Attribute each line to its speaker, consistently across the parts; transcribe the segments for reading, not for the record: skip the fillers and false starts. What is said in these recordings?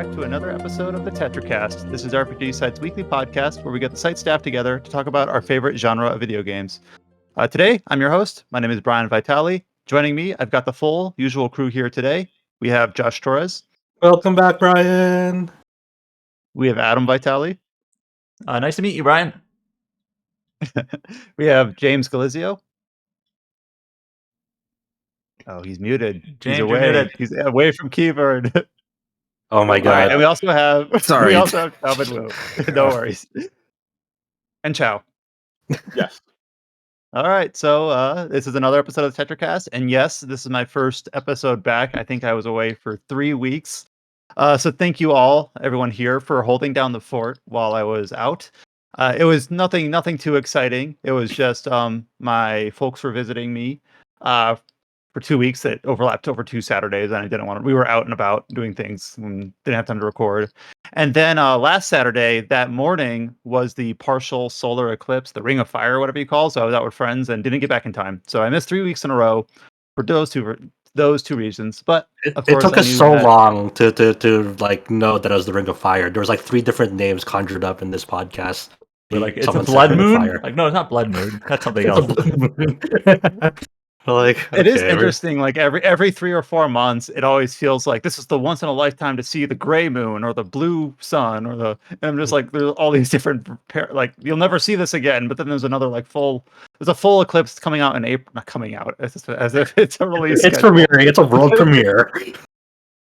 Speaker 1: back to another episode of the Tetracast. This is RPG Site's weekly podcast where we get the site staff together to talk about our favorite genre of video games. Today, I'm your host. My name is Brian Vitale. Joining me, I've got the full usual crew here today. We have Josh Torres.
Speaker 2: Welcome back, Brian.
Speaker 1: We have Adam Vitale.
Speaker 3: Nice to meet you, Brian.
Speaker 1: We have James Galizio. Oh, he's muted.
Speaker 3: James,
Speaker 1: he's away.
Speaker 3: you're muted.
Speaker 1: He's away from keyboard.
Speaker 2: Oh my
Speaker 1: All
Speaker 2: god.
Speaker 1: right, and we also have
Speaker 2: Sorry.
Speaker 1: We also have Calvin Wu. No worries. And Chow.
Speaker 4: Yes.
Speaker 1: All right, so this is another episode of the Tetracast, and yes, this is my first episode back. I think I was away for 3 weeks. So thank you all, everyone here, for holding down the fort while I was out. It was nothing too exciting. It was just my folks were visiting me for 2 weeks that overlapped over 2 Saturdays, and I didn't want to. We were out and about doing things and didn't have time to record. And then last Saturday, that morning, was the partial solar eclipse, the Ring of Fire, whatever you call. So I was out with friends and didn't get back in time. So I missed 3 weeks in a row for those two reasons. But of
Speaker 2: It
Speaker 1: course,
Speaker 2: took
Speaker 1: I
Speaker 2: us
Speaker 1: knew
Speaker 2: so
Speaker 1: that-
Speaker 2: long to like know that it was the Ring of Fire. There was like 3 different names conjured up in this podcast.
Speaker 3: We're like, it's a
Speaker 2: Someone said
Speaker 3: blood
Speaker 2: Ring of
Speaker 3: moon?
Speaker 2: Fire.
Speaker 3: Like, no, it's not blood moon. That's something
Speaker 2: It's a
Speaker 3: else.
Speaker 2: blood moon. Like,
Speaker 1: It is
Speaker 2: okay,
Speaker 1: interesting. Like every 3 or 4 months, it always feels like this is the once in a lifetime to see the gray moon or the blue sun or the. And I'm just like, there's all these different like you'll never see this again. But then there's another there's a full eclipse coming out in April. Not coming out as if it's a release.
Speaker 2: It's
Speaker 1: schedule.
Speaker 2: premiering. It's a world premiere.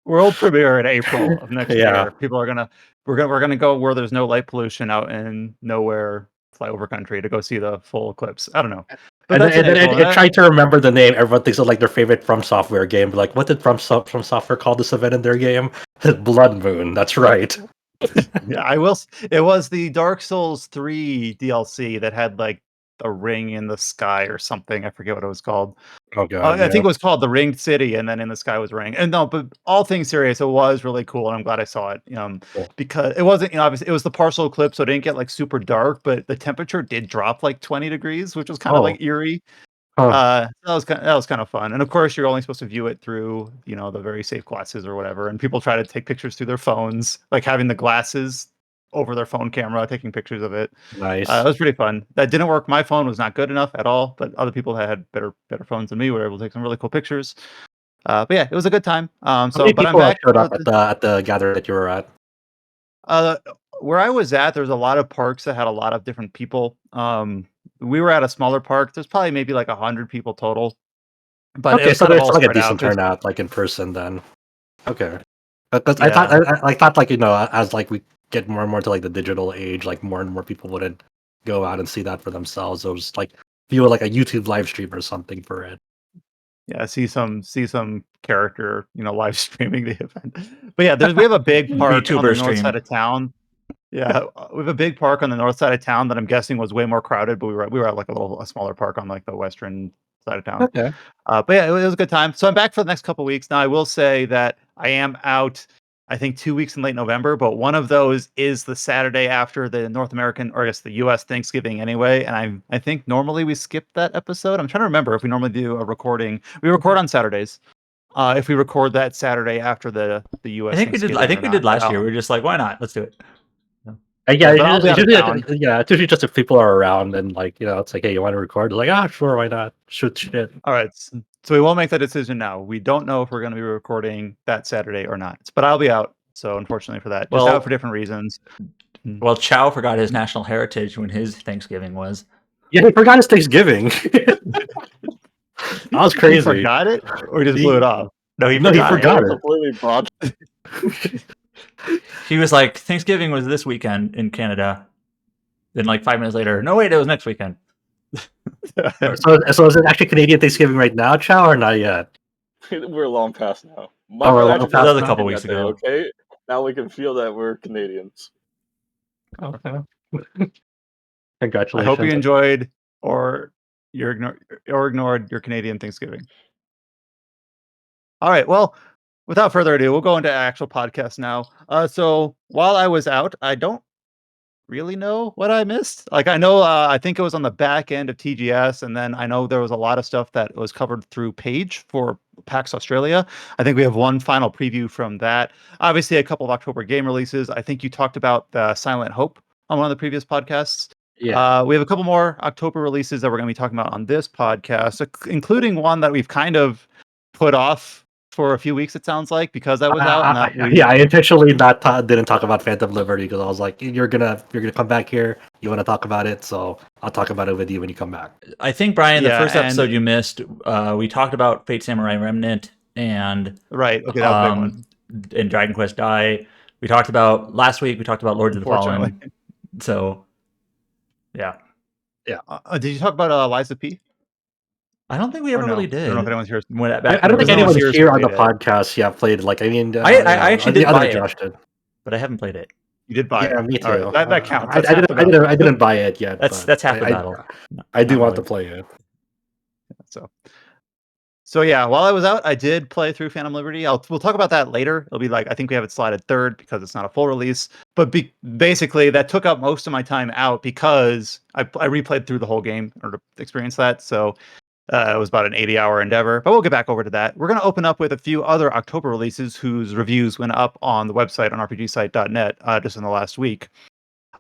Speaker 1: World premiere in April of next
Speaker 2: Yeah.
Speaker 1: year. People are we're gonna go where there's no light pollution out in nowhere flyover country to go see the full eclipse. I don't know. But
Speaker 2: And
Speaker 1: that's in
Speaker 2: then
Speaker 1: April,
Speaker 2: it tried to remember the name. Everyone thinks of like their favorite From Software game. But like, what did From Software call this event in their game? Blood Moon. That's right.
Speaker 1: Yeah, I will. It was the Dark Souls 3 DLC that had like a ring in the sky or something. I forget what it was called.
Speaker 2: Oh god.
Speaker 1: I think it was called the Ringed City, and then in the sky was ring. And no, but all things serious, it was really cool, and I'm glad I saw it.
Speaker 2: Cool.
Speaker 1: Because it wasn't, obviously, it was the partial eclipse, so it didn't get like super dark, but the temperature did drop like 20 degrees, which was kind of
Speaker 2: Oh.
Speaker 1: like eerie.
Speaker 2: Huh.
Speaker 1: That was kind of fun. And of course, you're only supposed to view it through, the very safe glasses or whatever. And people try to take pictures through their phones, like having the glasses over their phone camera, taking pictures of it.
Speaker 2: Nice.
Speaker 1: It was pretty fun. That didn't work. My phone was not good enough at all, but other people that had better phones than me were able to take some really cool pictures. But yeah, it was a good time.
Speaker 2: How many
Speaker 1: But I'm
Speaker 2: people
Speaker 1: back.
Speaker 2: showed up at the gathering that you were at?
Speaker 1: Where I was at, there's a lot of parks that had a lot of different people. We were at a smaller park. There's probably maybe like 100 people total. But
Speaker 2: Okay, so
Speaker 1: kind of
Speaker 2: there's
Speaker 1: all
Speaker 2: like a
Speaker 1: spread out.
Speaker 2: decent
Speaker 1: There's-
Speaker 2: turnout, like in person then. Okay. Because
Speaker 1: Yeah.
Speaker 2: I thought like as like we get more and more to like the digital age, like more and more people wouldn't go out and see that for themselves. It was like view like a YouTube live stream or something for it.
Speaker 1: Yeah, see some character, live streaming the event. But yeah, we have a big park on the
Speaker 3: VTuber
Speaker 1: north
Speaker 3: stream.
Speaker 1: side of town. Yeah, we have a big park on the north side of town that I'm guessing was way more crowded, but we were at like a smaller park on like the western side of town.
Speaker 2: Okay.
Speaker 1: But yeah, it was a good time. So I'm back for the next couple weeks. Now I will say that I am out, I think 2 weeks in late November, but one of those is the Saturday after the North American, or I guess the US Thanksgiving anyway. And I think normally we skip that episode. I'm trying to remember if we normally do a recording. We record on Saturdays. If we record that Saturday after the US
Speaker 3: I think we did. I think we did last year. We were just like, why not? Let's do it.
Speaker 2: Yeah,
Speaker 1: but I'll be out of town.
Speaker 2: it's usually just if people are around and like it's like, hey, you want to record? Like, sure, why not? Shoot shit.
Speaker 1: All right. So we won't make that decision now. We don't know if we're going to be recording that Saturday or not. But I'll be out. So unfortunately for that, just
Speaker 3: Well-
Speaker 1: out for different reasons.
Speaker 3: Well, Chow forgot his national heritage when his Thanksgiving was.
Speaker 2: Yeah, he forgot his Thanksgiving. That was
Speaker 1: He
Speaker 2: crazy.
Speaker 1: forgot it, or he just blew it off.
Speaker 3: No, he
Speaker 2: No, he
Speaker 3: forgot. it.
Speaker 2: forgot it.
Speaker 4: Completely botched.
Speaker 3: He was like, Thanksgiving was this weekend in Canada. Then like 5 minutes later, no wait, it was next weekend.
Speaker 2: So is it actually Canadian Thanksgiving right now, Chow, or not yet?
Speaker 4: We're long past now.
Speaker 2: we're
Speaker 4: brother
Speaker 2: long
Speaker 4: actually
Speaker 2: past
Speaker 4: passed
Speaker 3: now? A couple
Speaker 4: that
Speaker 3: weeks
Speaker 4: day,
Speaker 3: ago.
Speaker 4: Okay, now we can feel that we're Canadians.
Speaker 2: Okay.
Speaker 1: I
Speaker 2: Congratulations.
Speaker 1: hope you enjoyed or ignored your Canadian Thanksgiving. All right. Well, without further ado, we'll go into actual podcast now. So while I was out, I don't really know what I missed. Like, I know, I think it was on the back end of TGS, and then I know there was a lot of stuff that was covered through Page for PAX Australia. I think we have one final preview from that. Obviously, a couple of October game releases. I think you talked about the Silent Hope on one of the previous podcasts.
Speaker 2: Yeah.
Speaker 1: We have a couple more October releases that we're going to be talking about on this podcast, including one that we've kind of put off for a few weeks. It sounds like because I was out and that we
Speaker 2: I intentionally didn't talk about Phantom Liberty because I was like, you're gonna come back here. You want to talk about it, so I'll talk about it with you when you come back.
Speaker 3: I think, Brian, the
Speaker 1: Yeah,
Speaker 3: first
Speaker 1: and-
Speaker 3: episode you missed, we talked about Fate Samurai Remnant and
Speaker 1: right. Okay, that was a big one.
Speaker 3: and Dragon Quest Die. We talked about last week. We talked about Lords of the Fallen. So, yeah.
Speaker 1: Did you talk about Liza P?
Speaker 3: I don't think we ever
Speaker 1: no?
Speaker 3: really
Speaker 1: I
Speaker 3: did.
Speaker 1: don't know if anyone's here.
Speaker 2: I don't think anyone
Speaker 1: here's
Speaker 2: here on the
Speaker 1: played it.
Speaker 2: podcast, played. Like, I mean,
Speaker 3: I actually did buy it.
Speaker 2: Josh did.
Speaker 3: But I haven't played it.
Speaker 1: You did buy
Speaker 2: Yeah,
Speaker 1: it.
Speaker 2: me too.
Speaker 1: All right, that counts.
Speaker 2: I
Speaker 1: That's half the battle.
Speaker 2: didn't buy it yet.
Speaker 3: That's
Speaker 2: but
Speaker 3: half the battle.
Speaker 2: I do
Speaker 3: Not
Speaker 2: want
Speaker 3: really.
Speaker 2: to play it.
Speaker 1: So yeah, while I was out, I did play through Phantom Liberty. We'll talk about that later. It'll be like, I think we have it slotted third because it's not a full release. But basically, that took up most of my time out because I replayed through the whole game in order to experience that. So it was about an 80-hour endeavor. But we'll get back over to that. We're going to open up with a few other October releases whose reviews went up on the website on rpgsite.net just in the last week.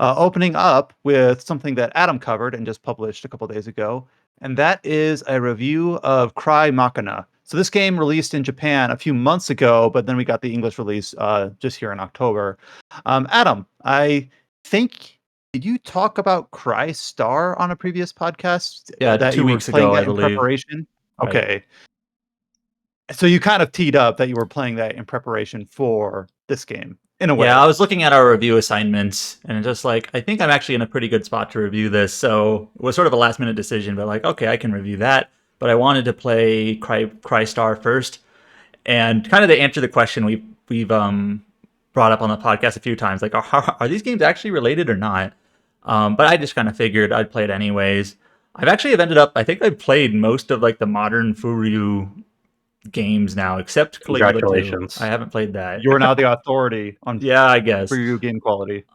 Speaker 1: Opening up with something that Adam covered and just published a couple days ago, and that is a review of Crymachina. So this game released in Japan a few months ago, but then we got the English release just here in October. Adam, I think, did you talk about Crystar on a previous podcast?
Speaker 3: Yeah,
Speaker 1: that
Speaker 3: 2
Speaker 1: you were
Speaker 3: weeks
Speaker 1: playing
Speaker 3: ago,
Speaker 1: that
Speaker 3: I
Speaker 1: in
Speaker 3: believe.
Speaker 1: preparation?
Speaker 3: Right.
Speaker 1: Okay. So you kind of teed up that you were playing that in preparation for this game, in a way.
Speaker 3: Yeah, I was looking at our review assignments and just like, I think I'm actually in a pretty good spot to review this. So it was sort of a last minute decision, but like, okay, I can review that. But I wanted to play Crystar first. And kind of to answer the question we've brought up on the podcast a few times, like, are these games actually related or not? But I just kind of figured I'd play it anyways. I've ended up, I think I've played most of like the modern Furyu games now, except Caligula 2.
Speaker 2: Congratulations.
Speaker 3: I haven't played that.
Speaker 1: You are now the authority on
Speaker 3: Yeah, I guess.
Speaker 1: Furyu game quality.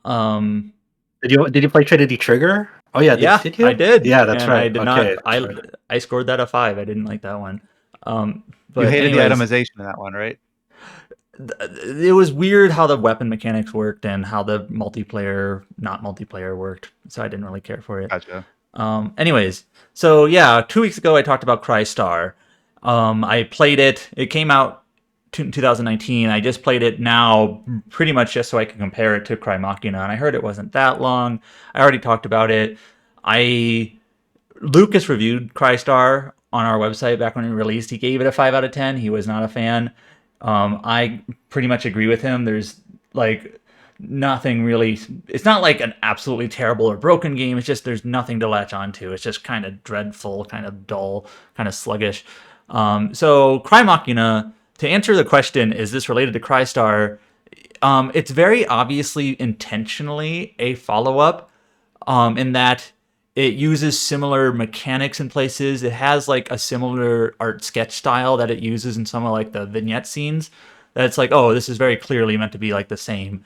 Speaker 2: Did you play Trinity Trigger? Oh yeah, did you?
Speaker 3: I did.
Speaker 2: Yeah, that's
Speaker 3: and
Speaker 2: right.
Speaker 3: I did
Speaker 2: Okay,
Speaker 3: not. I scored that a 5. I didn't like that one. But
Speaker 1: You hated
Speaker 3: anyways,
Speaker 1: the itemization in that one, right?
Speaker 3: it was weird how the weapon mechanics worked and how the not multiplayer worked. So I didn't really care for it.
Speaker 1: Gotcha.
Speaker 3: Anyways, so yeah, 2 weeks ago I talked about Crystar. I played it. It came out in 2019. I just played it now pretty much just so I can compare it to Crymachina, and I heard it wasn't that long. I already talked about it. Lucas reviewed Crystar on our website back when it released. He gave it a 5 out of 10. He was not a fan. I pretty much agree with him. There's like nothing really. It's not like an absolutely terrible or broken game. It's just there's nothing to latch onto. It's just kind of dreadful, kind of dull, kind of sluggish. So Crymachina, to answer the question, is this related to Crystar? It's very obviously intentionally a follow-up in that it uses similar mechanics in places. It has like a similar art sketch style that it uses in some of like the vignette scenes. That's like, oh, this is very clearly meant to be like the same.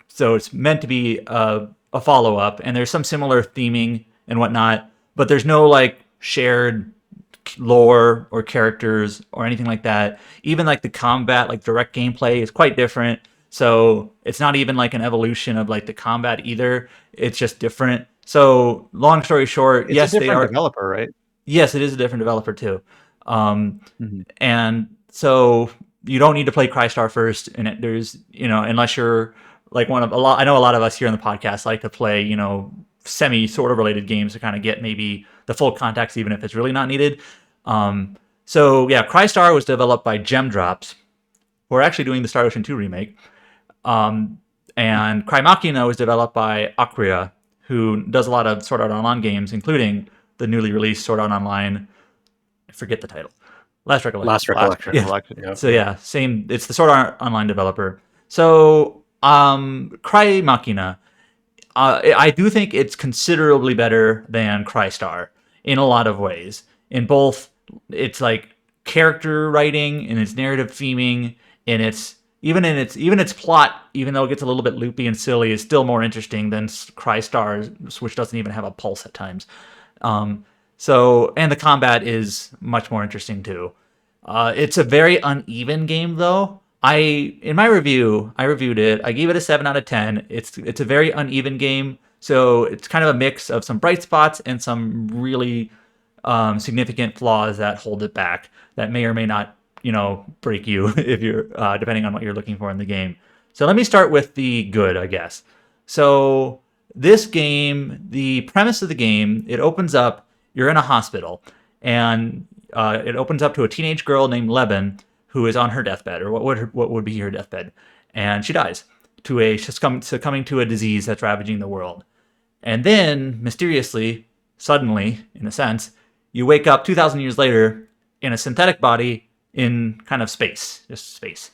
Speaker 3: So it's meant to be a follow-up, and there's some similar theming and whatnot, but there's no like shared lore or characters or anything like that. Even like the combat, like direct gameplay is quite different. So it's not even like an evolution of like the combat either. It's just different. So long story short,
Speaker 1: It's
Speaker 3: yes,
Speaker 1: a
Speaker 3: they
Speaker 1: different
Speaker 3: are.
Speaker 1: developer, right?
Speaker 3: Yes, it is a different developer too. And so you don't need to play Crystar first. And there's, unless you're like I know a lot of us here on the podcast like to play, semi sort of related games to kind of get maybe the full context, even if it's really not needed. So yeah, Crystar was developed by Gemdrops, who are actually doing the Star Ocean 2 remake. And Crymachina was developed by Acquia, who does a lot of Sword Art Online games, including the newly released Sword Art Online. I forget the title. Last Recollection.
Speaker 1: Yeah.
Speaker 3: So yeah, same. It's the Sword Art Online developer. So Crymachina, I do think it's considerably better than Crystar in a lot of ways. In both, it's like character writing and its narrative theming and its even its plot, even though it gets a little bit loopy and silly, is still more interesting than Crystar, which doesn't even have a pulse at times. And the combat is much more interesting too. It's a very uneven game though. In my review, I reviewed it. I gave it a 7 out of 10. It's a very uneven game. So it's kind of a mix of some bright spots and some really significant flaws that hold it back, that may or may not, break you if you're depending on what you're looking for in the game. So let me start with the good, I guess. So this game, the premise of the game, it opens up, you're in a hospital, and it opens up to a teenage girl named Leben who is on her deathbed, or what would be her deathbed, and she dies succumbing to a disease that's ravaging the world. And then, mysteriously, suddenly, in a sense, you wake up 2,000 years later in a synthetic body in kind of space, just space.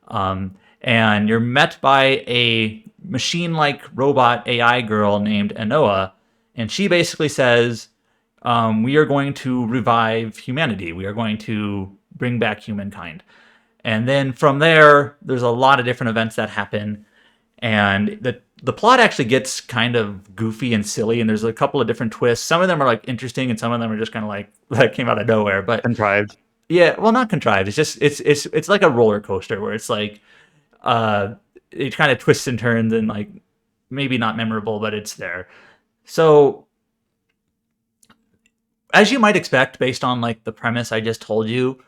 Speaker 3: And you're met by a machine-like robot AI girl named Anoa, and she basically says, we are going to revive humanity. We are going to bring back humankind. And then from there, there's a lot of different events that happen. And the plot actually gets kind of goofy and silly, and there's a couple of different twists. Some of them are like interesting, and some of them are just kind of like came out of nowhere. But
Speaker 1: Contrived.
Speaker 3: yeah, well, not contrived. It's just it's like a roller coaster where it's like it kind of twists and turns and like maybe not memorable, but it's there. So as you might expect, based on like the premise I just told you,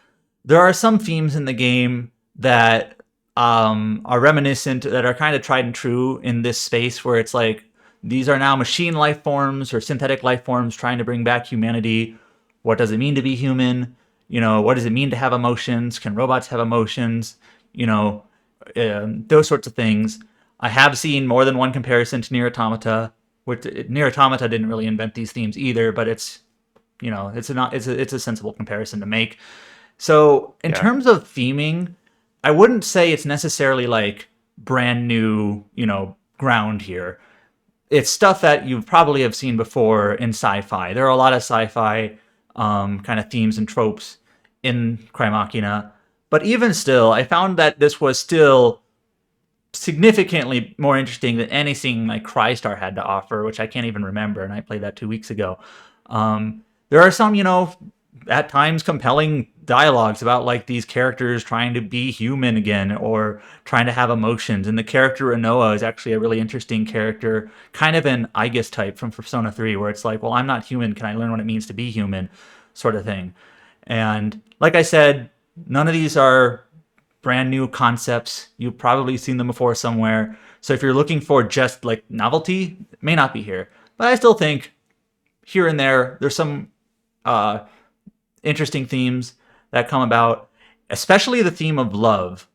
Speaker 3: there are some themes in the game that are reminiscent, that are kind of tried and true in this space, where it's like these are now machine life forms or synthetic life forms trying to bring back humanity. What does it mean to be human? What does it mean to have emotions? Can robots have emotions? Those sorts of things. I have seen more than one comparison to Nier Automata, which Nier Automata didn't really invent these themes either, but it's a sensible comparison to make. So in terms of theming, I wouldn't say it's necessarily like brand new, ground here. It's stuff that you probably have seen before in sci-fi. There are a lot of sci-fi kind of themes and tropes in Crymachina. But even still, I found that this was still significantly more interesting than anything like Crystar had to offer, which I can't even remember, and I played that 2 weeks ago. There are some, at times compelling dialogues about like these characters trying to be human again or trying to have emotions. And the character Anoa is actually a really interesting character, kind of an Aegis type from Persona 3, where it's like, well, I'm not human. Can I learn what it means to be human? Sort of thing. And like I said, none of these are brand new concepts. You've probably seen them before somewhere. So if you're looking for just like novelty, it may not be here. But I still think here and there's some interesting themes that come about, especially the theme of love,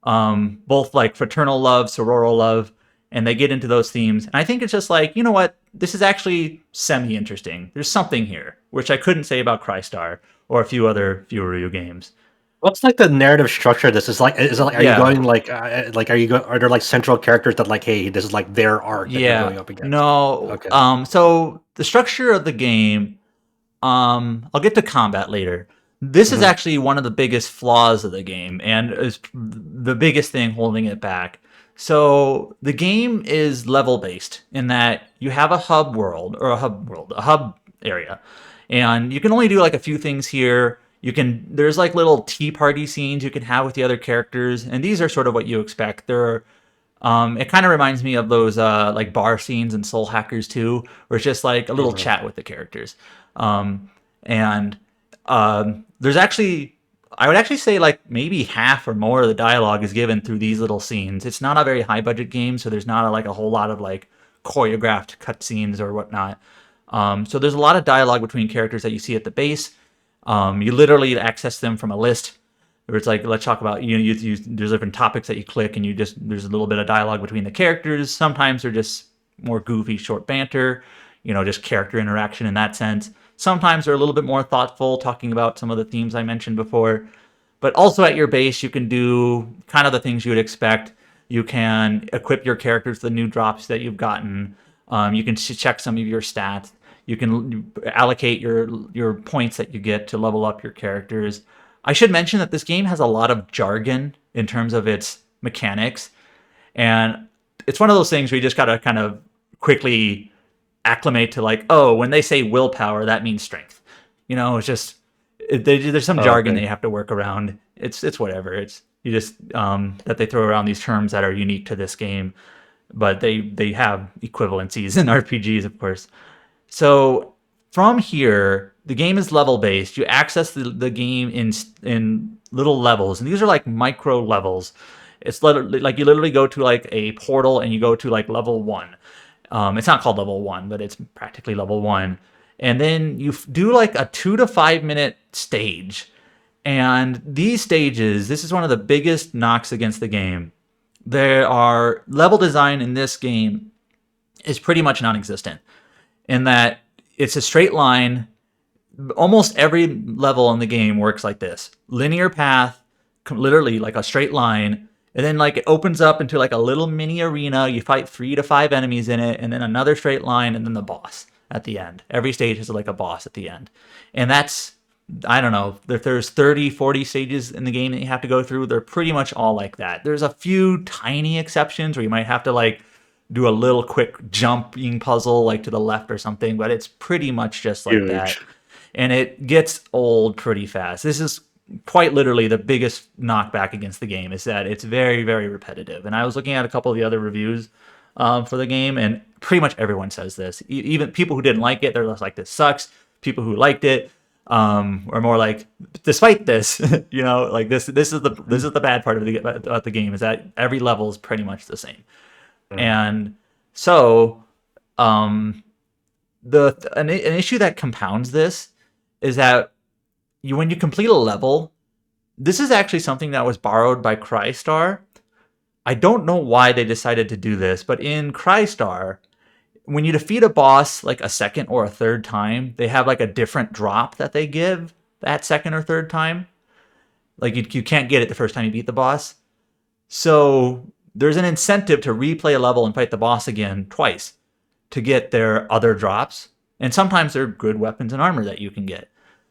Speaker 3: both like fraternal love, sororal love, and they get into those themes. And I think it's just like, you know what, this is actually semi-interesting. There's something here, which I couldn't say about Crystar or a few other Furyu games.
Speaker 2: What's like the narrative structure of this? Is it like, are you going like are there like central characters that like, hey, this is like their arc that you're going up against?
Speaker 3: No.
Speaker 2: Okay.
Speaker 3: So the structure of the game, I'll get to combat later. This is actually one of the biggest flaws of the game, and is the biggest thing holding it back. So the game is level based in that you have a hub area, and you can only do like a few things here. There's like little tea party scenes you can have with the other characters, and these are sort of what you expect. It kind of reminds me of those like bar scenes in Soul Hackers 2, where it's just like a little chat with the characters. There's actually, I would actually say like maybe half or more of the dialogue is given through these little scenes. It's not a very high budget game, so there's not a whole lot of like choreographed cutscenes or whatnot. So there's a lot of dialogue between characters that you see at the base. You literally access them from a list where it's like, let's talk about, there's different topics that you click, and there's a little bit of dialogue between the characters. Sometimes they're just more goofy, short banter, just character interaction in that sense. Sometimes they're a little bit more thoughtful, talking about some of the themes I mentioned before. But also at your base, you can do kind of the things you would expect. You can equip your characters with the new drops that you've gotten. You can check some of your stats. You can allocate your points that you get to level up your characters. I should mention that this game has a lot of jargon in terms of its mechanics. And it's one of those things where you just got to kind of quickly acclimate to like, oh, when they say willpower, that means strength. You know, it's just there's some jargon that you have to work around. It's whatever. It's you just that they throw around these terms that are unique to this game, but they have equivalencies in RPGs, of course. So from here, the game is level based. You access the game in little levels, and these are like micro levels. It's literally like you literally go to like a portal and you go to like level 1. It's not called level 1, but it's practically level 1. And then you do like a 2 to 5 minute stage. And these stages, this is one of the biggest knocks against the game. There are level design in this game is pretty much non-existent in that it's a straight line. Almost every level in the game works like this. Linear path, literally like a straight line. And then like it opens up into like a little mini arena. You fight 3 to 5 enemies in it, and then another straight line, and then the boss at the end. Every stage is like a boss at the end. And that's, I don't know, if there's 30, 40 stages in the game that you have to go through. They're pretty much all like that. There's a few tiny exceptions where you might have to like do a little quick jumping puzzle like to the left or something, but it's pretty much just like that. And it gets old pretty fast. This is quite literally the biggest knockback against the game is that it's very, very repetitive. And I was looking at a couple of the other reviews for the game, and pretty much everyone says this. Even people who didn't like it, they're less like, this sucks. People who liked it are more like, despite this, you know, like this is the bad part of the game is that every level is pretty much the same. And so an issue that compounds this is that when you complete a level, this is actually something that was borrowed by Crystar. I don't know why they decided to do this, but in Crystar, when you defeat a boss like a second or a third time, they have like a different drop that they give that second or third time. Like you can't get it the first time you beat the boss. So there's an incentive to replay a level and fight the boss again twice to get their other drops. And sometimes they're good weapons and armor that you can get.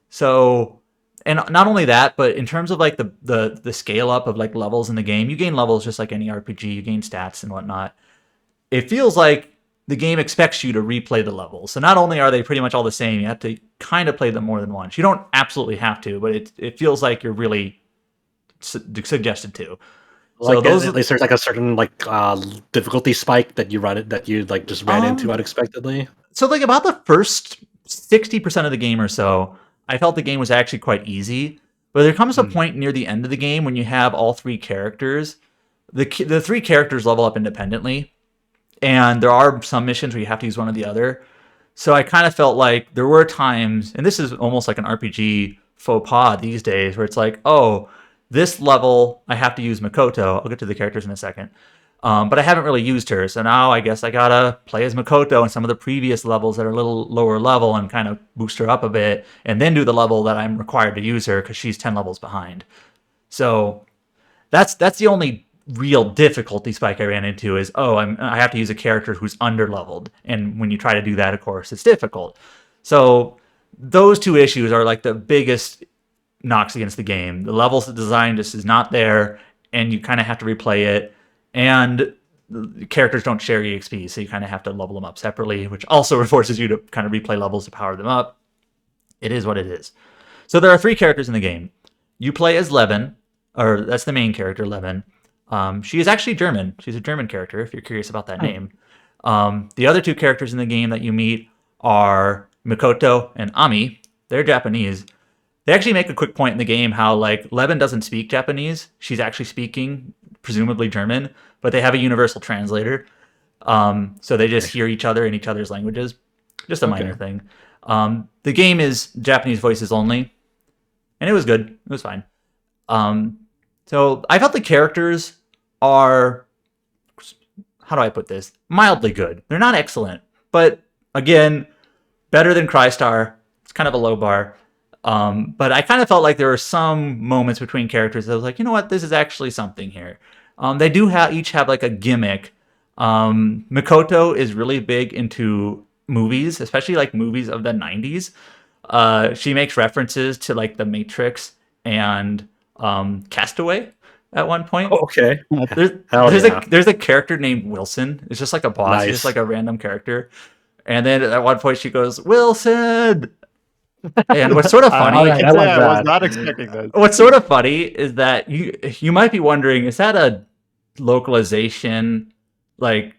Speaker 3: So, and not only that, but in terms of like the scale up of like levels in the game, you gain levels just like any RPG, you gain stats and whatnot. It feels like the game expects you to replay the levels. So not only are they pretty much all the same, you have to kind of play them more than once. You don't absolutely have to, but it feels like you're really suggested to.
Speaker 2: Like,
Speaker 3: so those
Speaker 2: at least there's like a certain like difficulty spike that you like just ran into unexpectedly.
Speaker 3: So like about the first 60% of the game or so, I felt the game was actually quite easy. But there comes a point near the end of the game when you have all 3 characters. The 3 characters level up independently. And there are some missions where you have to use one or the other. So I kind of felt like there were times, and this is almost like an RPG faux pas these days, where it's like, oh, this level I have to use Makoto. I'll get to the characters in a second. But I haven't really used her, so now I guess I gotta play as Makoto in some of the previous levels that are a little lower level and kind of boost her up a bit, and then do the level that I'm required to use her because she's 10 levels behind. So that's the only real difficulty spike I ran into is, oh, I have to use a character who's under-leveled, and when you try to do that, of course, it's difficult. So those 2 issues are like the biggest knocks against the game. The levels design just is not there, and you kind of have to replay it. And the characters don't share EXP, so you kind of have to level them up separately, which also forces you to kind of replay levels to power them up. It is what it is. So there are 3 characters in the game. You play as Levin, or that's the main character, Levin. She is actually German. She's a German character, if you're curious about that name. The other 2 characters in the game that you meet are Mikoto and Ami. They're Japanese. They actually make a quick point in the game how, like, Levin doesn't speak Japanese. She's actually speaking, presumably German, but they have a universal translator. So they just hear each other in each other's languages. Just a minor thing. The game is Japanese voices only, and it was good. It was fine. So I felt the characters are, how do I put this? Mildly good. They're not excellent, but again, better than Crystar. It's kind of a low bar. But I kind of felt like there were some moments between characters that I was like, you know what, this is actually something here. They do each have like a gimmick. Mikoto is really big into movies, especially like movies of the 90s. She makes references to like The Matrix and Castaway. at one point.
Speaker 2: Oh, okay. Hell
Speaker 3: There's
Speaker 2: yeah.
Speaker 3: there's a character named Wilson. It's just like a boss. He's just
Speaker 2: Nice.
Speaker 3: like a random character. And then at one point she goes, Wilson! And what's sort of funny,
Speaker 2: Alright, I like
Speaker 1: I was
Speaker 2: that.
Speaker 1: not expecting this.
Speaker 3: what's sort of funny is that you might be wondering, is that a localization, like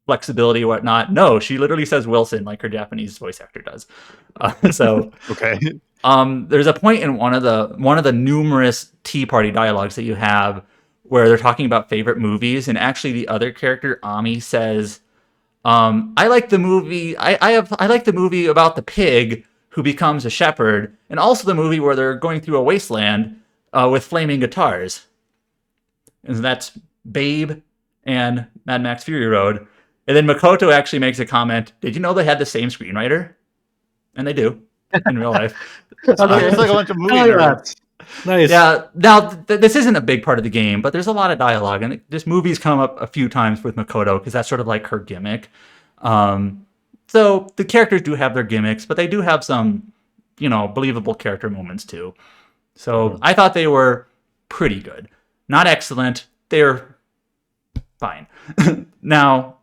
Speaker 3: flexibility or whatnot? No, she literally says Wilson like her Japanese voice actor does. So
Speaker 1: Okay.
Speaker 3: there's a point in one of the numerous Tea Party dialogues that you have where they're talking about favorite movies, and actually the other character Ami says, I like the movie. I like the movie about the pig who becomes a shepherd, and also the movie where they're going through a wasteland with flaming guitars. And that's Babe and Mad Max Fury Road. And then Makoto actually makes a comment. Did you know they had the same screenwriter? And they do in real life.
Speaker 1: It's like a bunch of movie
Speaker 2: Hell yeah.
Speaker 1: nerds.
Speaker 2: Nice.
Speaker 3: Yeah. Now this isn't a big part of the game, but there's a lot of dialogue, and this movie's come up a few times with Makoto because that's sort of like her gimmick. So the characters do have their gimmicks, but they do have some, believable character moments too. So I thought they were pretty good, not excellent. They're fine. Now,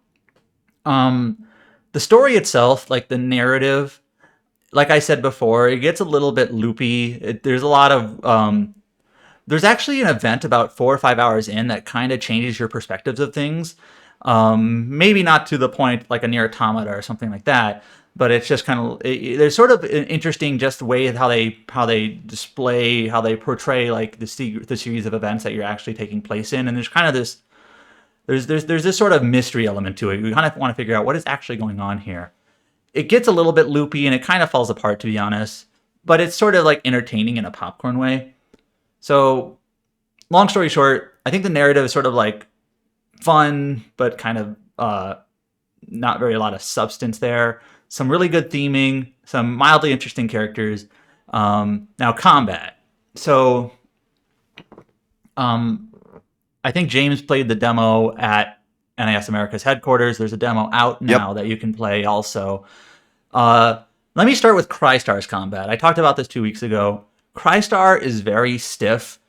Speaker 3: the story itself, like the narrative, like I said before, it gets a little bit loopy. There's a lot of there's actually an event about 4 or 5 hours in that kind of changes your perspectives of things. Maybe not to the point like a Nier Automata or something like that, but it's just kind of there's sort of an interesting just way of how they display, how they portray like the series of events that you're actually taking place in, and there's kind of this there's this sort of mystery element to it. You kind of want to figure out what is actually going on here. It gets a little bit loopy and it kind of falls apart, to be honest, but it's sort of like entertaining in a popcorn way. So, long story short, I think the narrative is sort of like fun, but kind of not very a lot of substance there. Some really good theming, some mildly interesting characters. Now, combat. So, I think James played the demo at NIS America's headquarters. There's a demo out now that you can play also. Let me start with Crystar's combat. I talked about this 2 weeks ago. Crystar is very stiff.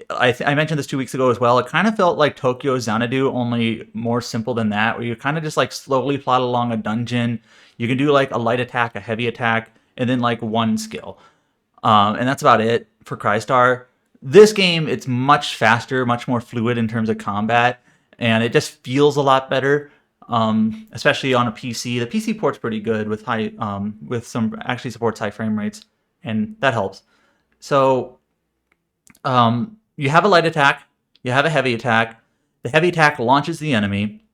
Speaker 3: I mentioned this 2 weeks ago as well. It kind of felt like Tokyo Xanadu, only more simple than that, where you kind of just like slowly plod along a dungeon. You can do like a light attack, a heavy attack, and then like one skill. And that's about it for Crystar. This game, it's much faster, much more fluid in terms of combat, and it just feels a lot better, especially on a PC. The PC port's pretty good with some actually supports high frame rates, and that helps. So you have a light attack, you have a heavy attack. The heavy attack launches the enemy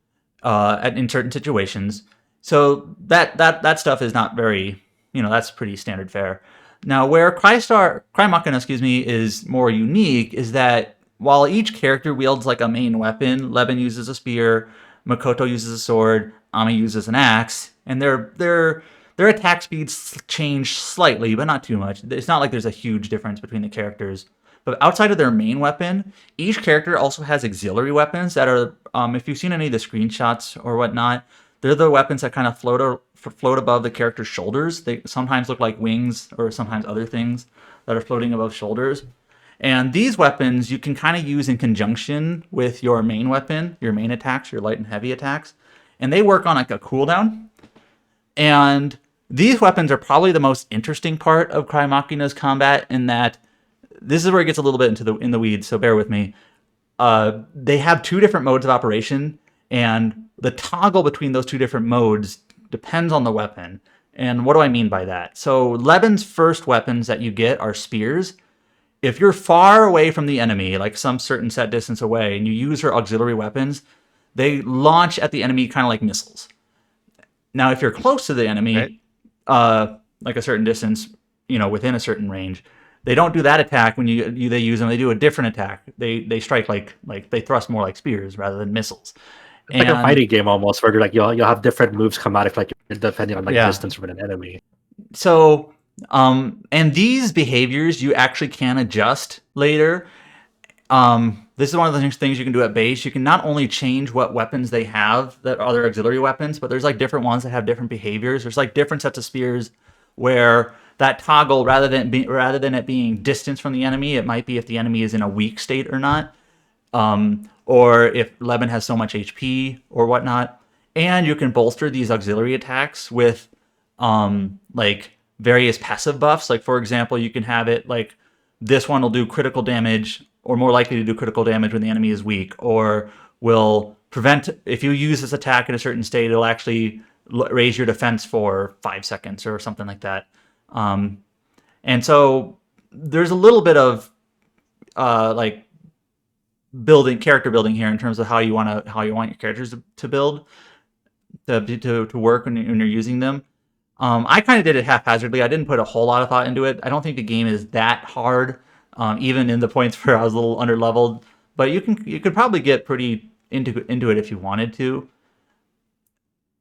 Speaker 3: in certain situations. So that stuff is not very, that's pretty standard fare. Now, where Crymachina, is more unique is that while each character wields like a main weapon, Leben uses a spear, Makoto uses a sword, Ami uses an axe, and their attack speeds change slightly, but not too much. It's not like there's a huge difference between the characters. But outside of their main weapon, each character also has auxiliary weapons that are, if you've seen any of the screenshots or whatnot, they're the weapons that kind of float above the character's shoulders. They sometimes look like wings or sometimes other things that are floating above shoulders. And these weapons you can kind of use in conjunction with your main weapon, your main attacks, your light and heavy attacks. And they work on like a cooldown. And these weapons are probably the most interesting part of Crymachina's combat in that this is where it gets a little bit in the weeds, so bear with me. They have two different modes of operation, and the toggle between those two different modes depends on the weapon. And what do I mean by that? So Leben's first weapons that you get are spears. If you're far away from the enemy, like some certain set distance away, and you use her auxiliary weapons, they launch at the enemy kind of like missiles. Now, if you're close to the enemy, like a certain distance, within a certain range, they don't do that attack when they use them. They do a different attack. They strike like they thrust more like spears rather than missiles.
Speaker 2: It's like a fighting game almost, where you're like you'll have different moves come out if depending on distance from an enemy.
Speaker 3: So and these behaviors you actually can adjust later. This is one of the things you can do at base. You can not only change what weapons they have that are their auxiliary weapons, but there's like different ones that have different behaviors. There's like different sets of spears where that toggle, rather than it being distance from the enemy, it might be if the enemy is in a weak state or not, or if Levin has so much HP or whatnot. And you can bolster these auxiliary attacks with like various passive buffs. Like, for example, you can have it like this one will do critical damage, or more likely to do critical damage when the enemy is weak, or will prevent, if you use this attack in a certain state, it'll actually raise your defense for 5 seconds or something like that. And so there's a little bit of like character building here in terms of how you want your characters to build, to work when you're using them. I kind of did it haphazardly. I didn't put a whole lot of thought into it. I don't think the game is that hard, even in the points where I was a little underleveled. But you could probably get pretty into it if you wanted to.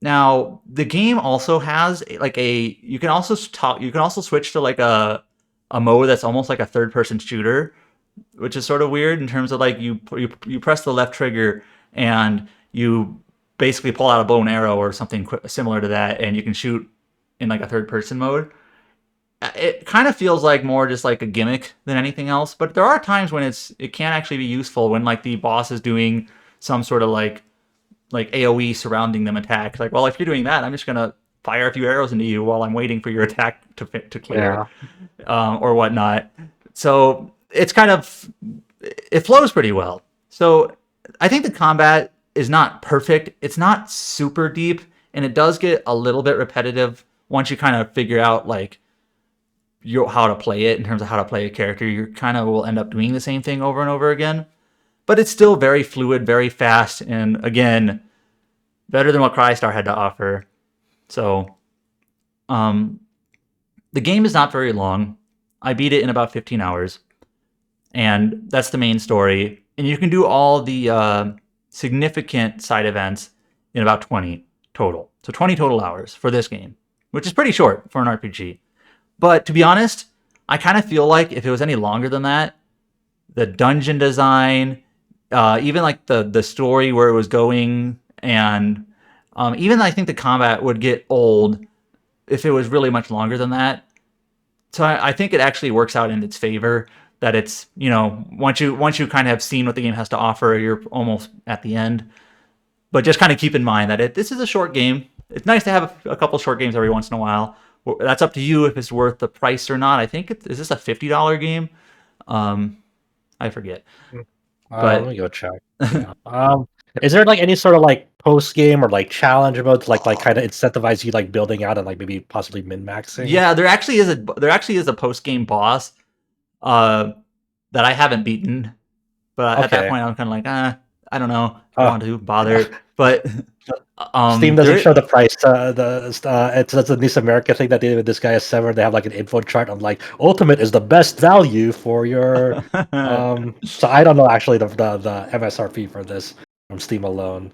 Speaker 3: Now, the game also has like you can also switch to like a mode that's almost like a third-person shooter, which is sort of weird in terms of like you press the left trigger and you basically pull out a bow and arrow or something similar to that, and you can shoot in like a third-person mode. It kind of feels like more just like a gimmick than anything else, but there are times when it can actually be useful when like the boss is doing some sort of like AoE surrounding them attack. Like, well, if you're doing that, I'm just gonna fire a few arrows into you while I'm waiting for your attack to clear, or whatnot. So it's it flows pretty well. So I think the combat is not perfect. It's not super deep, and it does get a little bit repetitive once you kind of figure out like how to play it in terms of how to play a character. You kind of will end up doing the same thing over and over again. But it's still very fluid, very fast, and again, better than what Crystar had to offer. So, the game is not very long. I beat it in about 15 hours, and that's the main story. And you can do all the significant side events in about 20 total. So 20 total hours for this game, which is pretty short for an RPG. But to be honest, I kind of feel like if it was any longer than that, the dungeon design, even like the story where it was going, and even I think the combat would get old if it was really much longer than that. So I think it actually works out in its favor that it's, once you kind of have seen what the game has to offer, you're almost at the end. But just kind of keep in mind that this is a short game. It's nice to have a couple short games every once in a while. That's up to you if it's worth the price or not. I think is this a $50 game? I forget.
Speaker 2: Let me go check. Yeah. Is there like any sort of like post game or like challenge mode to like kind of incentivize you like building out and like maybe possibly min maxing?
Speaker 3: Yeah, there actually is a post game boss that I haven't beaten, but at that point I'm kind of like, I don't know, I don't want to bother. But
Speaker 2: Steam doesn't show the price. That's a Nice America thing that they did with this guy at Sever. They have like an info chart on like Ultimate is the best value for your. So I don't know actually the MSRP for this from Steam alone.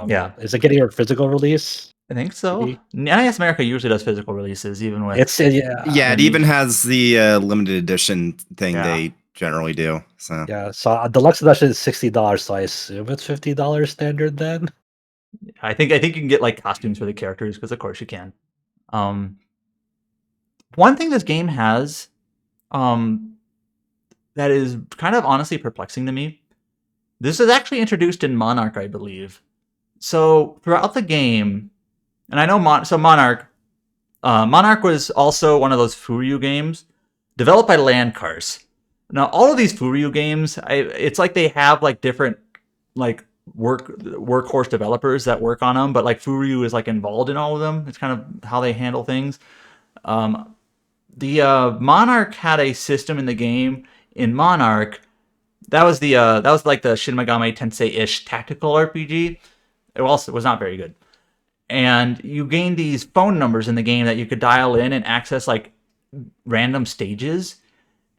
Speaker 3: Yeah,
Speaker 2: is it getting a physical release?
Speaker 3: I think so. NIS America usually does physical releases, even with
Speaker 5: it even has the limited edition thing they generally do. So
Speaker 2: so deluxe edition is $60, so I assume it's $50 standard then.
Speaker 3: I think you can get like costumes for the characters because of course you can. One thing this game has that is kind of honestly perplexing to me. This is actually introduced in Monarch, I believe. So throughout the game, and I know Monarch was also one of those Furyu games developed by Landcars. Now all of these Furyu games, it's like they have like different like workhorse developers that work on them, but like Furyu is like involved in all of them. It's kind of how they handle things. The Monarch had a system in the game. In Monarch, that was like the Shin Megami Tensei-ish tactical RPG. It also was not very good. And you gained these phone numbers in the game that you could dial in and access like random stages.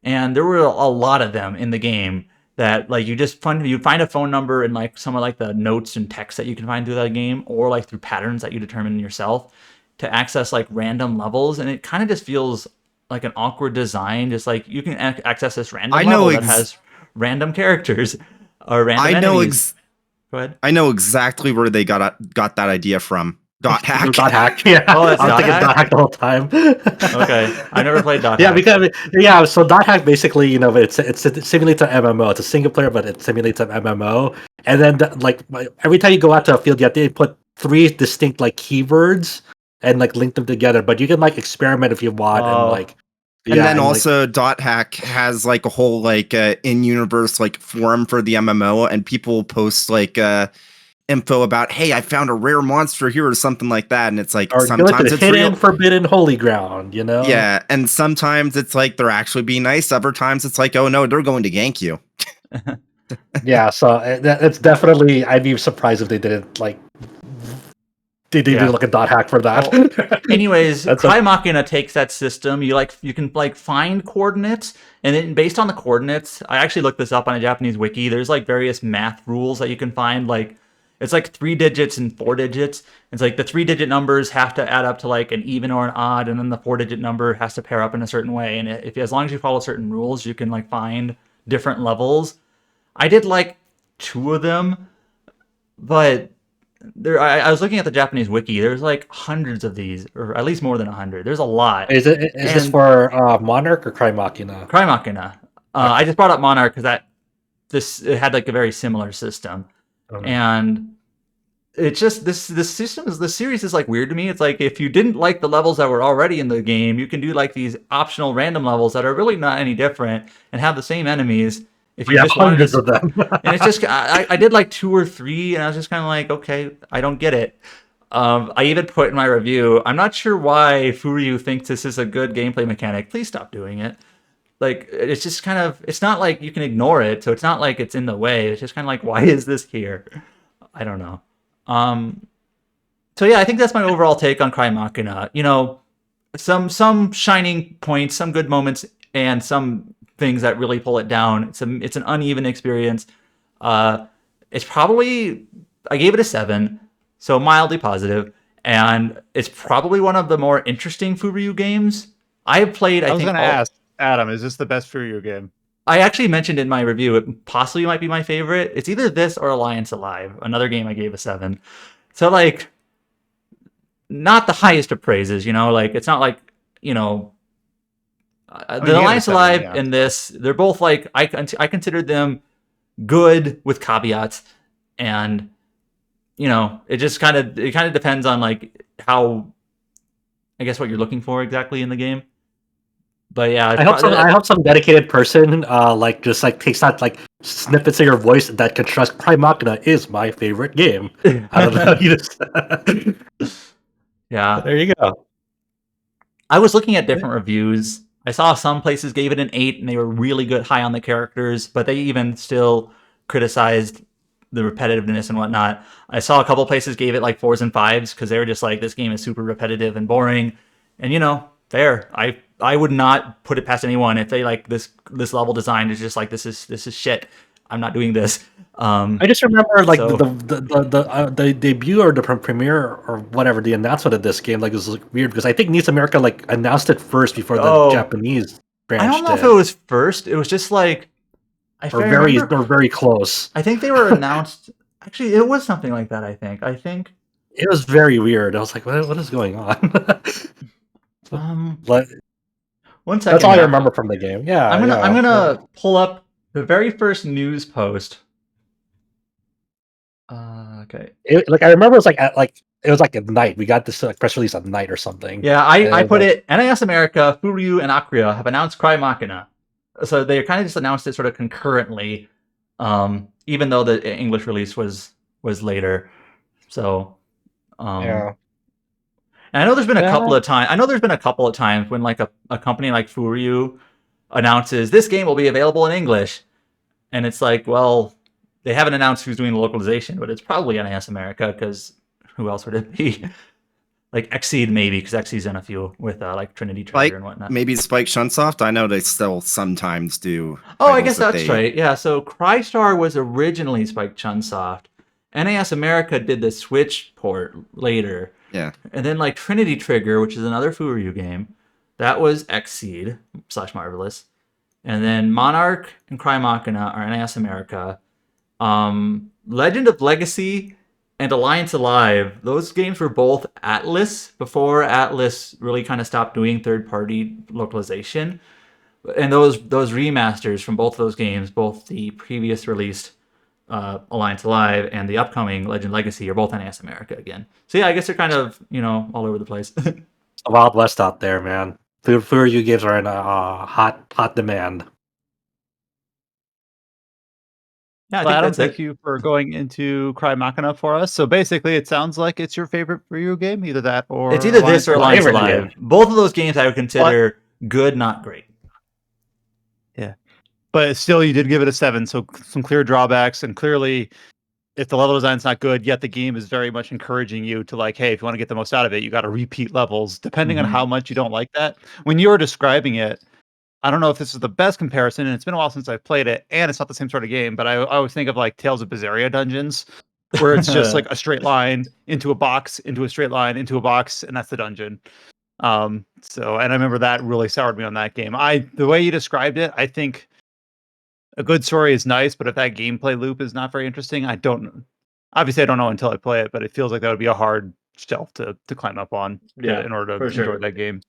Speaker 3: And there were a lot of them in the game that like you find a phone number in like some of like the notes and text that you can find through that game, or like through patterns that you determine yourself to access like random levels. And it kind of just feels like an awkward design. Just like you can access this random level that has random characters or random enemies.
Speaker 5: Go ahead. I know exactly where they got that idea from. Dot hack.
Speaker 2: Dot hack. Yeah.
Speaker 3: Oh, it's
Speaker 2: I was
Speaker 3: Dot
Speaker 2: thinking
Speaker 3: Hack?
Speaker 2: Dot hack the whole time.
Speaker 3: Okay, I never played Dot
Speaker 2: Yeah,
Speaker 3: Hack.
Speaker 2: because so Dot hack basically, it simulates an MMO. It's a single player, but it simulates an MMO. And then every time you go out to a field, you have to put 3 distinct like keywords and like link them together. But you can like experiment if you want and like.
Speaker 5: And then also Dot Hack has like a whole like in-universe like forum for the MMO, and people post like info about, hey, I found a rare monster here or something like that, and it's like
Speaker 2: or
Speaker 5: sometimes it's
Speaker 2: hidden,
Speaker 5: real.
Speaker 2: forbidden, holy ground,
Speaker 5: Yeah, and sometimes it's like they're actually being nice. Other times it's like, oh no, they're going to gank you.
Speaker 2: Yeah, so it's definitely. I'd be surprised if they didn't like. They do like a dot hack for that.
Speaker 3: Well, anyways, Crymachina takes that system. You can find coordinates, and then based on the coordinates, I actually looked this up on a Japanese wiki. There's like various math rules that you can find. Like it's like 3 digits and 4 digits. It's like the 3-digit numbers have to add up to like an even or an odd, and then the 4-digit number has to pair up in a certain way. And as long as you follow certain rules, you can like find different levels. I did like 2 of them, but. I was looking at the Japanese wiki. There's like hundreds of these, or at least more than 100. There's a lot.
Speaker 2: Is this for Monarch or Crymachina?
Speaker 3: Crymachina. I just brought up Monarch because it had like a very similar system, and it's just this series is like weird to me. It's like if you didn't like the levels that were already in the game, you can do like these optional random levels that are really not any different and have the same enemies. If you just
Speaker 2: hundreds of them.
Speaker 3: And it's just I did like 2 or 3, and I was just kind of like, okay, I don't get it. I even put in my review, I'm not sure why Furyu thinks this is a good gameplay mechanic. Please stop doing it. Like it's just kind of, it's not like you can ignore it, so it's not like it's in the way. It's just kind of like, why is this here? I don't know. So yeah, I think that's my overall take on Crymachina. Some shining points, some good moments, and some things that really pull it down. It's an uneven experience. It's probably, I gave it a 7, so mildly positive, and it's probably one of the more interesting Furyu games I've played.
Speaker 1: I was going to ask Adam, is this the best Furyu game?
Speaker 3: I actually mentioned in my review it possibly might be my favorite. It's either this or Alliance Alive, another game I gave a 7. So like, not the highest of praises, like it's not like the Alliance Alive and this, they're both like, I considered them good with caveats, and it kind of depends on like how, I guess, what you're looking for exactly in the game. But yeah,
Speaker 2: I hope some dedicated person just takes out like snippets of your voice that can trust Crymachina is my favorite game. I don't know.
Speaker 3: Yeah,
Speaker 2: there you go.
Speaker 3: I was looking at different reviews. I saw some places gave it an 8, and they were really good, high on the characters, but they even still criticized the repetitiveness and whatnot. I saw a couple places gave it like 4s and 5s because they were just like, this game is super repetitive and boring. And fair. I would not put it past anyone if they like this level design is just like, this is shit. I'm not doing this.
Speaker 2: I just remember like the debut or the premiere or whatever, the announcement of this game, like it was like, weird because I think North America like announced it first before the Japanese branch.
Speaker 3: I don't know if it was first. It was just like
Speaker 2: or very close.
Speaker 3: I think they were announced. Actually, it was something like that. I think
Speaker 2: it was very weird. I was like, what is going on?
Speaker 3: One second.
Speaker 2: That's all I remember from the game. Yeah,
Speaker 3: I'm gonna pull up the very first news post. Okay.
Speaker 2: I remember it was it was like at night. We got this press release at night or something.
Speaker 3: Yeah, I put it. NIS America, Furyu, and Acria have announced Crymachina. So they kind of just announced it sort of concurrently, even though the English release was later. So,
Speaker 2: yeah.
Speaker 3: And I know there's been a couple of times. I know there's been a couple of times when like a company like Furyu announces this game will be available in English, and it's like, well, they haven't announced who's doing the localization, but it's probably NIS America because who else would it be? Like Xseed maybe, because Xseed's in a few with like Trinity Treasure and whatnot.
Speaker 5: Maybe Spike Chunsoft. I know they still sometimes do.
Speaker 3: Oh, I guess that's right. Yeah, so Crystar was originally Spike Chunsoft. NIS America did the Switch port later.
Speaker 5: Yeah.
Speaker 3: And then like Trinity Trigger, which is another Furyu game, that was Xseed / Marvelous. And then Monarch and Crymachina are NIS America. Legend of Legacy and Alliance Alive, those games were both Atlas before Atlas really kind of stopped doing third-party localization. And those remasters from both of those games, both the previous released Alliance Alive and the upcoming Legend Legacy, are both on NAS America again. So yeah, I guess they're kind of all over the place.
Speaker 2: The Wild West out there, man. Food review games are in hot demand.
Speaker 3: Yeah, I
Speaker 1: Well,
Speaker 3: think
Speaker 1: Adam,
Speaker 3: that's
Speaker 1: thank
Speaker 3: it.
Speaker 1: you for going into Crymachina for us. So basically, it sounds like it's your favorite video game, either that or
Speaker 3: It's either this or Alliance
Speaker 2: Favorite
Speaker 3: Alive.
Speaker 2: game.
Speaker 3: Both of those games I would consider good, not great.
Speaker 1: Yeah, but still, you did give it a 7. So some clear drawbacks, and clearly, if the level design's not good, yet the game is very much encouraging you to like, hey, if you want to get the most out of it, you got to repeat levels, depending on
Speaker 3: Mhm.
Speaker 1: how much you don't like that. When you were describing it, I don't know if this is the best comparison, and it's been a while since I've played it, and it's not the same sort of game, but I always think of like Tales of Berseria dungeons, where it's just like a straight line into a box, into a straight line, into a box, and that's the dungeon. So, and I remember that really soured me on that game. The way you described it, I think a good story is nice, but if that gameplay loop is not very interesting, obviously I don't know until I play it, but it feels like that would be a hard shelf to climb up on
Speaker 3: Yeah,
Speaker 1: in order
Speaker 3: for
Speaker 1: to
Speaker 3: sure.
Speaker 1: enjoy that game.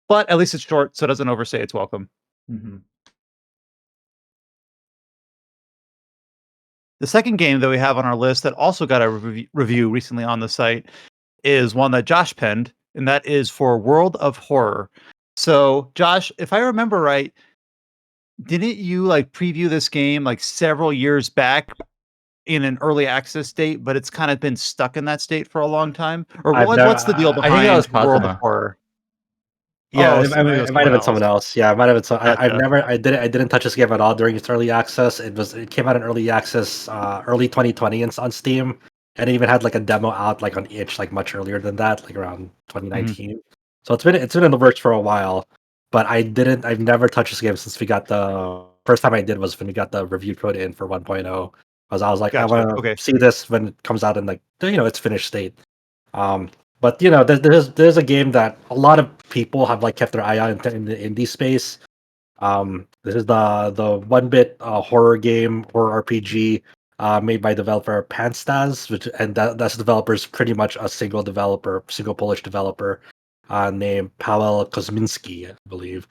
Speaker 1: But at least it's short, so it doesn't overstay its welcome.
Speaker 3: Mm-hmm.
Speaker 1: The second game that we have on our list that also got a review recently on the site is one that Josh penned, and that is for World of Horror. So, Josh, if I remember right, didn't you like preview this game like several years back in an early access state, but it's kind of been stuck in that state for a long time? Or what's the deal
Speaker 3: I think that was
Speaker 1: behind World of
Speaker 3: Cosma.
Speaker 1: Horror?
Speaker 2: Yeah,
Speaker 1: Oh,
Speaker 2: it,
Speaker 1: so maybe it was
Speaker 2: it might have
Speaker 1: someone
Speaker 2: been
Speaker 1: else.
Speaker 2: someone else. Yeah, it might have been.
Speaker 1: Gotcha.
Speaker 2: I didn't touch this game at all during its early access. It came out in early access, early 2020 on Steam, and it even had like a demo out like on itch like much earlier than that, like around 2019. So it's been in the works for a while, but I've never touched this game since we got the first time I did was when we got the review code in for 1.0. Because I was like, I
Speaker 1: Gotcha.
Speaker 2: want
Speaker 1: Okay.
Speaker 2: to see this when it comes out in like its finished state. But there's a game that a lot of people have like kept their eye on in the indie space. This is the 1-bit horror game, horror RPG, made by developer Panstaz, that's developer's pretty much a single Polish developer, named Paweł Kozminski, I believe.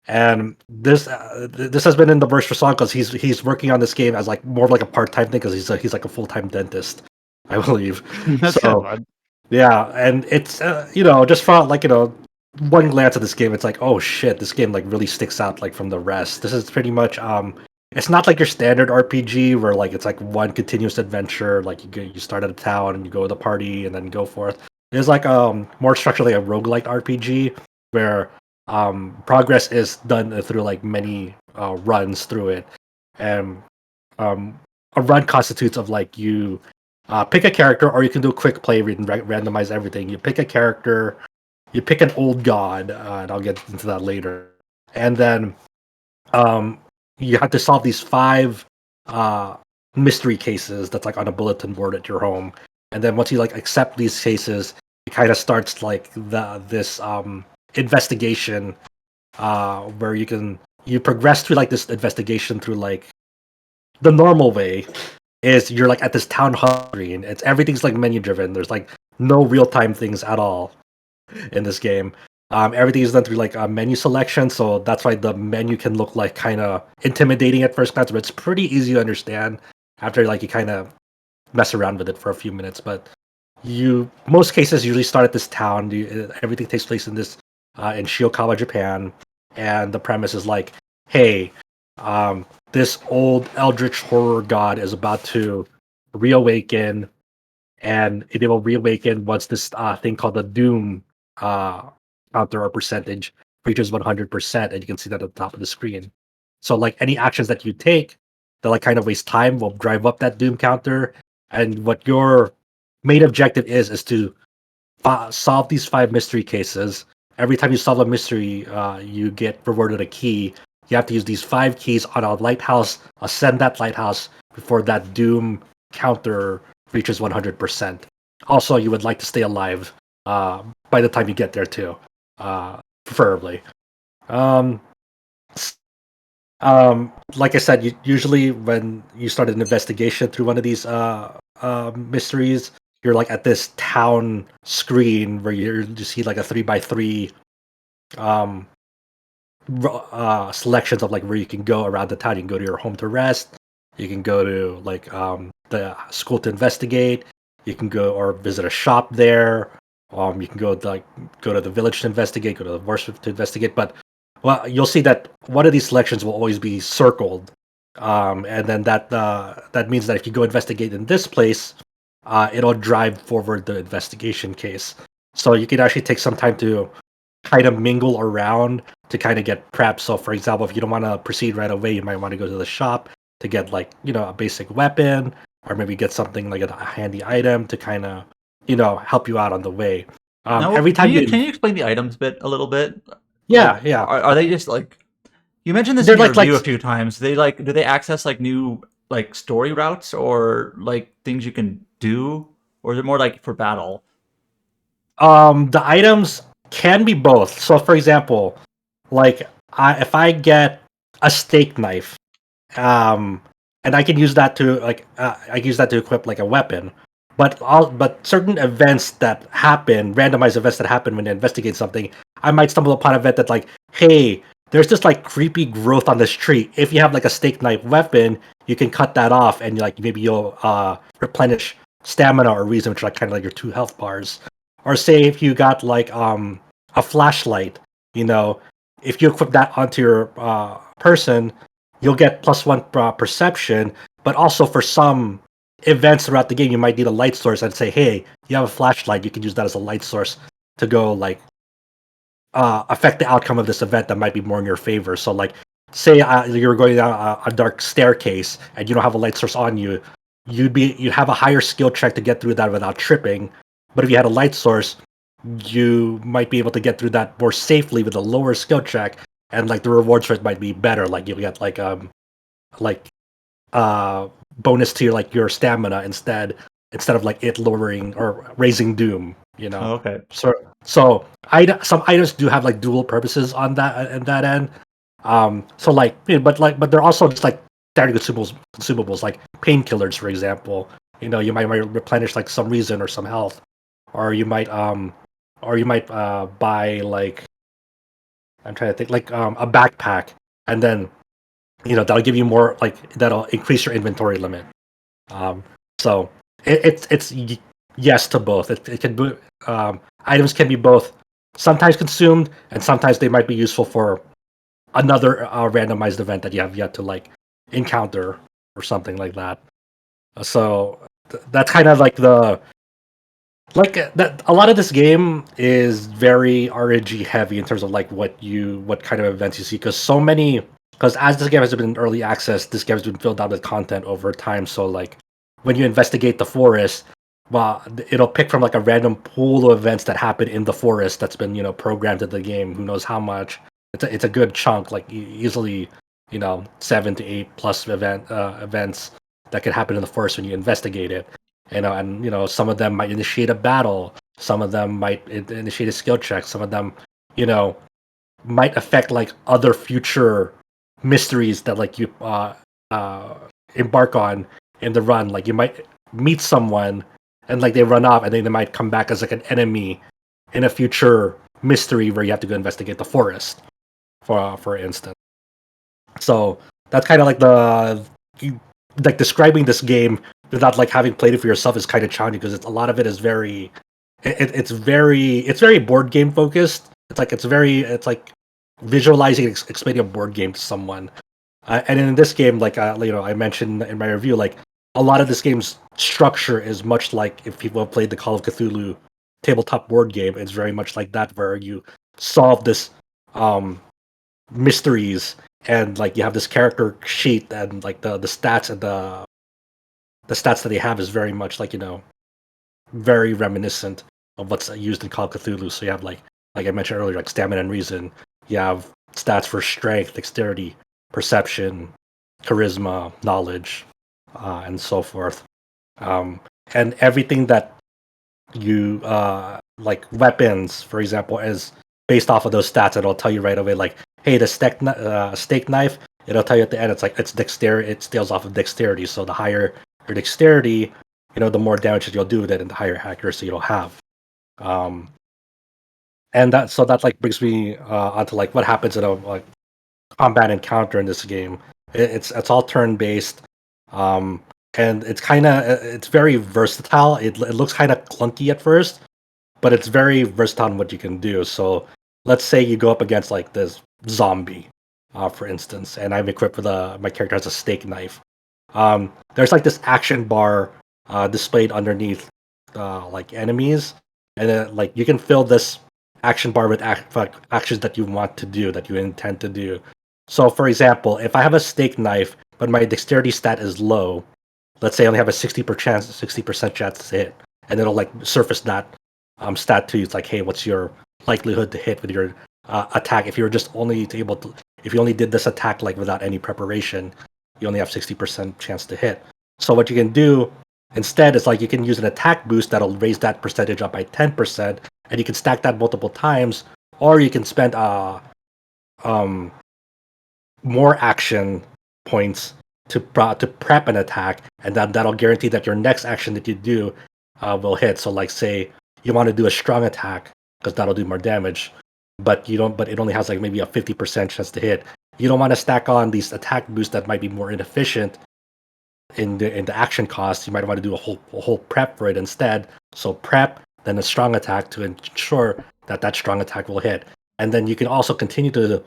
Speaker 2: And this has been in the works for song because he's working on this game as like more of like a part-time thing because he's like a full-time dentist, I believe.
Speaker 1: That's kind of
Speaker 2: So
Speaker 1: odd.
Speaker 2: yeah, and it's just from like one glance at this game, it's like, oh shit, this game like really sticks out like from the rest. This is pretty much it's not like your standard RPG where like it's like one continuous adventure, like you start at a town and you go to the party and then go forth. It's like more structurally a roguelike RPG where progress is done through like many runs through it, and a run constitutes of like you pick a character, or you can do a quick play and randomize everything. You pick a character, you pick an old god, and I'll get into that later. And then you have to solve these 5 mystery cases that's like on a bulletin board at your home. And then once you like accept these cases, it kind of starts like this investigation where you progress through like this investigation through like the normal way is you're like at this town hall screen. Everything's like menu driven. There's like no real time things at all in this game. Everything is done through like a menu selection, so that's why the menu can look like kind of intimidating at first glance, but it's pretty easy to understand after like you kind of mess around with it for a few minutes. But most cases usually start at this town. Everything takes place in this in Shiokawa, Japan, and the premise is like, hey, this old eldritch horror god is about to reawaken, and it will reawaken once this thing called the Doom counter or percentage reaches 100%, and you can see that at the top of the screen. So like any actions that you take that like kind of waste time will drive up that Doom counter, and what your main objective is to solve these 5 mystery cases. Every time you solve a mystery, you get rewarded a key. You have to use these 5 keys on a lighthouse, ascend that lighthouse before that Doom counter reaches 100%. Also, you would like to stay alive by the time you get there too, preferably. Like I said, usually when you start an investigation through one of these mysteries, you're like at this town screen where you see like a 3x3 um selections of like where you can go around the town. You can go to your home to rest. You can go to like the school to investigate. You can go or visit a shop there. You can go to the village to investigate. Go to the workshop to investigate. But well, you'll see that one of these selections will always be circled, and then that means that if you go investigate in this place, it'll drive forward the investigation case. So you can actually take some time to kind of mingle around to kind of get prepped. So, for example, if you don't want to proceed right away, you might want to go to the shop to get like a basic weapon, or maybe get something like a handy item to kind of help you out on the way.
Speaker 3: Now,
Speaker 2: Every time
Speaker 3: can you explain the items bit a little bit?
Speaker 2: Yeah,
Speaker 3: Like,
Speaker 2: yeah.
Speaker 3: Are they just like you mentioned this
Speaker 2: They're
Speaker 3: in your
Speaker 2: like-
Speaker 3: review
Speaker 2: like-
Speaker 3: a few times? Do they access like new like story routes or like things you can do, or is it more like for battle?
Speaker 2: The items can be both. So, for example, like if I get a steak knife, and I can use that to I can use that to equip like a weapon. But certain events that happen, randomized events that happen when I investigate something, I might stumble upon an event that like, hey, there's this like creepy growth on this tree. If you have like a steak knife weapon, you can cut that off, and like maybe you'll replenish stamina or reason, which are like kind of like your 2 health bars. Or say if you got like a flashlight, if you equip that onto your person, you'll get +1 perception. But also for some events throughout the game, you might need a light source. And say, hey, you have a flashlight, you can use that as a light source to go like affect the outcome of this event that might be more in your favor. So like, say you're going down a dark staircase and you don't have a light source on you, you'd have a higher skill check to get through that without tripping. But if you had a light source, you might be able to get through that more safely with a lower skill check, and like the rewards for it might be better. Like you'll get like bonus to your stamina instead of like it lowering or raising doom.
Speaker 3: Oh, okay.
Speaker 2: So some items do have like dual purposes on that end. So like, but they're also just like standard consumables like painkillers, for example. You might replenish like some reason or some health, or you might buy like, I'm trying to think, like a backpack, and then that'll give you more, like that'll increase your inventory limit. So it's yes to both. It can be, items can be both sometimes consumed, and sometimes they might be useful for another randomized event that you have yet to like encounter or something like that. So that's kind of like that. A lot of this game is very RNG heavy in terms of like what kind of events you see, because as this game has been in early access, this game has been filled out with content over time. So like when you investigate the forest, well, it'll pick from like a random pool of events that happen in the forest that's been programmed into the game. Who knows how much? It's a good chunk, like easily 7 to 8 plus events that could happen in the forest when you investigate it. And some of them might initiate a battle, some of them might initiate a skill check, some of them might affect like other future mysteries that like you embark on in the run. Like you might meet someone and like they run off, and then they might come back as like an enemy in a future mystery where you have to go investigate the forest, for instance. So that's kind of like describing this game without like having played it for yourself is kind of challenging, because a lot of it is very it's very board game focused. It's like visualizing and explaining a board game to someone. And in this game, like I mentioned in my review, like a lot of this game's structure is much like if people have played the Call of Cthulhu tabletop board game. It's very much like that, where you solve this mysteries, and like you have this character sheet, and like the stats and the stats that they have is very much like very reminiscent of what's used in Call of Cthulhu. So you have like I mentioned earlier, like stamina and reason. You have stats for strength, dexterity, perception, charisma, knowledge, and so forth. And everything that you like weapons, for example, is based off of those stats. It'll tell you right away, like, hey, the steak knife. It'll tell you at the end. It's like it's dexterity. It scales off of dexterity. So the higher your dexterity, the more damage that you'll do, then the higher accuracy you'll have. And that like brings me onto like what happens in a like combat encounter in this game. It's all turn based, and it's very versatile. It looks kind of clunky at first, but it's very versatile in what you can do. So let's say you go up against like this zombie, for instance, and I'm equipped with my character has a steak knife. There's like this action bar displayed underneath like enemies, and then like you can fill this action bar with actions that you want to do, that you intend to do. So, for example, if I have a steak knife, but my dexterity stat is low, let's say I only have a 60% chance to hit, and it'll like surface that stat to you. It's like, hey, what's your likelihood to hit with your attack? If you only did this attack like without any preparation, you only have 60% chance to hit. So what you can do instead is like you can use an attack boost that'll raise that percentage up by 10%, and you can stack that multiple times, or you can spend more action points to prep an attack, and that'll guarantee that your next action that you do will hit. So like say you want to do a strong attack because that'll do more damage, but it only has like maybe a 50% chance to hit. You don't want to stack on these attack boosts that might be more inefficient in the action cost. You might want to do a whole prep for it instead. So prep, then a strong attack to ensure that strong attack will hit. And then you can also continue to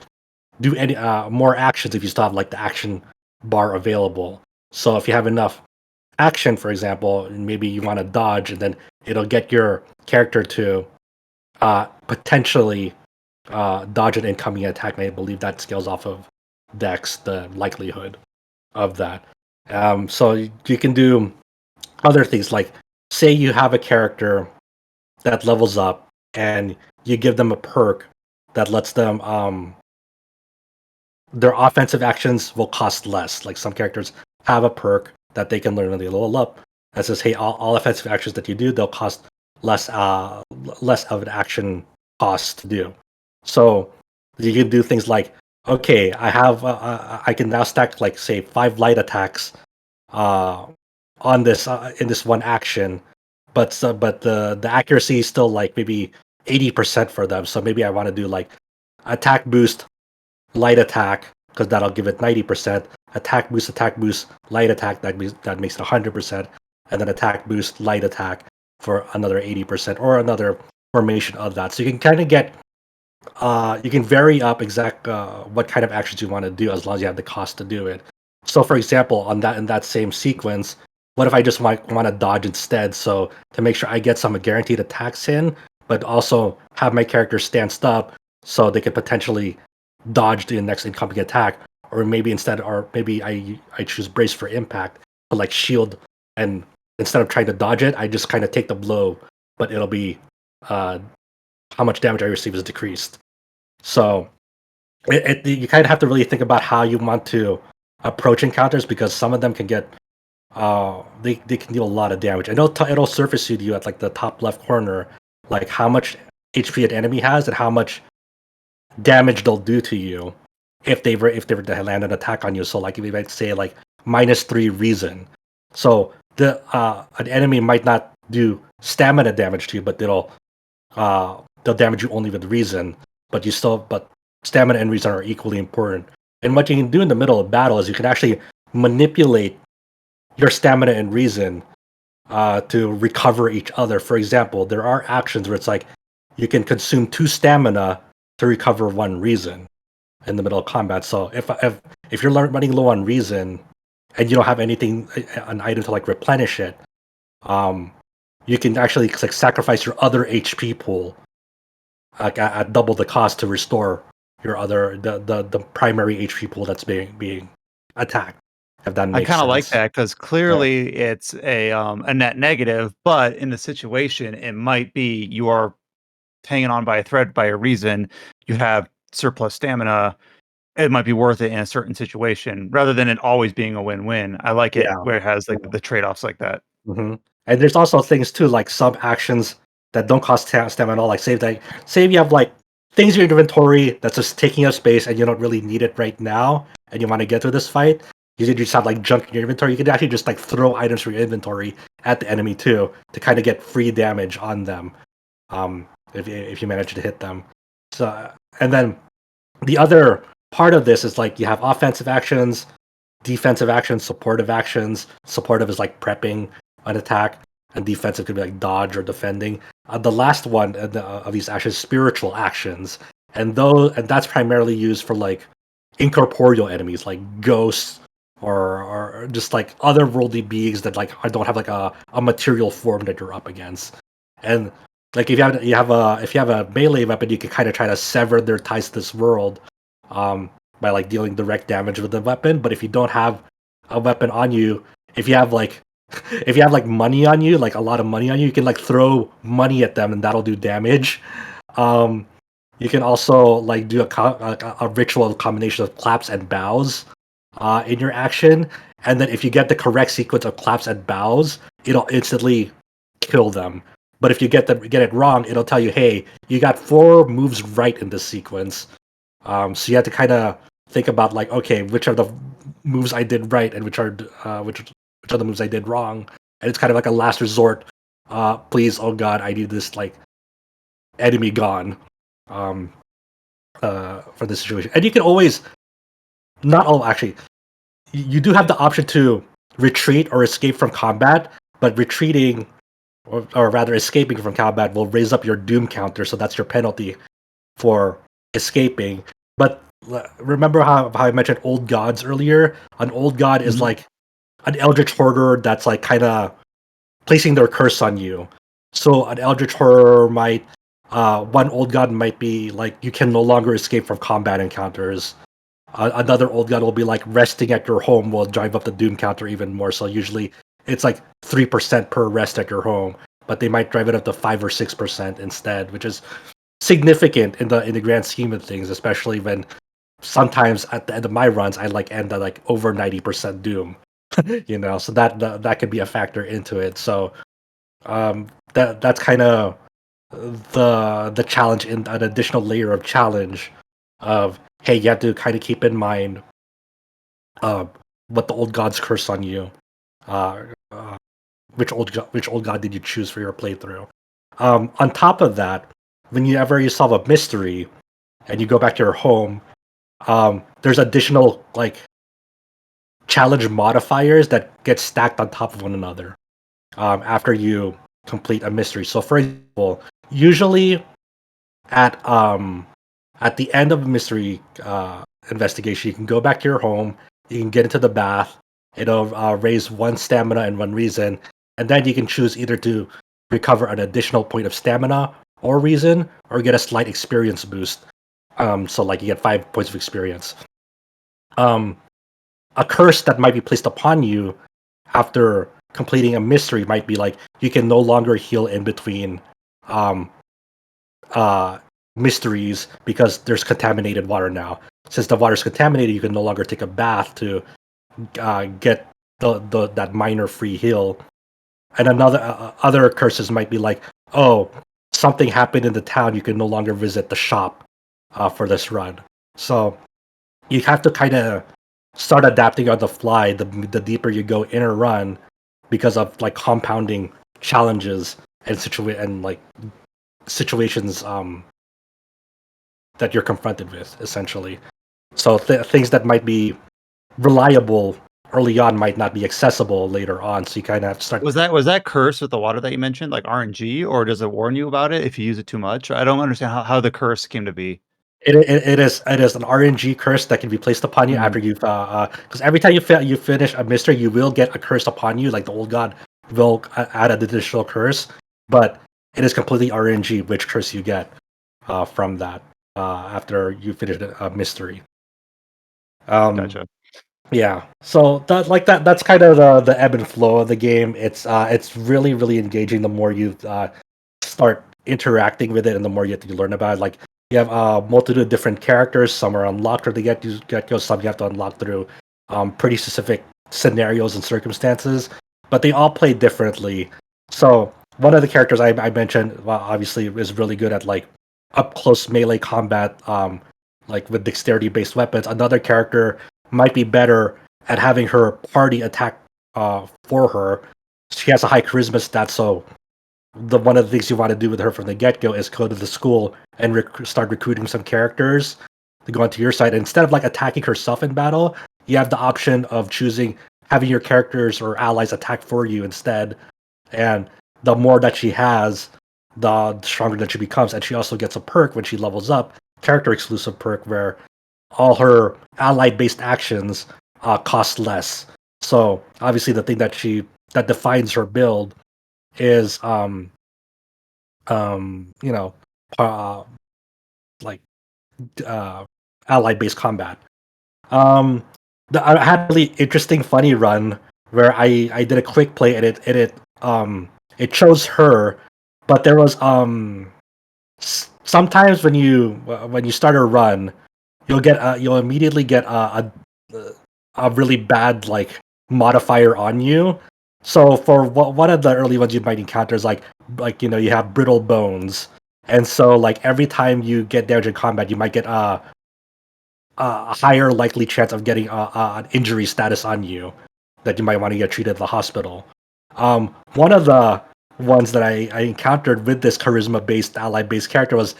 Speaker 2: do any more actions if you still have like the action bar available. So if you have enough action, for example, maybe you want to dodge, and then it'll get your character to potentially dodge an incoming attack. And I believe that scales off of Dex, the likelihood of that. So you can do other things, like say you have a character that levels up and you give them a perk that lets them their offensive actions will cost less. Like some characters have a perk that they can learn when they level up that says, hey, all offensive actions that you do, they'll cost less of an action cost to do. So you can do things like, okay, I can now stack like say 5 light attacks on this in this one action, but the accuracy is still like maybe 80% for them. So maybe I want to do like attack boost, light attack, because that'll give it 90%. Attack boost, light attack, that makes it 100%, and then attack boost, light attack for another 80%, or another formation of that. So you can kind of get you can vary up exact what kind of actions you want to do as long as you have the cost to do it. So for example, in that same sequence, what if I just want to dodge instead? So to make sure I get some guaranteed attacks in, but also have my character stand up so they could potentially dodge the next incoming attack, or maybe I choose brace for impact, but like shield, and instead of trying to dodge it, I just kind of take the blow, but it'll be how much damage I receive is decreased. So you kind of have to really think about how you want to approach encounters, because some of them can get they can deal a lot of damage. And it'll surface to you at like the top left corner, like how much HP an enemy has and how much damage they'll do to you if they were to land an attack on you. So like if you might say like -3 reason, so an enemy might not do stamina damage to you, but they'll damage you only with reason. But stamina and reason are equally important. And what you can do in the middle of battle is you can actually manipulate your stamina and reason to recover each other. For example, there are actions where it's like you can consume 2 stamina to recover 1 reason in the middle of combat. So if you're running low on reason and you don't have an item to like replenish it, you can actually like sacrifice your other HP pool at double the cost to restore your the primary HP pool that's being attacked. If that makes
Speaker 1: I kind of like
Speaker 2: sense.
Speaker 1: that, because clearly it's a net negative, but in the situation, it might be you are hanging on by a thread by a reason. You have surplus stamina. It might be worth it in a certain situation, rather than it always being a win-win. I like it
Speaker 2: Yeah.
Speaker 1: where it has like the trade-offs like that.
Speaker 2: hmm And there's also things too, like some actions that don't cost stamina at all. Like say you have like things in your inventory that's just taking up space and you don't really need it right now, and you want to get through this fight. you just have like junk in your inventory. You can actually just like throw items from your inventory at the enemy too to kind of get free damage on them. If you manage to hit them. So and then the other part of this is like you have offensive actions, defensive actions, supportive actions. Supportive is like prepping an attack, and defensive could be like dodge or defending. The last one of these actions, spiritual actions, and that's primarily used for like incorporeal enemies like ghosts or just like otherworldly beings that like don't have like a material form that you're up against. And like if you have a melee weapon, you can kind of try to sever their ties to this world by like dealing direct damage with the weapon. But if you don't have a weapon on you, if you have like money on you, like a lot of money on you, you can like throw money at them and that'll do damage. You can also like do a ritual combination of claps and bows in your action, and then if you get the correct sequence of claps and bows, it'll instantly kill them. But if you get it wrong, it'll tell you, "Hey, you got 4 moves right in this sequence." So you have to kind of think about like, okay, which are the moves I did right, and which are the moves I did wrong. And it's kind of like a last resort. Please, oh god, I need this like enemy gone for this situation. And you can always actually, you do have the option to retreat or escape from combat, but retreating or rather escaping from combat will raise up your doom counter, so that's your penalty for escaping. But remember how I mentioned old gods earlier? An old god is like an eldritch hoarder that's like kind of placing their curse on you. So an eldritch hoarder might one old god might be like you can no longer escape from combat encounters. Another old god will be like resting at your home will drive up the doom counter even more. So usually it's like 3% per rest at your home, but they might drive it up to 5 or 6% instead, which is significant in the grand scheme of things, especially when sometimes at the end of my runs I like end at like over 90% doom. So that could be a factor into it. So that's kind of the challenge, in an additional layer of challenge of, hey, you have to kind of keep in mind what the old gods curse on you. Which old god did you choose for your playthrough? On top of that, whenever you solve a mystery and you go back to your home, there's additional like challenge modifiers that get stacked on top of one another after you complete a mystery. So, for example, usually at the end of a mystery investigation, you can go back to your home, you can get into the bath, it'll raise 1 stamina and 1 reason, and then you can choose either to recover an additional point of stamina or reason, or get a slight experience boost. So like you get 5 points of experience. A curse that might be placed upon you after completing a mystery might be like you can no longer heal in between mysteries because there's contaminated water now. Since the water's contaminated, you can no longer take a bath to get that minor free heal. And other curses might be like, oh, something happened in the town, you can no longer visit the shop for this run. So you have to kind of start adapting on the fly the deeper you go in a run, because of like compounding challenges and situations that you're confronted with, essentially. So things that might be reliable early on might not be accessible later on. So you kind of have to start.
Speaker 1: Was that curse with the water that you mentioned, like RNG, or does it warn you about it if you use it too much? I don't understand how the curse came to be.
Speaker 2: It is an RNG curse that can be placed upon you after you've because every time you finish a mystery, you will get a curse upon you. Like the old god will add an additional curse, but it is completely RNG which curse you get from that after you finish a mystery.
Speaker 1: Gotcha.
Speaker 2: Yeah, so that's kind of the ebb and flow of the game. It's really really engaging the more you start interacting with it, and the more you have to learn about it. Like you have a multitude of different characters. Some are unlocked or they get go. Some you have to unlock through pretty specific scenarios and circumstances, but they all play differently. So one of the characters I mentioned, well, obviously, is really good at like up close melee combat, like with dexterity based weapons. Another character might be better and having her party attack for her. She has a high charisma stat, so one of the things you want to do with her from the get-go is go to the school and start recruiting some characters to go onto your side. Instead of like attacking herself in battle, you have the option of choosing having your characters or allies attack for you instead. And the more that she has, the stronger that she becomes. And she also gets a perk when she levels up, character exclusive perk, where all her ally-based actions cost less. So obviously, the thing that defines her build is you know, like ally-based combat. I had a really interesting, funny run where I did a quick play and it chose her, but there was sometimes when you start a run, you'll immediately get a really bad like modifier on you. So for one of the early ones you might encounter is like you have brittle bones, and so like every time you get damage in combat, you might get a higher likely chance of getting an injury status on you that you might want to get treated at the hospital. One of the ones that I encountered with this charisma-based, ally-based character was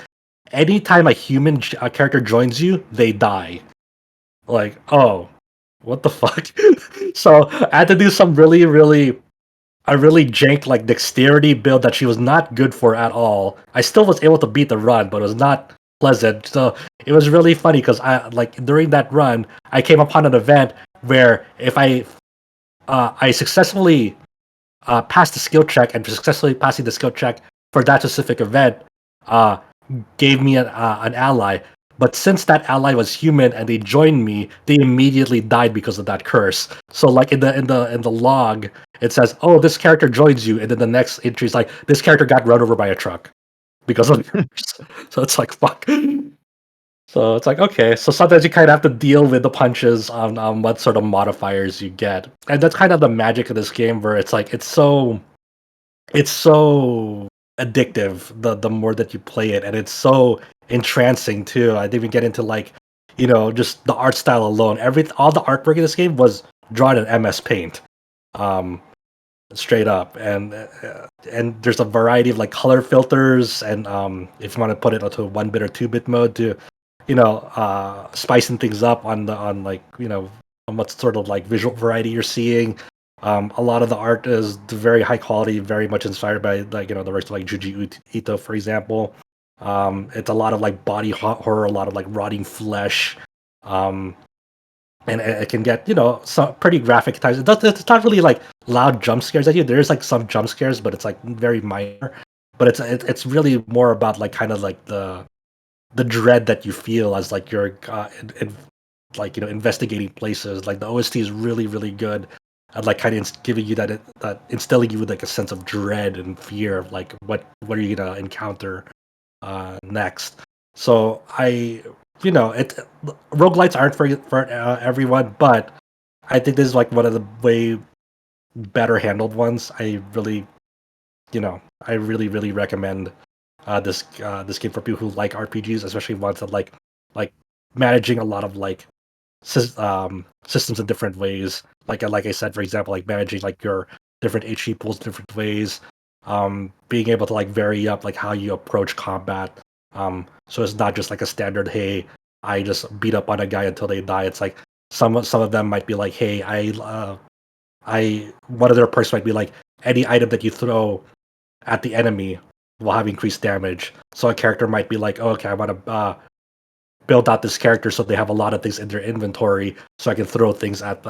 Speaker 2: anytime a human character joins you, they die. Like, oh, what the fuck? So I had to do some really jank like dexterity build that she was not good for at all. I still was able to beat the run, but it was not pleasant. So it was really funny because I like during that run, I came upon an event where if I successfully passed the skill check, and successfully passing the skill check for that specific event gave me an ally. But since that ally was human and they joined me, they immediately died because of that curse. So like in the log, it says, "Oh, this character joins you," and then the next entry is like, "This character got run over by a truck because of the curse." So it's like fuck. So it's like okay. So sometimes you kind of have to deal with the punches on what sort of modifiers you get, and that's kind of the magic of this game, where it's like it's so addictive the more that you play it, and it's so entrancing too. I didn't even get into like just the art style alone. All the artwork in this game was drawn in MS Paint, straight up, and there's a variety of like color filters, and if you want to put it into 1-bit or 2-bit mode to spicing things up on on what sort of like visual variety you're seeing. A lot of the art is very high quality, very much inspired by like the works of like Juji Ito, for example. It's a lot of like body horror, a lot of like rotting flesh, and it can get some pretty graphic times. It's not really like loud jump scares at you. There's like some jump scares, but it's like very minor. But it's really more about like kind of like the dread that you feel as like you're investigating places. Like the OST is really good. I'd like kind of giving you that instilling you with like a sense of dread and fear of like what are you gonna encounter next. So roguelites aren't for everyone, but I think this is like one of the way better handled ones. I really recommend this game for people who like RPGs, especially ones that like managing a lot of like systems in different ways. Like I said, for example, like managing like your different HP pools in different ways. Being able to like vary up like how you approach combat. So it's not just like a standard, hey, I just beat up on a guy until they die. It's like some of them might be like, hey, one of their perks might be like any item that you throw at the enemy will have increased damage. So a character might be like, oh, okay, I want to build out this character so they have a lot of things in their inventory, so I can throw things at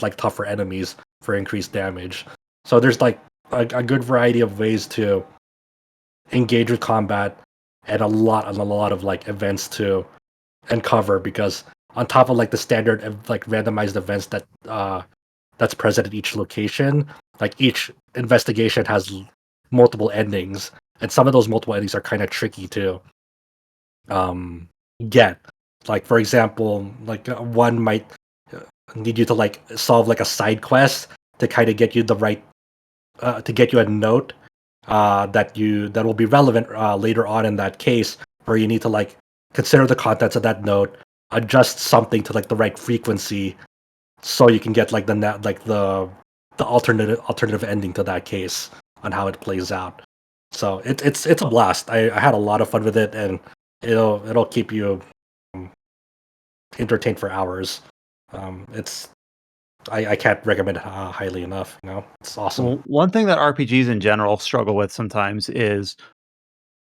Speaker 2: like tougher enemies for increased damage. So there's like a good variety of ways to engage with combat, and a lot of like events to uncover, because on top of like the standard like randomized events that's present at each location, like each investigation has multiple endings, and some of those multiple endings are kind of tricky to get. Like for example, like one might need you to like solve like a side quest to kind of get you the right to get you a note that will be relevant later on in that case, where you need to like consider the contents of that note, adjust something to like the right frequency so you can get like the alternative ending to that case on how it plays out. So it's a blast. I had a lot of fun with it, and it'll keep you entertained for hours. It's I can't recommend it highly enough. It's awesome.
Speaker 1: Well, one thing that RPGs in general struggle with sometimes is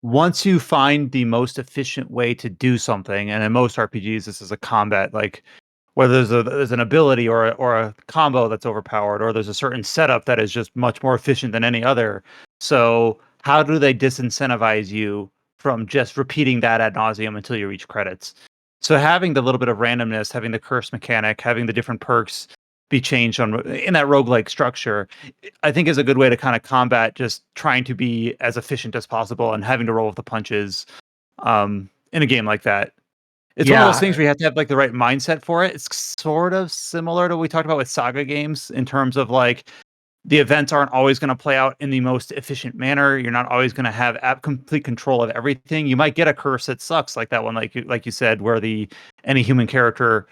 Speaker 1: once you find the most efficient way to do something, and in most RPGs this is a combat, like whether there's an ability or a combo that's overpowered, or there's a certain setup that is just much more efficient than any other. So how do they disincentivize you from just repeating that ad nauseum until you reach credits? So having the little bit of randomness, having the curse mechanic, having the different perks be changed in that roguelike structure, I think is a good way to kind of combat just trying to be as efficient as possible and having to roll with the punches in a game like that. It's one of those things where you have to have like the right mindset for it. It's sort of similar to what we talked about with Saga games in terms of like the events aren't always going to play out in the most efficient manner. You're not always going to have complete control of everything. You might get a curse that sucks, like that one, like you said, where any human character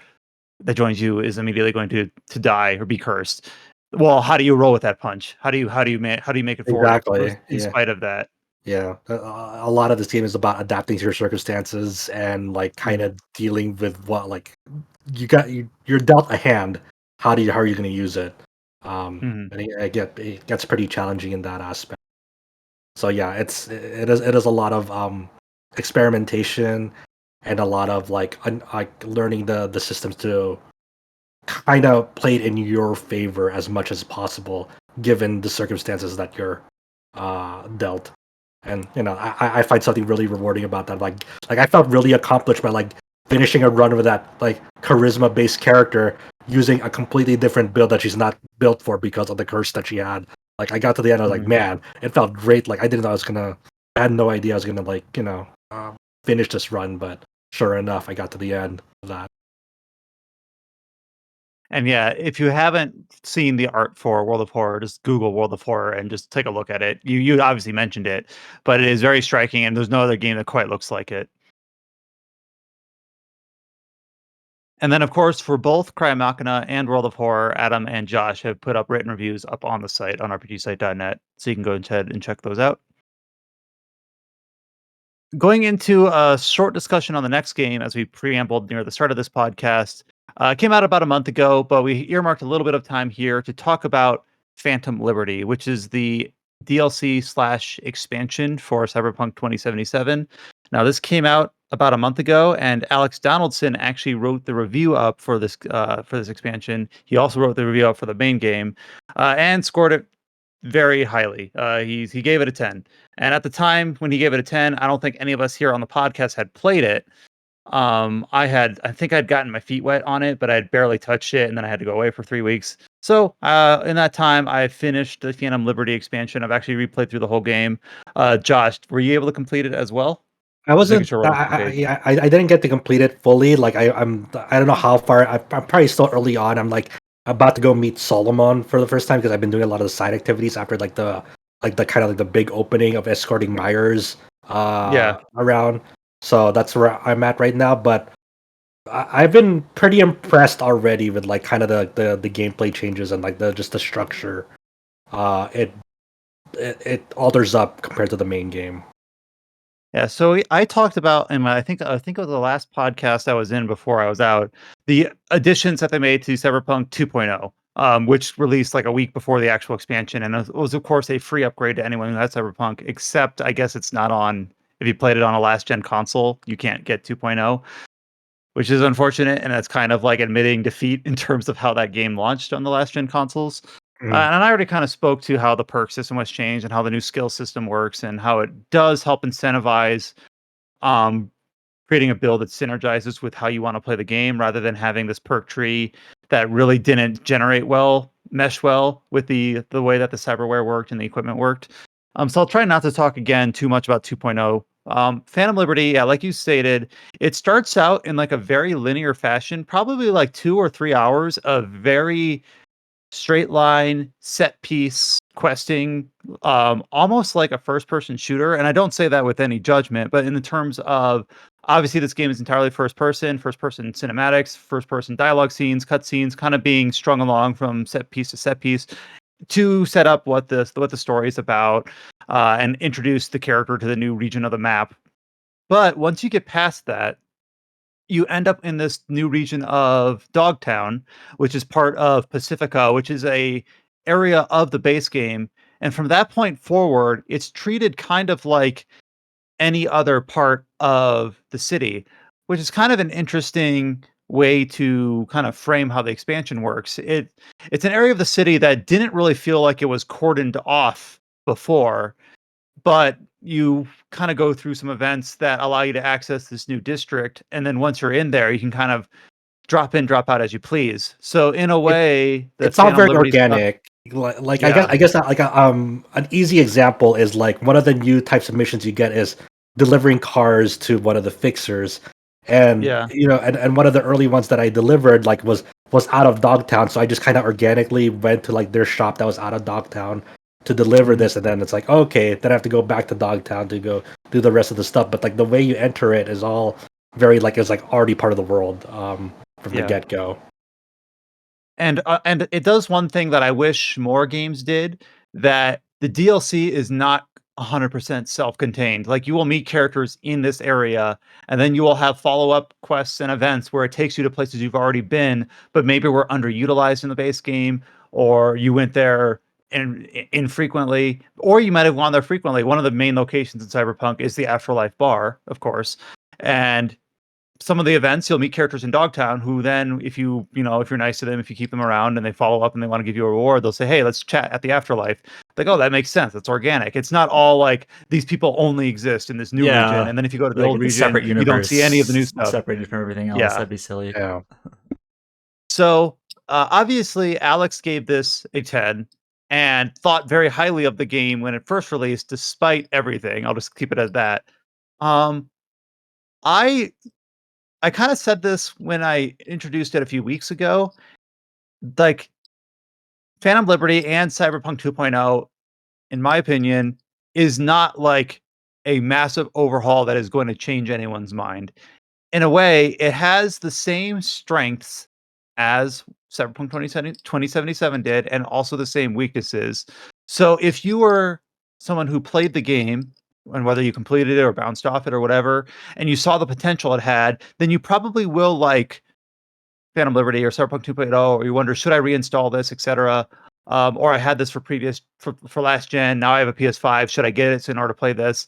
Speaker 1: that joins you is immediately going to die or be cursed. Well, how do you roll with that punch? How do you make it forward
Speaker 2: Exactly.
Speaker 1: in spite of that?
Speaker 2: Yeah, a lot of this game is about adapting to your circumstances and like kind of dealing with what like you're dealt a hand. How are you going to use it? And it gets pretty challenging in that aspect. So yeah, it is a lot of experimentation and a lot of like learning the systems to kind of play it in your favor as much as possible, given the circumstances that you're dealt. And I find something really rewarding about that. Like I felt really accomplished by like finishing a run with that like charisma based character using a completely different build that she's not built for because of the curse that she had. Like I got to the end, I was like, man, it felt great. Like I had no idea I was gonna like finish this run, but sure enough, I got to the end of that.
Speaker 1: And yeah, if you haven't seen the art for World of Horror, just Google World of Horror and just take a look at it. You obviously mentioned it, but it is very striking, and there's no other game that quite looks like it. And then, of course, for both Crymachina and World of Horror, Adam and Josh have put up written reviews up on the site on rpgsite.net, so you can go ahead and check those out. Going into a short discussion on the next game, as we preambled near the start of this podcast, came out about a month ago, but we earmarked a little bit of time here to talk about Phantom Liberty, which is the DLC/expansion for Cyberpunk 2077. Now, this came out about a month ago, and Alex Donaldson actually wrote the review up for this expansion. He also wrote the review up for the main game, and scored it very highly. He gave it a 10. And at the time when he gave it a 10, I don't think any of us here on the podcast had played it. I think I'd gotten my feet wet on it, but I had barely touched it, and then I had to go away for 3 weeks. So in that time, I finished the Phantom Liberty expansion. I've actually replayed through the whole game. Josh, were you able to complete it as well?
Speaker 2: I wasn't. I didn't get to complete it fully. Like I don't know how far. I'm probably still early on. I'm like about to go meet Solomon for the first time because I've been doing a lot of the side activities after the kind of like the big opening of escorting Myers around. So that's where I'm at right now. But I've been pretty impressed already with like kind of the gameplay changes and like just the structure. It alters up compared to the main game.
Speaker 1: Yeah, so I talked about, and I think it was the last podcast I was in before I was out, the additions that they made to Cyberpunk 2.0, which released like a week before the actual expansion, and it was of course a free upgrade to anyone who had Cyberpunk, except I guess it's not on, if you played it on a last gen console, you can't get 2.0, which is unfortunate, and that's kind of like admitting defeat in terms of how that game launched on the last gen consoles. And I already kind of spoke to how the perk system was changed and how the new skill system works and how it does help incentivize creating a build that synergizes with how you want to play the game rather than having this perk tree that really didn't mesh well with the way that the cyberware worked and the equipment worked. So I'll try not to talk again too much about 2.0. Phantom Liberty, yeah, like you stated, it starts out in like a very linear fashion, probably like 2 or 3 hours of very straight line set piece questing, almost like a first person shooter. And I don't say that with any judgment, but in the terms of Obviously, this game is entirely first person cinematics, first person dialogue scenes, cutscenes, kind of being strung along from set piece to set piece to set up what the story is about and introduce the character to the new region of the map. But once you get past that, you end up in this new region of Dogtown, which is part of Pacifica, which is a area of the base game. And from that point forward, it's treated kind of like any other part of the city, which is kind of an interesting way to kind of frame how the expansion works. It's an area of the city that didn't really feel like it was cordoned off before, but you kind of go through some events that allow you to access this new district, and then once you're in there, you can kind of drop in, drop out as you please. So in a way,
Speaker 2: it's all very organic. Like
Speaker 1: Yeah.
Speaker 2: I guess like an easy example is like one of the new types of missions you get is delivering cars to one of the fixers, and and one of the early ones that I delivered like was out of Dogtown, so I just kind of organically went to like their shop that was out of Dogtown to deliver this, and then it's like, okay, then I have to go back to Dogtown to go do the rest of the stuff. But like the way you enter it is all very like it's like already part of the world from the get go.
Speaker 1: And it does one thing that I wish more games did, that the DLC is not 100% self-contained. Like you will meet characters in this area, and then you will have follow-up quests and events where it takes you to places you've already been, but maybe were underutilized in the base game, or you went there infrequently, or you might have gone there frequently. One of the main locations in Cyberpunk is the Afterlife Bar, of course, and some of the events you'll meet characters in Dogtown who then, if you're nice to them, if you keep them around and they follow up and they want to give you a reward, they'll say, hey, let's chat at the Afterlife. Like, oh, that makes sense. It's organic. It's not all like these people only exist in this new region, and then if you go to the old region,
Speaker 3: separate universe,
Speaker 1: you don't see any of the new stuff
Speaker 3: separated from everything else. That'd be silly.
Speaker 2: Yeah.
Speaker 1: So obviously, Alex gave this a 10 and thought very highly of the game when it first released, despite everything. I'll just keep it at that. I kind of said this when I introduced it a few weeks ago. Like, Phantom Liberty and Cyberpunk 2.0, in my opinion, is not like a massive overhaul that is going to change anyone's mind. In a way, it has the same strengths as Cyberpunk 2077 did, and also the same weaknesses. So if you were someone who played the game, and whether you completed it or bounced off it or whatever, and you saw the potential it had, then you probably will like Phantom Liberty or Cyberpunk 2.0, or you wonder, should I reinstall this, etc. Or I had this for last gen, now I have a PS5, should I get it in order to play this?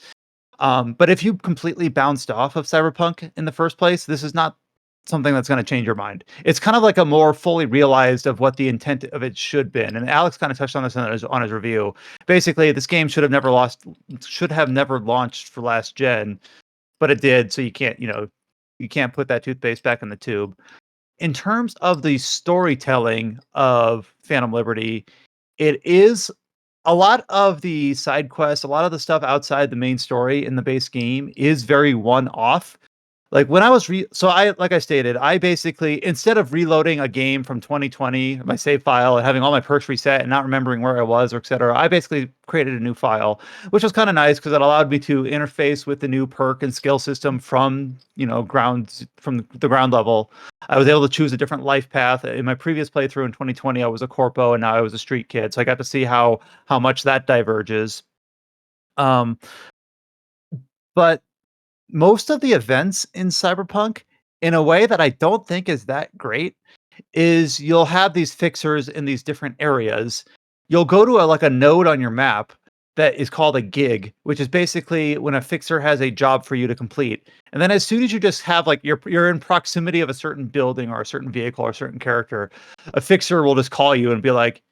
Speaker 1: But if you completely bounced off of Cyberpunk in the first place, this is not something that's going to change your mind. It's kind of like a more fully realized of what the intent of it should have been. And Alex kind of touched on this on his review. Basically, this game should have never launched for last gen, but it did. So you can't put that toothpaste back in the tube. In terms of the storytelling of Phantom Liberty, it is a lot of the side quests, a lot of the stuff outside the main story in the base game is very one-off. Like when I was like I stated, I basically, instead of reloading a game from 2020, my save file, and having all my perks reset and not remembering where I was or etc., I basically created a new file, which was kind of nice because it allowed me to interface with the new perk and skill system from the ground level. I was able to choose a different life path. In my previous playthrough in 2020, I was a corpo and now I was a street kid, so I got to see how much that diverges. But most of the events in Cyberpunk, in a way that I don't think is that great, is you'll have these fixers in these different areas. You'll go to a node on your map that is called a gig, which is basically when a fixer has a job for you to complete. And then as soon as you just have you're in proximity of a certain building or a certain vehicle or a certain character, a fixer will just call you and be like,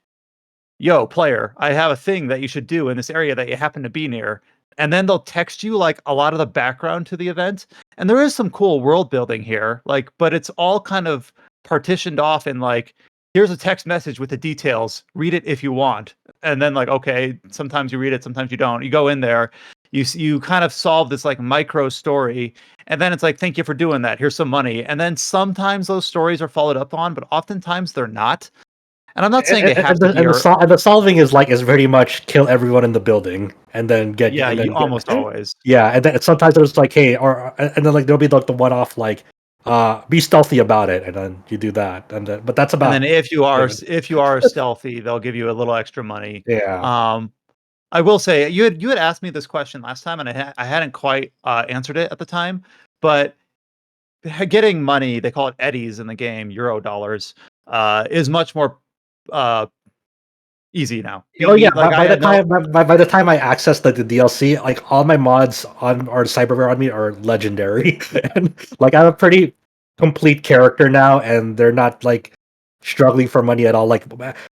Speaker 1: yo, player, I have a thing that you should do in this area that you happen to be near. And then they'll text you like a lot of the background to the event. And there is some cool world building here, but it's all kind of partitioned off in here's a text message with the details. Read it if you want. And then okay, sometimes you read it, sometimes you don't. You go in there, you kind of solve this micro story, and then it's thank you for doing that. Here's some money. And then sometimes those stories are followed up on, but oftentimes they're not. And I'm not saying they have
Speaker 2: And
Speaker 1: to be.
Speaker 2: the solving is very much kill everyone in the building and then get
Speaker 1: almost always.
Speaker 2: Yeah, and then sometimes there's like, hey, and then like there'll be like the one off like, be stealthy about it, and then you do that, but that's about.
Speaker 1: And then if you are stealthy, they'll give you a little extra money.
Speaker 2: Yeah.
Speaker 1: I will say you had asked me this question last time, and I hadn't quite answered it at the time, but getting money, they call it eddies in the game, Euro dollars, is much more easy now.
Speaker 2: Oh yeah, by the time I access the DLC, like all my mods on or cyberware on me are legendary, and like I'm a pretty complete character now, and they're not like struggling for money at all. Like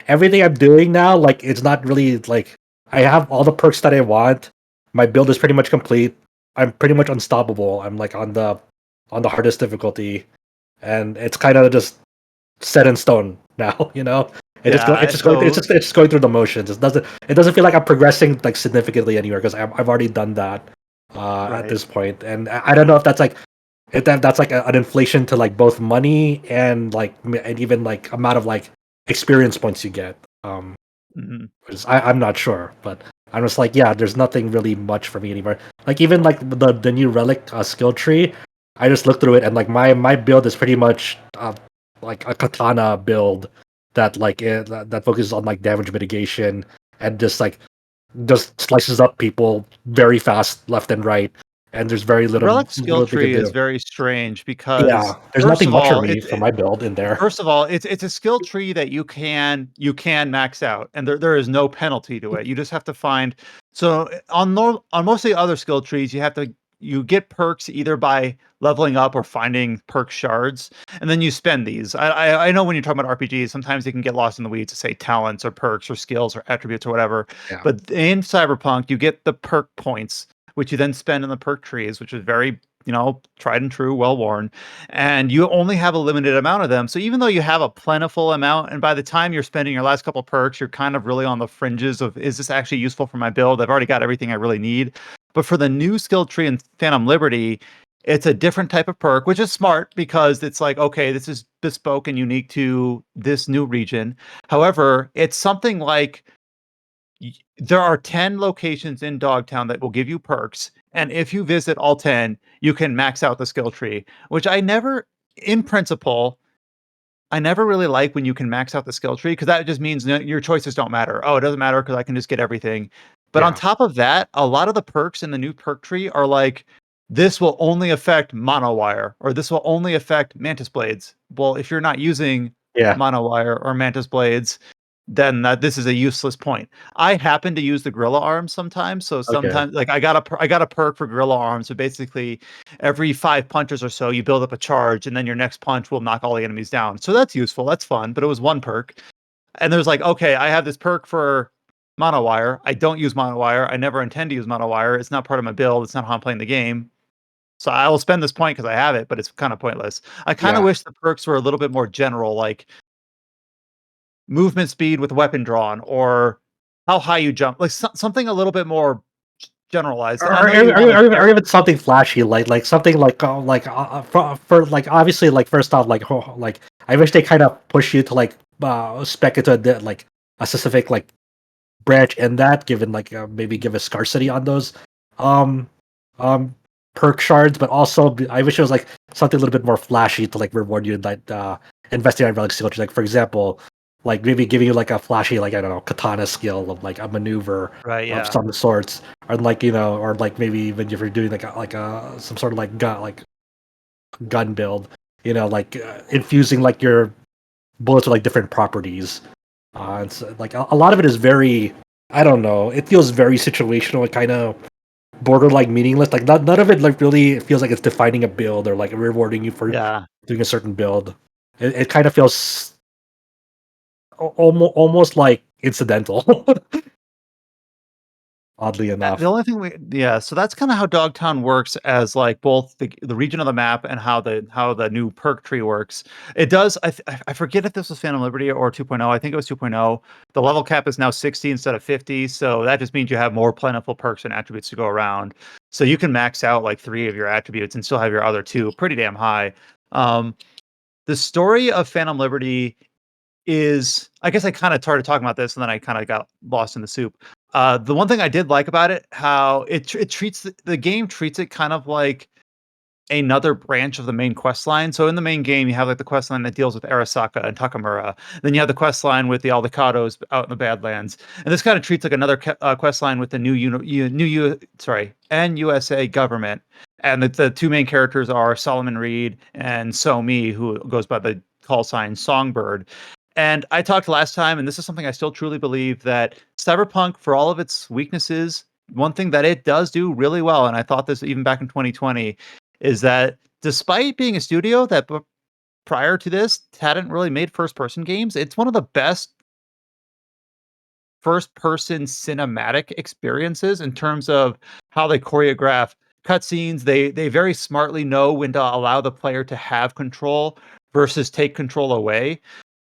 Speaker 2: everything I'm doing now, like it's not really like I have all the perks that I want. My build is pretty much complete. I'm pretty much unstoppable. I'm like on the hardest difficulty, and it's kind of just set in stone now. It's just going through the motions. It doesn't feel like I'm progressing like significantly anywhere because I've already done that at this point, and I don't know if that's like that's like an inflation to like both money and even like amount of like experience points you get. I'm not sure, but I'm just like, yeah, there's nothing really much for me anymore. Like even like the new relic skill tree, I just looked through it and like my build is pretty much like a katana build that that focuses on like damage mitigation and just slices up people very fast left and right, and there's very little
Speaker 1: relic skill
Speaker 2: little
Speaker 1: tree is very strange because
Speaker 2: there's nothing much for me for my build in there.
Speaker 1: First of all, it's a skill tree that you can max out, and there is no penalty to it. You just have to find. So on most of the other skill trees, you get perks either by leveling up or finding perk shards, and then you spend these. I know when you're talking about RPGs, sometimes you can get lost in the weeds to say talents or perks or skills or attributes or whatever.
Speaker 2: Yeah.
Speaker 1: But in Cyberpunk, you get the perk points, which you then spend in the perk trees, which is very tried and true, well worn, and you only have a limited amount of them. So even though you have a plentiful amount, and by the time you're spending your last couple perks, you're kind of really on the fringes of, is this actually useful for my build? I've already got everything I really need. But for the new skill tree in Phantom Liberty, it's a different type of perk, which is smart because it's like, okay, this is bespoke and unique to this new region. However, it's something like there are 10 locations in Dogtown that will give you perks, and if you visit all 10, you can max out the skill tree, which in principle, I never really like when you can max out the skill tree because that just means your choices don't matter. Oh, it doesn't matter because I can just get everything. But on top of that, a lot of the perks in the new perk tree are like, this will only affect monowire, or this will only affect mantis blades. Well, if you're not using monowire or mantis blades, then this is a useless point. I happen to use the gorilla arms sometimes, so sometimes like I got a perk for gorilla arms. So basically, every 5 punches or so, you build up a charge, and then your next punch will knock all the enemies down. So that's useful. That's fun. But it was one perk, and there's like, okay, I have this perk for monowire. I don't use monowire. I never intend to use monowire. It's not part of my build. It's not how I'm playing the game. So I will spend this point because I have it, but it's kind of pointless. I kind of wish the perks were a little bit more general, like movement speed with weapon drawn, or how high you jump, like something a little bit more generalized.
Speaker 2: Or even something flashy, like something for like obviously like first off like I wish they kind of push you to like spec into like a specific like branch in that, given like maybe give a scarcity on those um perk shards, but also I wish it was like something a little bit more flashy to like reward you like investing on relic skill. Like for example, like maybe giving you like a flashy, like I don't know, katana skill of like a maneuver of some sorts, or like or like maybe even if you're doing like some sort of like gun build, like infusing like your bullets with like different properties. It's like a lot of it is very, I don't know, it feels very situational and kind of borderline meaningless. Like none of it like really feels like it's defining a build or like rewarding you for doing a certain build. It kind of feels almost like incidental. Oddly enough.
Speaker 1: The only thing so that's kind of how Dogtown works, as like both the region of the map and how the new perk tree works. It does. I forget if this was Phantom Liberty or 2.0. I think it was 2.0. The level cap is now 60 instead of 50, so that just means you have more plentiful perks and attributes to go around. So you can max out like 3 of your attributes and still have your other 2 pretty damn high. The story of Phantom Liberty is, I guess I kind of started talking about this and then I kind of got lost in the soup. The one thing I did like about it, how it treats the game treats it kind of like another branch of the main quest line. So in the main game, you have like the quest line that deals with Arasaka and Takamura. Then you have the quest line with the Aldecados out in the Badlands, and this kind of treats like another quest line with the NUSA government. And the two main characters are Solomon Reed and So Mi, who goes by the call sign Songbird. And I talked last time, and this is something I still truly believe, that Cyberpunk, for all of its weaknesses, one thing that it does do really well, and I thought this even back in 2020, is that despite being a studio that prior to this hadn't really made first person games, it's one of the best first person cinematic experiences in terms of how they choreograph cutscenes. They very smartly know when to allow the player to have control versus take control away.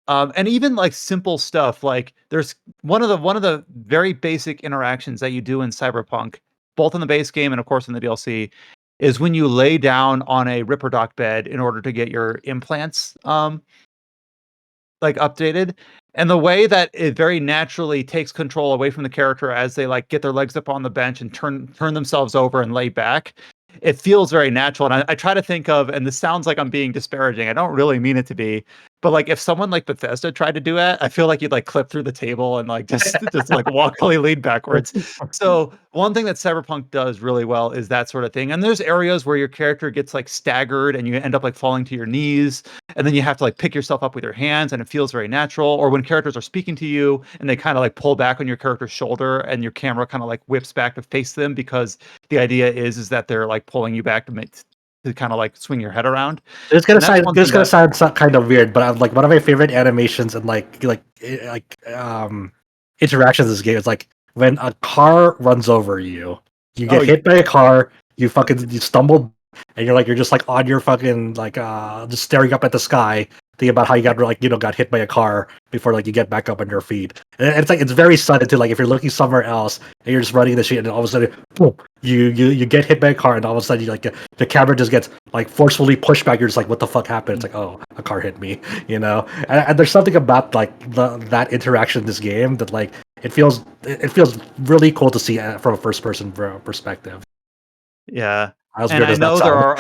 Speaker 1: And even like simple stuff, like there's one of the very basic interactions that you do in Cyberpunk, both in the base game and of course in the DLC, is when you lay down on a Ripperdoc bed in order to get your implants like updated. And the way that it very naturally takes control away from the character as they like get their legs up on the bench and turn themselves over and lay back, it feels very natural. And I try to think of, and this sounds like I'm being disparaging, I don't really mean it to be, but like if someone like Bethesda tried to do that, I feel like you'd like clip through the table and like just like walkily lean backwards. So one thing that Cyberpunk does really well is that sort of thing. And there's areas where your character gets like staggered and you end up like falling to your knees, and then you have to like pick yourself up with your hands, and it feels very natural. Or when characters are speaking to you and they kind of like pull back on your character's shoulder and your camera kind of like whips back to face them, because the idea is that they're like pulling you back to kind of like swing your head around.
Speaker 2: It's gonna sound kind of weird, but I'm like one of my favorite animations and interactions in this game is like when a car runs over you, you get hit by a car, you stumble, and you're just like on your fucking like just staring up at the sky, thinking about how you got hit by a car before like you get back up on your feet. And it's like it's very sudden too. Like if you're looking somewhere else and you're just running the street, and all of a sudden, boom, you get hit by a car, and all of a sudden you the camera just gets like forcefully pushed back. You're just like, what the fuck happened? It's like, oh, a car hit me, you know. And there's something about like that interaction in this game that like it feels really cool to see from a first person perspective.
Speaker 1: Yeah. And I know there are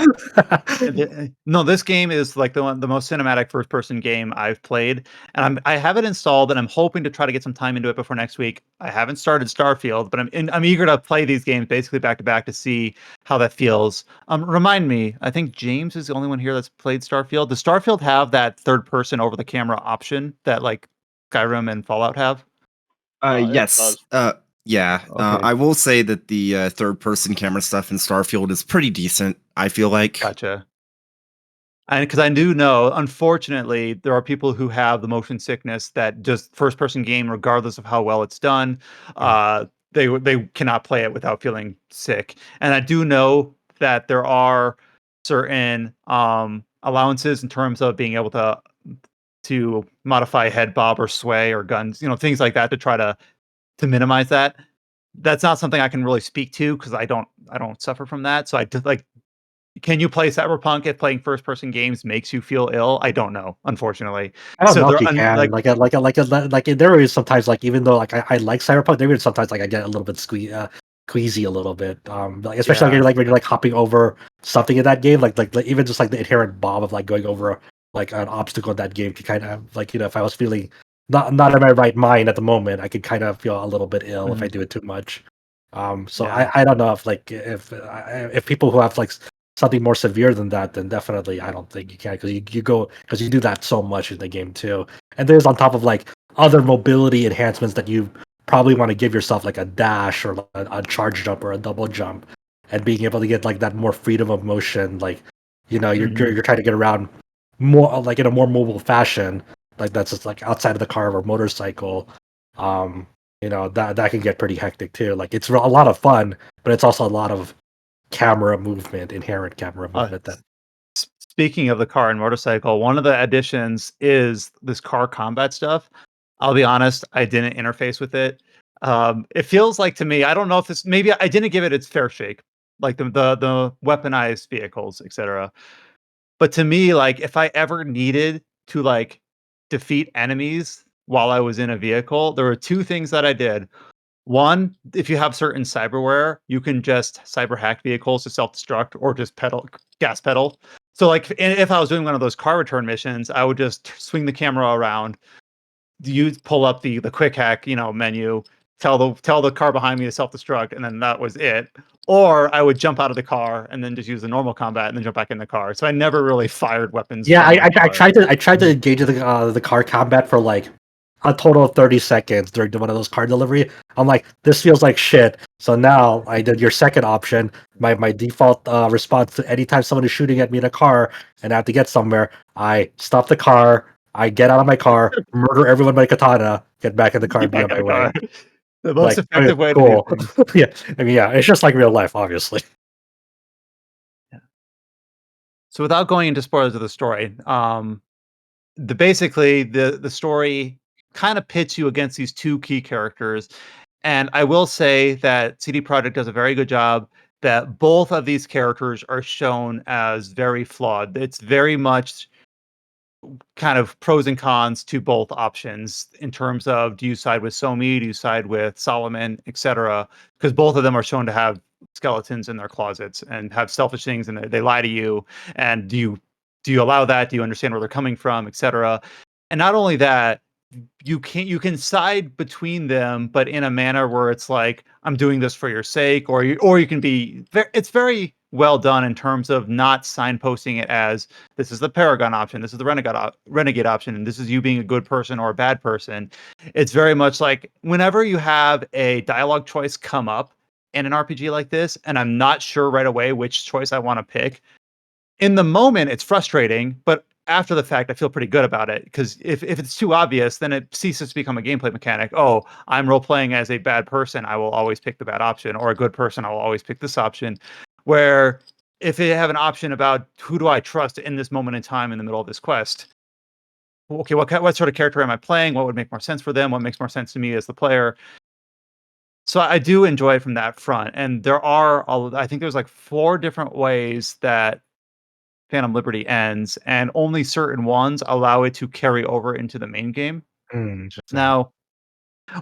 Speaker 1: no, this game is like the most cinematic first person game I've played, and I have it installed and I'm hoping to try to get some time into it before next week. I haven't started Starfield, but I'm eager to play these games basically back to back to see how that feels. Remind me, I think James is the only one here that's played Starfield. Does Starfield have that third person over the camera option that like Skyrim and Fallout have?
Speaker 5: Yes. Yeah,
Speaker 1: Okay.
Speaker 5: I will say that the third-person camera stuff in Starfield is pretty decent, I feel like.
Speaker 1: Gotcha. And because I do know, unfortunately, there are people who have the motion sickness that just first-person game, regardless of how well it's done, they cannot play it without feeling sick. And I do know that there are certain allowances in terms of being able to modify head bob or sway or guns, things like that to try to minimize that. That's not something I can really speak to because I don't suffer from that. So I just like, can you play Cyberpunk if playing first person games makes you feel ill? I don't know, unfortunately.
Speaker 2: I don't know if you can. Like there is sometimes like even though like I like Cyberpunk, there is sometimes like I get a little bit queasy a little bit. Like, especially when you're like hopping over something in that game, like even just like the inherent bomb of like going over like an obstacle in that game can kind of like if I was feeling not in my right mind at the moment, I could kind of feel a little bit ill if I do it too much. So
Speaker 1: Yeah.
Speaker 2: I don't know if like if people who have like something more severe than that, then definitely I don't think you can, because you do that so much in the game too. And there's on top of like other mobility enhancements that you probably want to give yourself, like a dash or a charge jump or a double jump, and being able to get like that more freedom of motion, like you're trying to get around more like in a more mobile fashion, like that's just like outside of the car or motorcycle. That can get pretty hectic too. Like it's a lot of fun, but it's also a lot of inherent camera movement.
Speaker 1: Speaking of the car and motorcycle, one of the additions is this car combat stuff. I'll be honest, I didn't interface with it. It feels like to me, I don't know if maybe I didn't give it its fair shake, like the weaponized vehicles, etc. But to me, like if I ever needed to like defeat enemies while I was in a vehicle, there were two things that I did. One, if you have certain cyberware, you can just cyber hack vehicles to self-destruct or just gas pedal. So like if I was doing one of those car return missions, I would just swing the camera around, you pull up the quick hack, menu, tell the car behind me to self-destruct, and then that was it. Or I would jump out of the car and then just use the normal combat and then jump back in the car. So I never really fired weapons.
Speaker 2: Yeah, I tried to engage the car combat for like a total of 30 seconds during one of those car delivery. I'm like, this feels like shit. So now I did your second option. My default response to anytime someone is shooting at me in a car and I have to get somewhere, I stop the car, I get out of my car, murder everyone by katana, get back in the car, and be on my way.
Speaker 1: The most effective way
Speaker 2: cool.
Speaker 1: to do things.
Speaker 2: Yeah, I mean, yeah, it's just like real life, obviously.
Speaker 1: Yeah. So without going into spoilers of the story, basically the story kind of pits you against these two key characters, and I will say that CD Projekt does a very good job that both of these characters are shown as very flawed. It's very much kind of pros and cons to both options in terms of, do you side with Somi, do you side with Solomon, etc. Because both of them are shown to have skeletons in their closets and have selfish things, and they lie to you. And do you allow that? Do you understand where they're coming from, etc.? And not only that, you can side between them, but in a manner where it's like, I'm doing this for your sake, or you can be. It's very well done in terms of not signposting it as, this is the Paragon option, this is the Renegade option, and this is you being a good person or a bad person. It's very much like, whenever you have a dialogue choice come up in an RPG like this, and I'm not sure right away which choice I want to pick, in the moment it's frustrating, but after the fact I feel pretty good about it, because if it's too obvious, then it ceases to become a gameplay mechanic. Oh, I'm role playing as a bad person, I will always pick the bad option, or a good person, I will always pick this option. Where if they have an option about, who do I trust in this moment in time in the middle of this quest, okay, what sort of character am I playing? What would make more sense for them? What makes more sense to me as the player? So I do enjoy it from that front. And there are, I think there's like 4 different ways that Phantom Liberty ends, and only certain ones allow it to carry over into the main game. Now,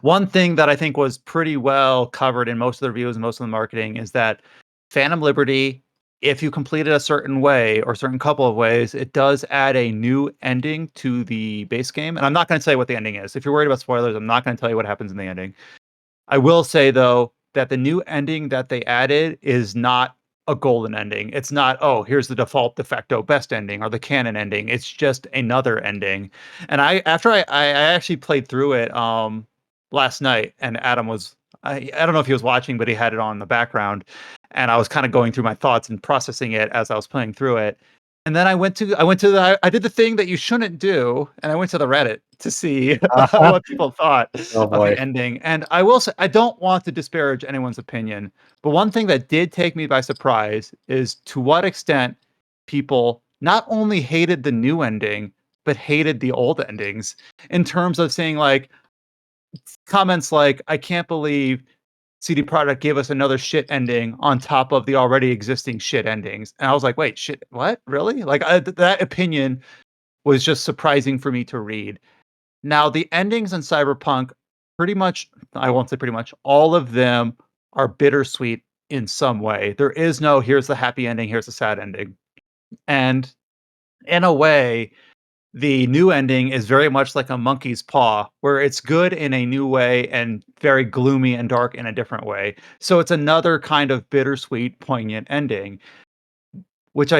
Speaker 1: one thing that I think was pretty well covered in most of the reviews and most of the marketing is that Phantom Liberty, if you complete it a certain way or a certain couple of ways, it does add a new ending to the base game. And I'm not going to say what the ending is. If you're worried about spoilers, I'm not going to tell you what happens in the ending. I will say, though, that the new ending that they added is not a golden ending. It's not, oh, here's the default de facto best ending or the canon ending. It's just another ending. And after I actually played through it last night, and Adam was, I don't know if he was watching, but he had it on in the background, and I was kind of going through my thoughts and processing it as I was playing through it. And then I did the thing that you shouldn't do, and I went to the Reddit to see what people thought of the ending. And I will say, I don't want to disparage anyone's opinion, but one thing that did take me by surprise is to what extent people not only hated the new ending, but hated the old endings, in terms of saying, like, comments like, I can't believe CD Projekt gave us another shit ending on top of the already existing shit endings. And I was like, wait, shit, what? Really? Like, that opinion was just surprising for me to read. Now, the endings in Cyberpunk, pretty much, I won't say pretty much, all of them are bittersweet in some way. There is no, here's the happy ending, here's the sad ending. And in a way, the new ending is very much like a monkey's paw, where it's good in a new way and very gloomy and dark in a different way. So it's another kind of bittersweet, poignant ending, which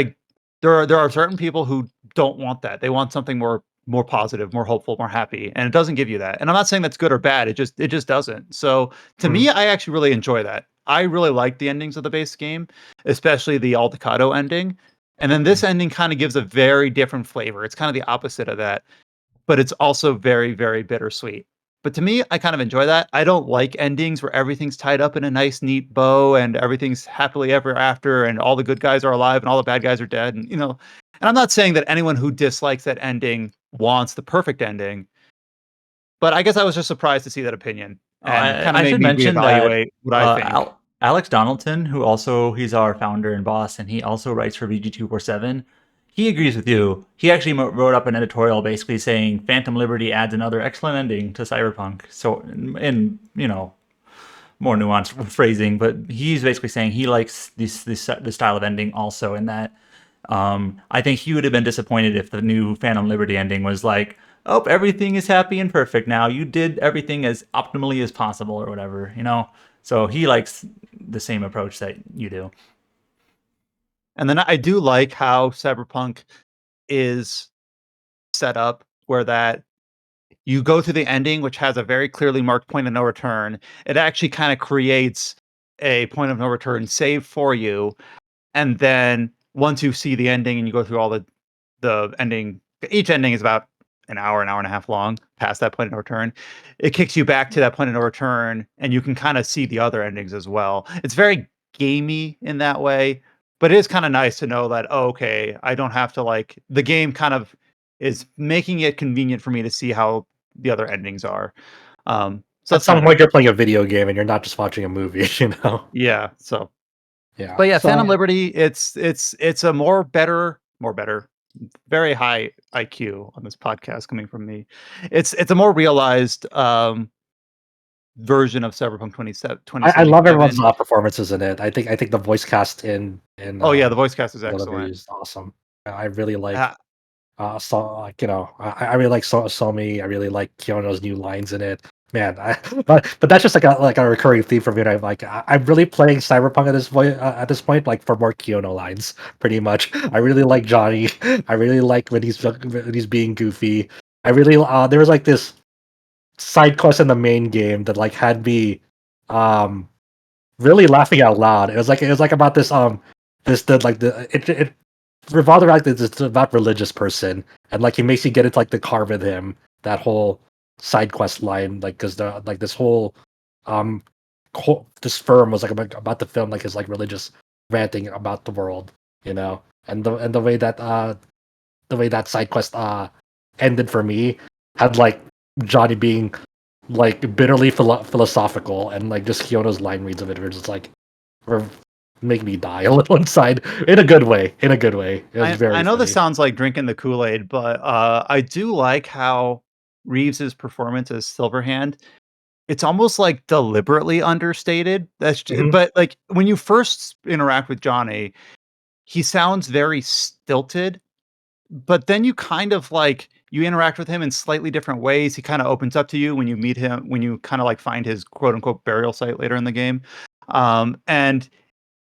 Speaker 1: there are certain people who don't want that. They want something more positive, more hopeful, more happy, and it doesn't give you that. And I'm not saying that's good or bad. It just doesn't. So to me, I actually really enjoy that. I really like the endings of the base game, especially the Aldecado ending. And then this ending kind of gives a very different flavor. It's kind of the opposite of that, but it's also very, very bittersweet. But to me, I kind of enjoy that. I don't like endings where everything's tied up in a nice, neat bow and everything's happily ever after and all the good guys are alive and all the bad guys are dead. And, and I'm not saying that anyone who dislikes that ending wants the perfect ending, but I guess I was just surprised to see that opinion. And kind of made me reevaluate what I think.
Speaker 3: Alex Donaldson, he's our founder and boss, and he also writes for VG247. he agrees with you. He actually wrote up an editorial basically saying Phantom Liberty adds another excellent ending to Cyberpunk. So, in more nuanced phrasing, but he's basically saying he likes this style of ending also. In that, I think he would have been disappointed if the new Phantom Liberty ending was like, oh, everything is happy and perfect now. You did everything as optimally as possible, or whatever, So he likes the same approach that you do.
Speaker 1: And then I do like how Cyberpunk is set up, where that you go to the ending, which has a very clearly marked point of no return. It actually kind of creates a point of no return save for you. And then once you see the ending and you go through all the ending, each ending is about an hour and a half long past that point of no return. It kicks you back to that point of no return, and you can kind of see the other endings as well. It's very gamey in that way, but it is kind of nice to know that, oh, okay, I don't have to the game kind of is making it convenient for me to see how the other endings are. So
Speaker 2: at some point you're playing a video game and you're not just watching a movie,
Speaker 1: Yeah. So
Speaker 2: yeah.
Speaker 1: But yeah,
Speaker 2: so,
Speaker 1: Phantom Liberty, it's a more better, very high IQ on this podcast coming from me. It's a more realized version of Cyberpunk 2077.
Speaker 2: I love everyone's performances in it. I think the voice cast in
Speaker 1: oh yeah, the voice cast is
Speaker 2: Liberty
Speaker 1: excellent.
Speaker 2: is awesome. I really like I really like Somi. I really like Keanu's new lines in it. Man, but that's just like a recurring theme for me. And I'm really playing Cyberpunk at this point, like for more Keanu lines, pretty much. I really like Johnny. I really like when he's being goofy. I really there was like this side quest in the main game that like had me really laughing out loud. It was like about this it revolved around this about religious person, and like he makes you get into like the car with him. That whole side quest line, like because this whole this firm was like about to film like his like religious ranting about the world, and the way that side quest ended for me had like Johnny being like bitterly philosophical, and like just Keanu's line reads of it were just like make me die a little inside in a good way. It was very
Speaker 1: I know
Speaker 2: funny.
Speaker 1: this sounds like drinking the Kool-Aid, but I do like how Reeves's performance as Silverhand, it's almost like deliberately understated. But like when you first interact with Johnny, he sounds very stilted, but then you kind of you interact with him in slightly different ways. He kind of opens up to you when you meet him, when you kind of like find his quote unquote burial site later in the game. And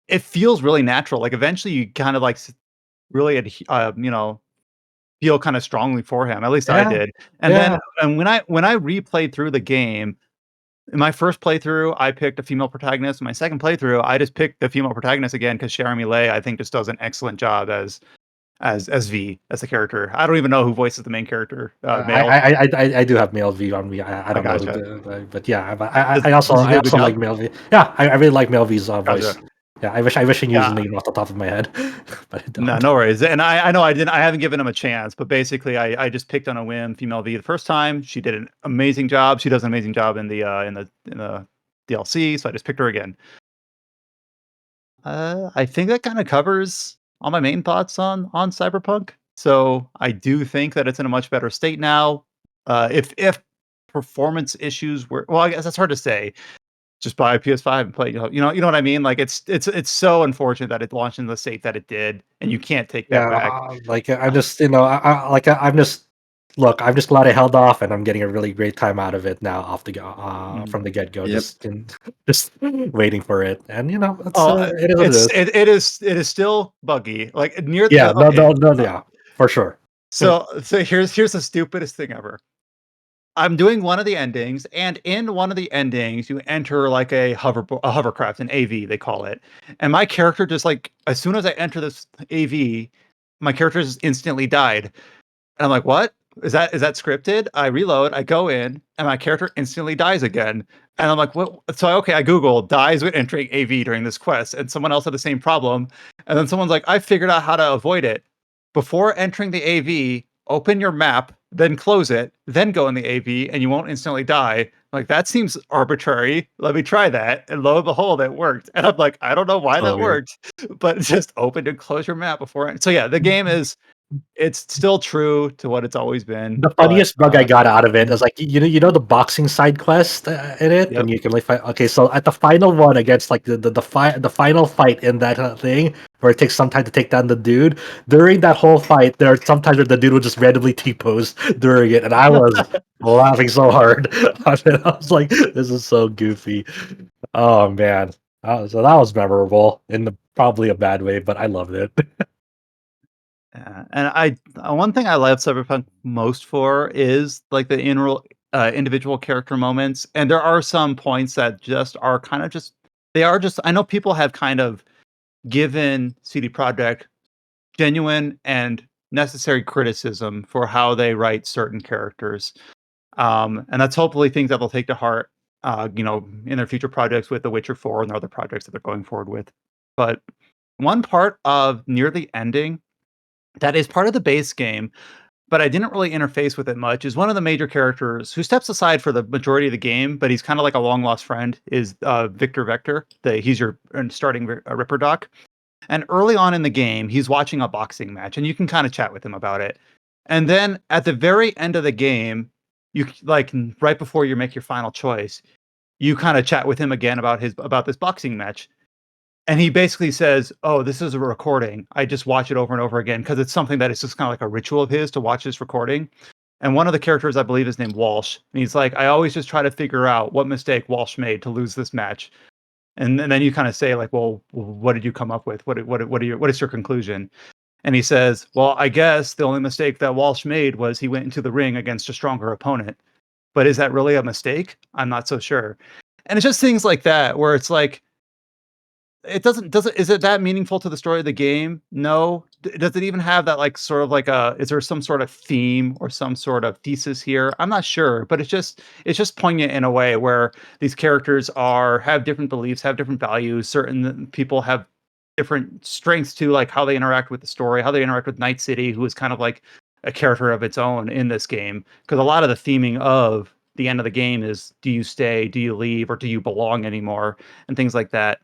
Speaker 1: it feels really natural. Like eventually you kind of like really, feel kind of strongly for him. At least I did. And then when I replayed through the game, in my first playthrough, I picked a female protagonist. In my second playthrough, I just picked the female protagonist again because Jeremy Lay, I think, just does an excellent job as V, as the character. I don't even know who voices the main character. Male.
Speaker 2: I do have male V on me. I don't know who, but yeah, I also like male V. Yeah, I really like male V's voice. Yeah, I wish I knew his name off the top of my head, but I don't.
Speaker 1: No worries. And I know I haven't given him a chance, but basically I just picked on a whim female V the first time. She did an amazing job. She does an amazing job in the DLC, so I just picked her again. I think that kind of covers all my main thoughts on Cyberpunk. So I do think that it's in a much better state now. If performance issues were, well, I guess that's hard to say. Just buy a PS5 and play. You know what I mean? Like it's so unfortunate that it launched in the state that it did, and you can't take that back.
Speaker 2: I'm just I'm just I'm just glad I held off, and I'm getting a really great time out of it now off the from the get go. Just waiting for it, and it
Speaker 1: is still buggy. Like near
Speaker 2: for sure.
Speaker 1: So here's the stupidest thing ever. I'm doing one of the endings, and in one of the endings, you enter like a hovercraft, an AV they call it. And my character just like as soon as I enter this AV, my character just instantly died. And I'm like, what? Is that scripted? I reload, I go in, and my character instantly dies again. And I'm like, what? So I Googled dies when entering AV during this quest, and someone else had the same problem. And then someone's like, I figured out how to avoid it. Before entering the AV, open your map, then close it, then go in the AV, and you won't instantly die. Like, that seems arbitrary. Let me try that. And lo and behold, it worked. And I'm like, I don't know why that worked, but just open and close your map before. So yeah, the game is it's still true to what it's always been.
Speaker 2: The funniest bug I got out of it is like you know the boxing side quest in it,
Speaker 1: Yep.
Speaker 2: and you can like fight. Okay, so at the final one against like the final fight in that thing where it takes some time to take down the dude. During that whole fight, there are sometimes where the dude would just randomly T-pose during it, and I was laughing so hard. I was like, this is so goofy. Oh man, so that was memorable in probably a bad way, but I loved it.
Speaker 1: Yeah, and one thing I love Cyberpunk most for is like the individual character moments, and there are some points that just are kind of just they are just. I know people have kind of given CD Projekt genuine and necessary criticism for how they write certain characters, and that's hopefully things that they'll take to heart, in their future projects with The Witcher 4 and their other projects that they're going forward with. But one part of near the ending that is part of the base game, but I didn't really interface with it much, is one of the major characters who steps aside for the majority of the game, but he's kind of like a long lost friend, is Victor Vector. He's your starting Ripper Doc. And early on in the game, he's watching a boxing match, and you can kind of chat with him about it. And then at the very end of the game, you like right before you make your final choice, you kind of chat with him again about this boxing match. And he basically says, "Oh, this is a recording. I just watch it over and over again because it's something that is just kind of like a ritual of his to watch this recording." And one of the characters, I believe, is named Walsh. And he's like, "I always just try to figure out what mistake Walsh made to lose this match." And then you kind of say, like, "Well, what did you come up with? What is your conclusion?" And he says, "Well, I guess the only mistake that Walsh made was he went into the ring against a stronger opponent. But is that really a mistake? I'm not so sure." And it's just things like that where it's like, it doesn't is it that meaningful to the story of the game? No. Does it even have that, like, sort of like a is there some sort of theme or some sort of thesis here? I'm not sure, but it's just poignant in a way where these characters have different beliefs, have different values. Certain people have different strengths to, like, how they interact with the story, how they interact with Night City, who is kind of like a character of its own in this game. Because a lot of the theming of the end of the game is, do you stay, do you leave, or do you belong anymore, and things like that.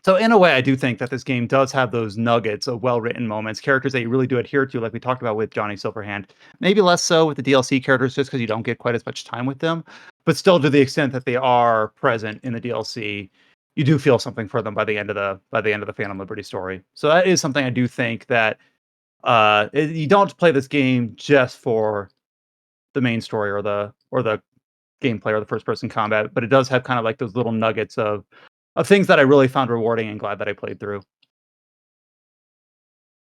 Speaker 1: So in a way, I do think that this game does have those nuggets of well-written moments, characters that you really do adhere to, like we talked about with Johnny Silverhand. Maybe less so with the DLC characters, just because you don't get quite as much time with them. But still, to the extent that they are present in the DLC, you do feel something for them by the end of the Phantom Liberty story. So that is something I do think that you don't play this game just for the main story or the gameplay or the first-person combat, but it does have kind of like those little nuggets of things that I really found rewarding and glad that I played through.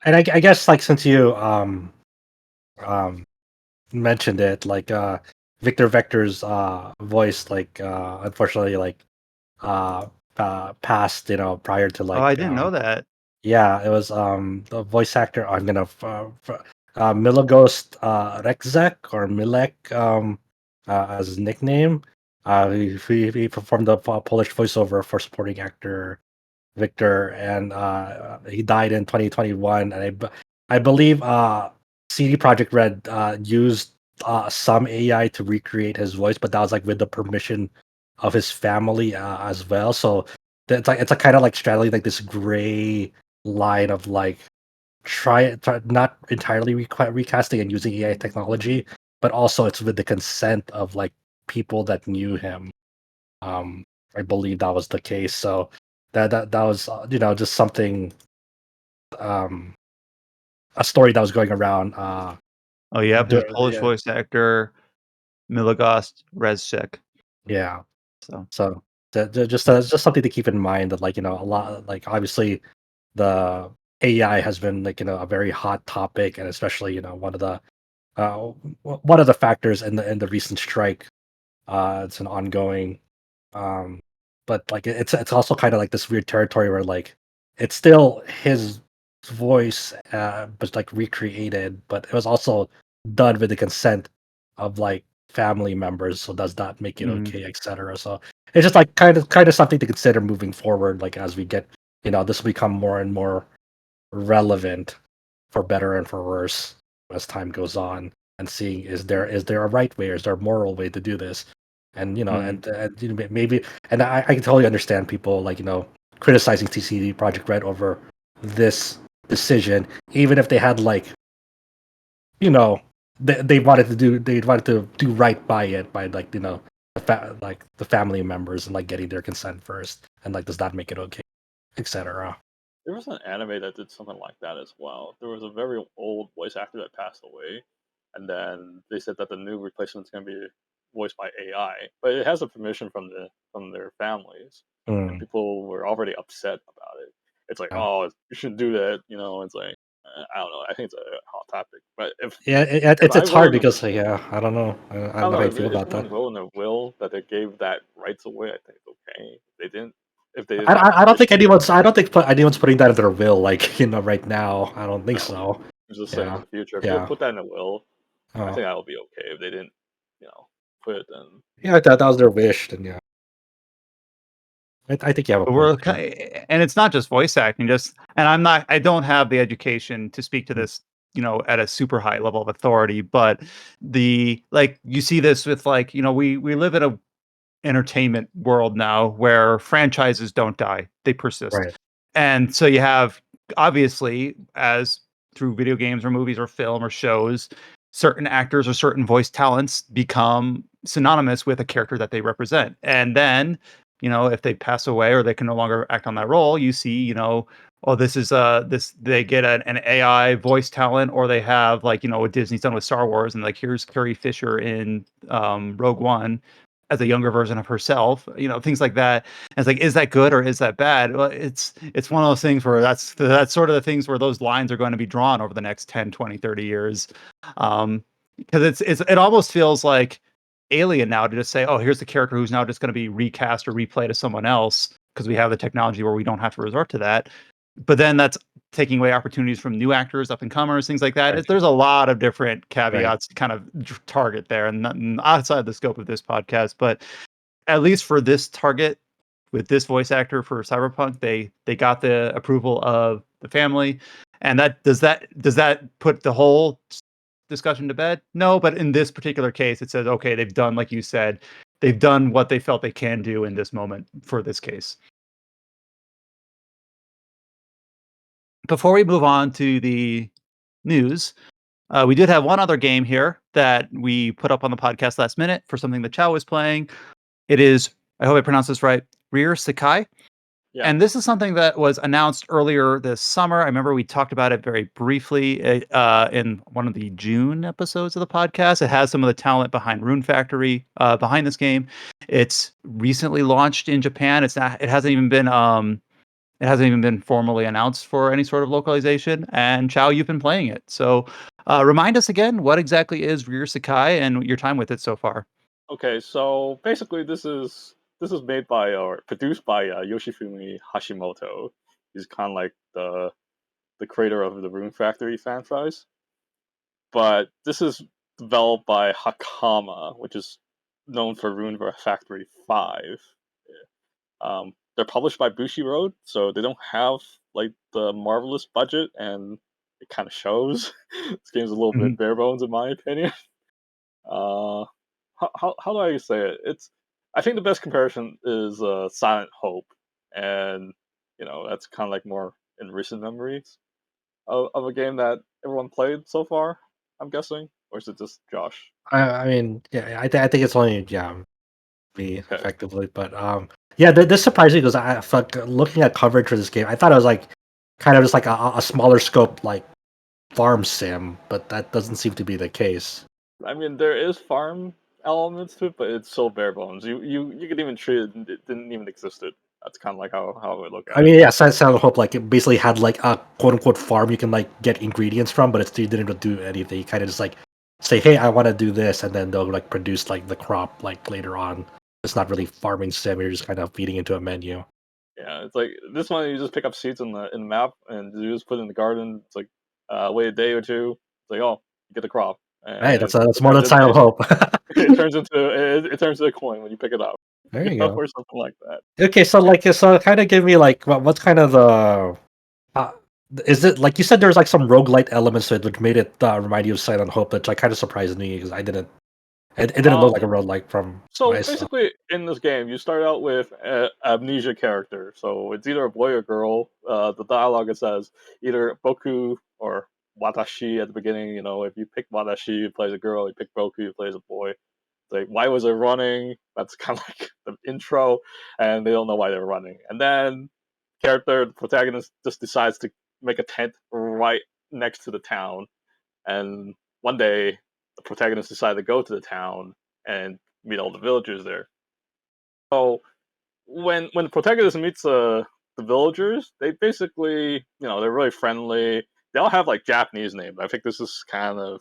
Speaker 2: And I guess like since you um mentioned it, like Victor Vector's voice, like unfortunately, like uh, passed, prior to
Speaker 1: Oh, I didn't know that.
Speaker 2: yeah, it was the voice actor. I'm gonna Milogos Rexek or Milek as his nickname. He performed the Polish voiceover for supporting actor Victor, and he died in 2021. And I believe CD Projekt Red used some AI to recreate his voice, but that was like with the permission of his family as well. So it's a kind of like straddling like this gray line of like try not entirely recasting and using AI technology, but also it's with the consent of like people that knew him. I believe that was the case. So that was just something, um a story that was going around.
Speaker 1: Oh, yeah, his Polish
Speaker 2: Yeah,
Speaker 1: voice actor, Milogost Rezsik.
Speaker 2: yeah.
Speaker 1: So,
Speaker 2: So just something to keep in mind that like a lot like obviously the AI has been like a very hot topic, and especially uh one of the factors in the recent strike. It's an ongoing, um but like it's also kind of like this weird territory where like it's still his voice, but like recreated, but it was also done with the consent of like family members. So does that make it
Speaker 1: mhm.
Speaker 2: okay, etc.? So it's just like kind of something to consider moving forward, like as we get, this will become more and more relevant, for better and for worse, as time goes on, and seeing is there a right way, or is there a moral way to do this. And
Speaker 1: Mm.
Speaker 2: maybe, and I can totally understand people like criticizing TCD Project Red over this decision, even if they had like they wanted to do right by it by like the family members and like getting their consent first, and like does that make it okay, etc.
Speaker 4: There was an anime that did something like that as well. There was a very old voice actor that passed away, and then they said that the new replacement is going to be voiced by AI, but it has a permission from their families, and
Speaker 2: Mm,
Speaker 4: people were already upset about it. It's like,
Speaker 2: yeah.
Speaker 4: oh, you shouldn't do that. It's like, I don't know. I think it's a hot topic, but
Speaker 2: Yeah,
Speaker 4: if I
Speaker 2: it's hard
Speaker 4: wrote
Speaker 2: because I don't know. I
Speaker 4: I
Speaker 2: don't
Speaker 4: don't
Speaker 2: know how
Speaker 4: know
Speaker 2: you feel
Speaker 4: if
Speaker 2: about that.
Speaker 4: someone wrote in their will that they gave that rights away. I think it's okay. They didn't. If they didn't have
Speaker 2: I don't think
Speaker 4: permission,
Speaker 2: anyone's putting that in their will, like right now. I don't think
Speaker 4: no.
Speaker 2: so.
Speaker 4: I'm just saying in
Speaker 2: Yeah,
Speaker 4: the future, if they
Speaker 2: yeah.
Speaker 4: put that in a will, I
Speaker 2: Oh,
Speaker 4: think that would be okay. If they didn't, put it, then
Speaker 2: yeah. That was their wish, then yeah. I think you have a
Speaker 1: But
Speaker 2: point
Speaker 1: we're
Speaker 2: there.
Speaker 1: and it's not just voice acting, and I don't have the education to speak to
Speaker 2: Mm,
Speaker 1: this, at a super high level of authority, but you see this with we live in a entertainment world now where franchises don't die, they persist.
Speaker 2: right,
Speaker 1: And so you have, obviously, as through video games or movies or film or shows, certain actors or certain voice talents become synonymous with a character that they represent. And then, if they pass away or they can no longer act on that role, you see, oh, this is this they get an AI voice talent, or they have, what Disney's done with Star Wars, and like here's Carrie Fisher in Rogue One as a younger version of herself, things like that. And it's like, is that good or is that bad? Well, it's one of those things where that's sort of the things where those lines are going to be drawn over the next 10, 20, 30 years. Because it almost feels like alien now to just say, oh, here's the character who's now just going to be recast or replayed as someone else because we have the technology where we don't have to resort to that. But then that's taking away opportunities from new actors, up and comers, things like that.
Speaker 2: right,
Speaker 1: There's a lot of different
Speaker 2: right.
Speaker 1: caveats to kind of target there, and nothing outside the scope of this podcast. But at least for this target, with this voice actor for Cyberpunk, they got the approval of the family, and that put the whole discussion to bed? No, but in this particular case, it says, okay, they've done, like you said, they've done what they felt they can do in this moment for this case. Before we move on to the news, we did have one other game here that we put up on the podcast last minute for something that Chow was playing. It is, I hope I pronounced this right, Rear Sekai.
Speaker 4: yeah.
Speaker 1: And this is something that was announced earlier this summer. I remember we talked about it very briefly in one of the June episodes of the podcast. It has some of the talent behind Rune Factory behind this game. It's recently launched in Japan. It hasn't even been formally announced for any sort of localization. And Chow, you've been playing it. So remind us again, what exactly is Rear Sekai and your time with it so far?
Speaker 4: Okay, so basically, this is made by or produced by Yoshifumi Hashimoto. He's kind of like the creator of the Rune Factory franchise. But this is developed by Hakama, which is known for Rune Factory 5. They're published by Bushi Road, so they don't have like the marvelous budget, and it kind of shows. This game's a little
Speaker 1: Mhm.
Speaker 4: bit bare bones, in my opinion. Uh, how do I say it? I think the best comparison is Silent Hope, and that's kind of like more in recent memories of a game that everyone played so far. I'm guessing, or is it just Josh?
Speaker 2: I mean, yeah, I think it's only me
Speaker 4: Okay.
Speaker 2: effectively, but yeah, this surprised me because I fuck looking at coverage for this game, I thought it was like kind of just like a smaller scope like farm sim, but that doesn't seem to be the case.
Speaker 4: I mean, there is farm elements to it, but it's so bare bones. You could even treat it didn't even existed. That's kind of like how I would look
Speaker 2: I
Speaker 4: at it.
Speaker 2: mean, yeah, Silent Hope like it basically had like a quote unquote farm you can like get ingredients from, but it still didn't do anything. You kind of just like say, hey, I want to do this, and then they'll like produce like the crop like later on. It's not really farming sim. You're just kind of feeding into a menu.
Speaker 4: Yeah, it's like this one. You just pick up seeds in the map, and you just put it in the garden. It's like wait a day or two. It's like, oh, you get the crop,
Speaker 2: Hey,
Speaker 4: and
Speaker 2: that's
Speaker 4: it
Speaker 2: more
Speaker 4: turns
Speaker 2: than
Speaker 4: into
Speaker 2: Silent Hope.
Speaker 4: it turns into a coin when you pick it up,
Speaker 2: There you go.
Speaker 4: or something like that.
Speaker 2: Okay, so kind of give me like what's kind of the uh, is it like you said there's like some roguelite elements to it which made it remind you of Silent Hope, which like kind of surprised me because it didn't look like a roguelike from what
Speaker 4: So
Speaker 2: I saw.
Speaker 4: basically, in this game, you start out with an amnesia character. So it's either a boy or girl. The dialogue it says either Boku or Watashi at the beginning. If you pick Watashi, it plays a girl. You pick Boku, it plays a boy. It's like, why was it running? That's kind of like the intro, and they don't know why they're running. And then the protagonist just decides to make a tent right next to the town. And one day, the protagonist decided to go to the town and meet all the villagers there. So when the protagonist meets the villagers, they basically, they're really friendly. They all have like Japanese names. I think this is kind of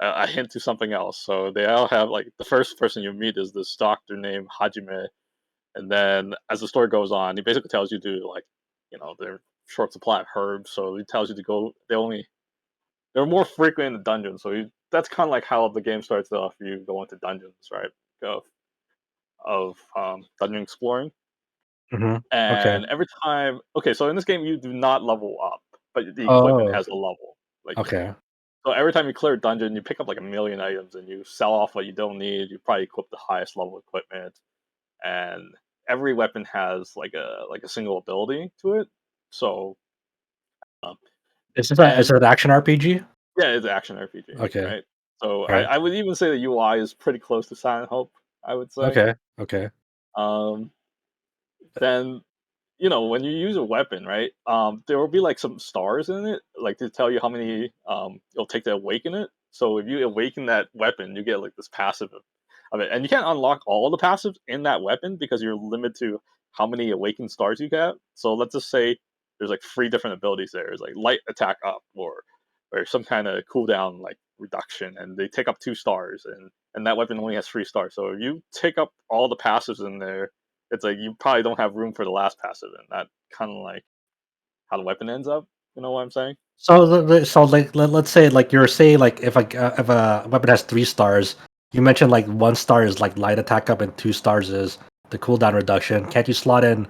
Speaker 4: a hint to something else. So they all have like the first person you meet is this doctor named Hajime, and then as the story goes on, he basically tells you to like, they're short supply of herbs, so he tells you to go. They're more frequent in the dungeon, so that's kind of like how the game starts off. You go into dungeons, right? Of dungeon exploring.
Speaker 2: Okay.
Speaker 4: And every time, okay, so in this game you do not level up, but the equipment
Speaker 2: Oh,
Speaker 4: has a level. Like,
Speaker 2: okay.
Speaker 4: so every time you clear a dungeon, you pick up like a million items and you sell off what you don't need. You probably equip the highest level equipment, and every weapon has like a single ability to it. So, um,
Speaker 2: Is it
Speaker 4: and
Speaker 2: an action RPG?
Speaker 4: yeah, it's an action RPG,
Speaker 2: Okay.
Speaker 4: right? So
Speaker 2: All right.
Speaker 4: I would even say the UI is pretty close to Silent Hope, I would say.
Speaker 2: Okay.
Speaker 4: Um, then when you use a weapon, right? There will be like some stars in it, like to tell you how many it'll take to awaken it. So if you awaken that weapon, you get like this passive of it, and you can't unlock all the passives in that weapon because you're limited to how many awakened stars you get. So let's just say there's like 3 different abilities there. There's like light attack up, or some kind of cooldown like reduction, and they take up 2 stars, and that weapon only has 3 stars. So if you take up all the passives in there, it's like you probably don't have room for the last passive, and that kind of like how the weapon ends up. You know what I'm saying?
Speaker 2: So, so like, let's say, like you're saying, like if a weapon has 3 stars, you mentioned like 1 star is like light attack up and 2 stars is the cooldown reduction. Can't you slot in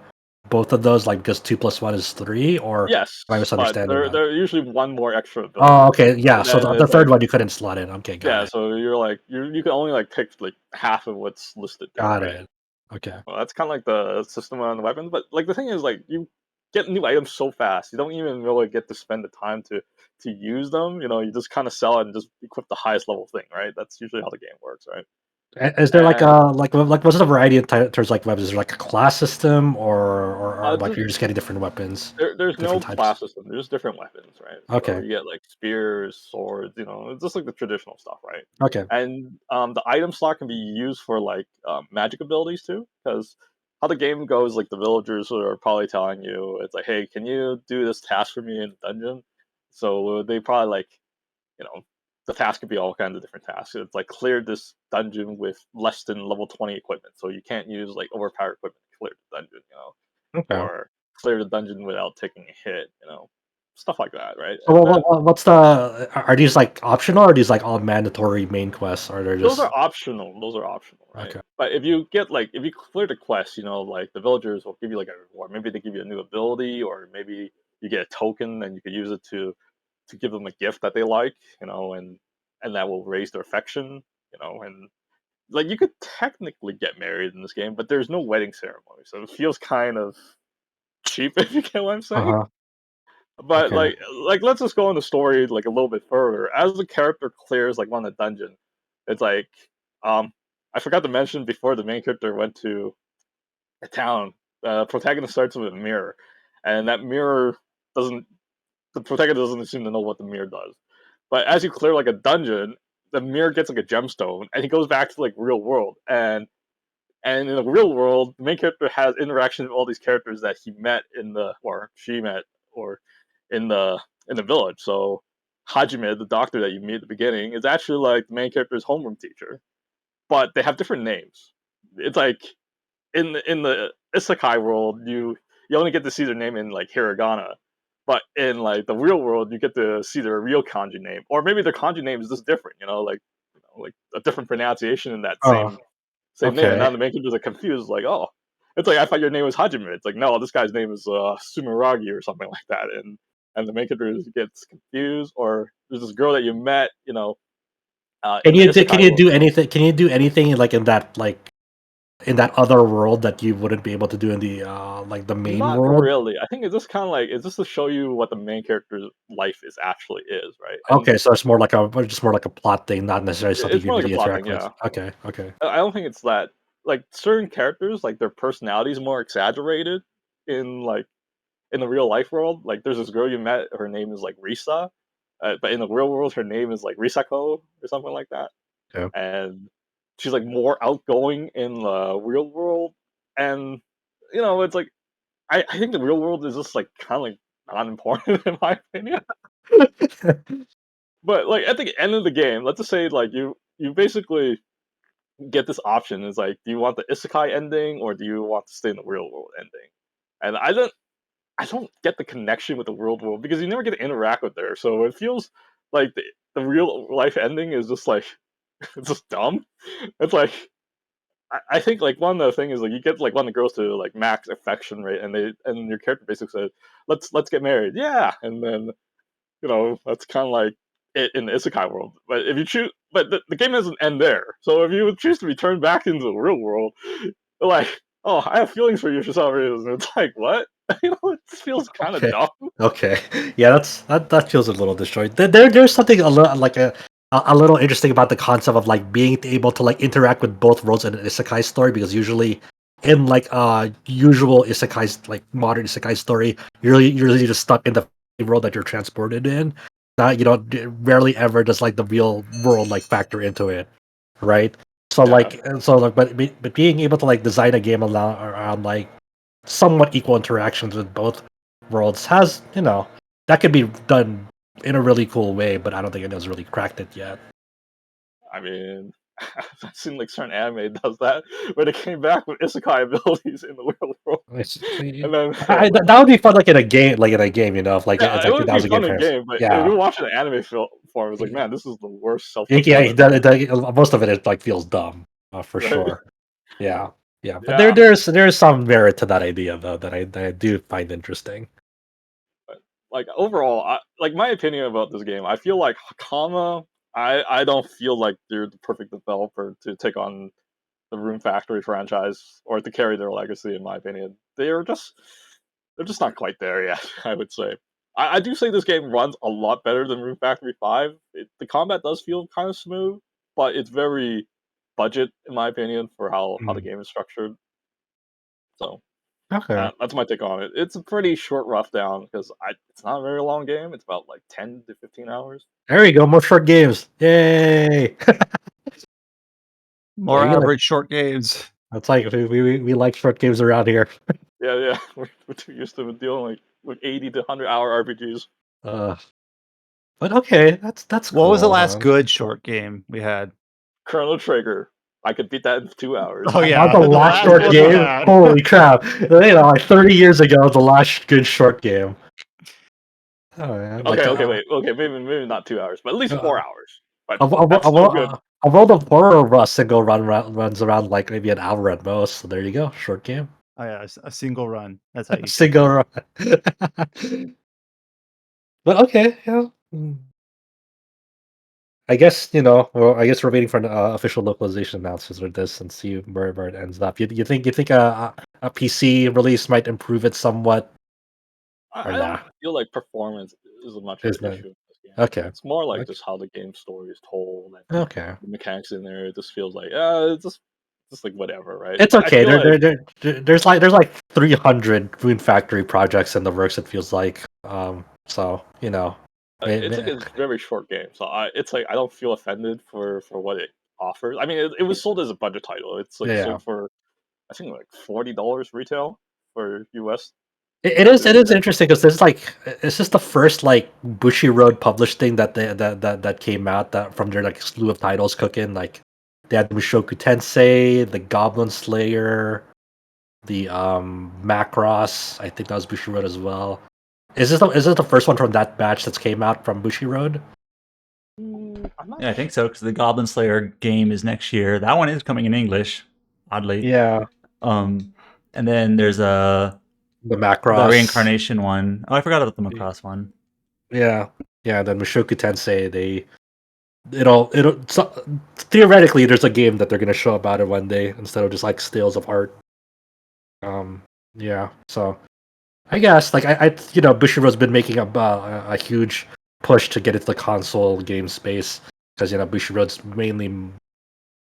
Speaker 2: both of those, like because 2 plus 1 is 3, or
Speaker 4: Yes,
Speaker 2: am I
Speaker 4: but
Speaker 2: misunderstanding
Speaker 4: there
Speaker 2: that?
Speaker 4: there are usually one more extra
Speaker 2: Oh,
Speaker 4: ability,
Speaker 2: okay, yeah.
Speaker 4: and
Speaker 2: So
Speaker 4: then
Speaker 2: the
Speaker 4: it's
Speaker 2: third
Speaker 4: like
Speaker 2: one you couldn't slot in. Okay, got
Speaker 4: yeah,
Speaker 2: it.
Speaker 4: so you're like you can only like pick like half of what's listed there,
Speaker 2: Got
Speaker 4: right?
Speaker 2: it. Okay.
Speaker 4: Well, that's kind of like the system on the weapons, but like the thing is, like you get new items so fast, you don't even really get to spend the time to use them. You just kind of sell it and just equip the highest level thing, right? That's usually how the game works, right?
Speaker 2: Is there like
Speaker 4: And
Speaker 2: a like what's the variety in terms of like weapons? Is there like a class system, or like
Speaker 4: just
Speaker 2: you're just getting different weapons,
Speaker 4: there's no
Speaker 2: different types?
Speaker 4: class system. There's just different weapons, right? So
Speaker 2: Okay.
Speaker 4: you get like spears, swords, it's just like the traditional stuff, right?
Speaker 2: Okay.
Speaker 4: And the item slot can be used for like magic abilities too, because how the game goes, like the villagers are probably telling you, it's like, hey, can you do this task for me in the dungeon? So they probably like, you know, the task could be all kinds of different tasks. It's like clear this dungeon with less than level 20 equipment, so you can't use like overpowered equipment to clear the dungeon,
Speaker 2: Okay.
Speaker 4: or clear the dungeon without taking a hit, stuff like that, right?
Speaker 2: So
Speaker 4: And then
Speaker 2: what's the are these like optional, or are these like all mandatory main quests, or they're
Speaker 4: those are
Speaker 2: just
Speaker 4: optional. Those are optional, right?
Speaker 2: okay?
Speaker 4: But if you clear the quest, like the villagers will give you like a reward. Maybe they give you a new ability, or maybe you get a token and you could use it to give them a gift that they like, and that will raise their affection, and like you could technically get married in this game, but there's no wedding ceremony, so it feels kind of cheap if you get what I'm
Speaker 2: Uh
Speaker 4: saying.
Speaker 2: huh.
Speaker 4: But
Speaker 2: Okay.
Speaker 4: like let's just go in the story like a little bit further. As the character clears like one of the dungeon, it's like um I forgot to mention before the main character went to a town. The protagonist starts with a mirror, and that mirror doesn't. The protagonist doesn't seem to know what the mirror does. But as you clear like a dungeon, the mirror gets like a gemstone, and he goes back to like real world. And in the real world, the main character has interaction with all these characters that he met or she met, or in the village. So Hajime, the doctor that you meet at the beginning, is actually like the main character's homeroom teacher, but they have different names. It's like in the isekai world, you only get to see their name in like hiragana, but in like the real world, you get to see their real kanji name, or maybe their kanji name is just different. Like a different pronunciation in that
Speaker 2: Oh,
Speaker 4: same name, and
Speaker 2: okay.
Speaker 4: now the main characters are confused. Like, oh, it's like I thought your name was Hajime. It's like no, this guy's name is Sumeragi or something like that, and the main character gets confused. Or there's this girl that you met, in the isekai
Speaker 2: Can you
Speaker 4: world.
Speaker 2: do anything? Can you do anything like in that like in that other world that you wouldn't be able to do in the the main
Speaker 4: Not
Speaker 2: world?
Speaker 4: really. I think it's just kind of like it's just to show you what the main character's life is actually is, right? And
Speaker 2: Okay, so it's more like a plot thing, not necessarily something
Speaker 4: it's
Speaker 2: you can
Speaker 4: more like a
Speaker 2: really
Speaker 4: plot
Speaker 2: interact
Speaker 4: thing,
Speaker 2: with.
Speaker 4: yeah.
Speaker 2: Okay, okay.
Speaker 4: I don't think it's that like certain characters, like their personality is more exaggerated in in the real life world. Like there's this girl you met, her name is like Risa, but in the real world, her name is like Risako or something like that.
Speaker 2: Yeah.
Speaker 4: And she's like more outgoing in the real world, and it's like I think the real world is just like kind of like not important in my opinion. But like at the end of the game, let's just say like you basically get this option. It's like, do you want the isekai ending or do you want to stay in the real world ending? And I don't get the connection with the real world because you never get to interact with her. So it feels like the real life ending is just like it's just dumb. It's like I think like one of the things is like you get like one of the girls to like max affection rate, and your character basically said, let's get married, yeah, and then that's kind of like it in the isekai world. But if you choose, but the game doesn't end there. So if you would choose to be turned back into the real world, like, oh, I have feelings for you for some reason. It's like what? It just feels kind of
Speaker 2: Okay.
Speaker 4: dumb.
Speaker 2: Okay. Yeah, that feels a little destroyed. There's something a little like a little interesting about the concept of like being able to like interact with both worlds in an isekai story, because usually in like usual isekai, like modern isekai story, you're really just stuck in the world that you're transported in. Rarely ever does like the real world like factor into it, right? So
Speaker 4: Yeah,
Speaker 2: but being able to like design a game around like somewhat equal interactions with both worlds has, that could be done in a really cool way, but I don't think anyone's really cracked it yet.
Speaker 4: I mean, I've seen like certain anime does that where they came back with isekai abilities in the real world, and then
Speaker 2: That would be fun, like in a game, if like
Speaker 4: yeah,
Speaker 2: it's
Speaker 4: it
Speaker 2: like
Speaker 4: would be
Speaker 2: 2000 game
Speaker 4: fun in
Speaker 2: fans.
Speaker 4: game. But if
Speaker 2: Yeah,
Speaker 4: you're watching an anime form, it's like, man, this is the worst self
Speaker 2: yeah,
Speaker 4: fulfillment.
Speaker 2: most of it like feels dumb, for
Speaker 4: Right?
Speaker 2: sure. Yeah, yeah, but
Speaker 4: Yeah,
Speaker 2: there's some merit to that idea though that I do find interesting.
Speaker 4: like overall, like my opinion about this game, I feel like Hakama. I don't feel like they're the perfect developer to take on the Room Factory franchise or to carry their legacy. In my opinion, they're just not quite there yet. I would say. I do say this game runs a lot better than Room Factory 5. The combat does feel kind of smooth, but it's very budget, in my opinion, for how the
Speaker 2: Mm.
Speaker 4: game is structured. So
Speaker 2: Okay,
Speaker 4: that's my take on it. It's a pretty short rough down because it's not a very long game. It's about like 10 to 15 hours.
Speaker 2: there we go. More short games. Yay! Yeah,
Speaker 1: More average short games.
Speaker 2: that's like we like short games around here.
Speaker 4: Yeah, yeah. We're too used to dealing with 80 to 100 hour RPGs.
Speaker 2: Uh, but okay, that's
Speaker 1: What was the
Speaker 2: cool,
Speaker 1: last
Speaker 2: man.
Speaker 1: good short game we had?
Speaker 4: Chrono Trigger. I could beat that in 2 hours.
Speaker 1: Oh
Speaker 2: That
Speaker 1: yeah,
Speaker 2: was the
Speaker 1: the
Speaker 2: last
Speaker 1: last
Speaker 2: short
Speaker 1: one we
Speaker 2: game.
Speaker 1: had.
Speaker 2: Holy crap! Like 30 years ago, the last good short game. Oh man,
Speaker 4: Okay, okay, wait. Okay, maybe not 2 hours, but at least
Speaker 2: uh,
Speaker 4: 4 hours. But
Speaker 2: a, a,
Speaker 4: that's
Speaker 2: a,
Speaker 4: still good.
Speaker 2: a world of horror single runs around like maybe an hour at most. So there you go, short game,
Speaker 1: Oh yeah, a single run. That's how you take
Speaker 2: single
Speaker 1: it.
Speaker 2: run. But okay, yeah. I guess Well, I guess we're waiting for an official localization announcements for this and see where it ends up. You think a PC release might improve it somewhat, or
Speaker 4: I don't
Speaker 2: nah?
Speaker 4: feel like performance is much of
Speaker 2: Isn't
Speaker 4: an
Speaker 2: it?
Speaker 4: issue in this game.
Speaker 2: Okay.
Speaker 4: It's more like
Speaker 2: Okay.
Speaker 4: just how the game story is told and
Speaker 2: Okay.
Speaker 4: the mechanics in there. It just feels like it's just like whatever, right?
Speaker 2: It's
Speaker 4: I
Speaker 2: okay.
Speaker 4: feel like
Speaker 2: There's like 300 Rune Factory projects in the works. It feels like. So
Speaker 4: it's like a very short game, so it's like I don't feel offended for what it offers. I mean, it was sold as a budget title. It's like
Speaker 2: yeah.
Speaker 4: sold for I think like $40 retail for US.
Speaker 2: It is interesting because it's just the first like Bushi Road published thing that came out that from their like slew of titles cooking. Like they had Mushoku Tensei, the Goblin Slayer, the Macross. I think that was Bushi Road as well. Is this the first one from that batch that's came out from Bushi Road?
Speaker 4: I'm not
Speaker 3: Yeah, I think so, because the Goblin Slayer game is next year. That one is coming in English, oddly.
Speaker 2: Yeah,
Speaker 3: And then there's
Speaker 2: the
Speaker 3: the
Speaker 2: Macross.
Speaker 3: reincarnation one. Oh, I forgot about the Macross one.
Speaker 2: Yeah, yeah. Then Mushoku Tensei, theoretically there's a game that they're gonna show about it one day instead of just like stills of art. Yeah. So I guess like Bushiroad's been making a huge push to get into the console game space because Bushiroad's mainly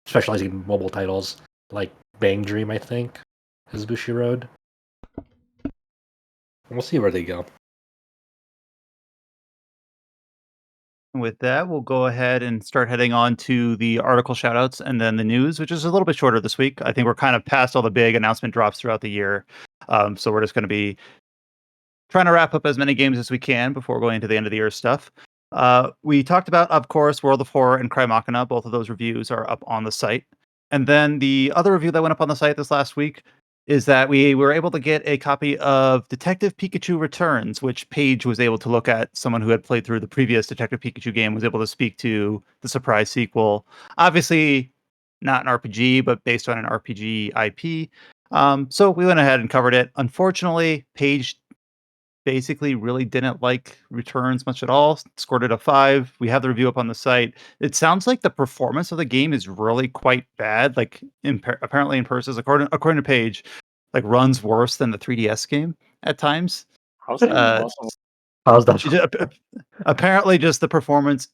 Speaker 2: specializing in mobile titles like Bang Dream, I think, is Bushiroad. We'll see where they go.
Speaker 1: With that, we'll go ahead and start heading on to the article shoutouts and then the news, which is a little bit shorter this week. I think we're kind of past all the big announcement drops throughout the year. So we're just going to be trying to wrap up as many games as we can before going into the end of the year stuff. We talked about, of course, World of Horror and Crymachina. Both of those reviews are up on the site. And then the other review that went up on the site this last week is that we were able to get a copy of Detective Pikachu Returns, which Paige was able to look at. Someone who had played through the previous Detective Pikachu game was able to speak to the surprise sequel. Obviously, not an RPG, but based on an RPG IP. So we went ahead and covered it. Unfortunately, Paige basically really didn't like Returns much at all. Scored it a 5. We have the review up on the site. It sounds like the performance of the game is really quite bad. Like apparently in Persis, according to Paige, like runs worse than the 3DS game at times.
Speaker 4: How's that possible?
Speaker 2: How's that?
Speaker 1: Apparently, just the performance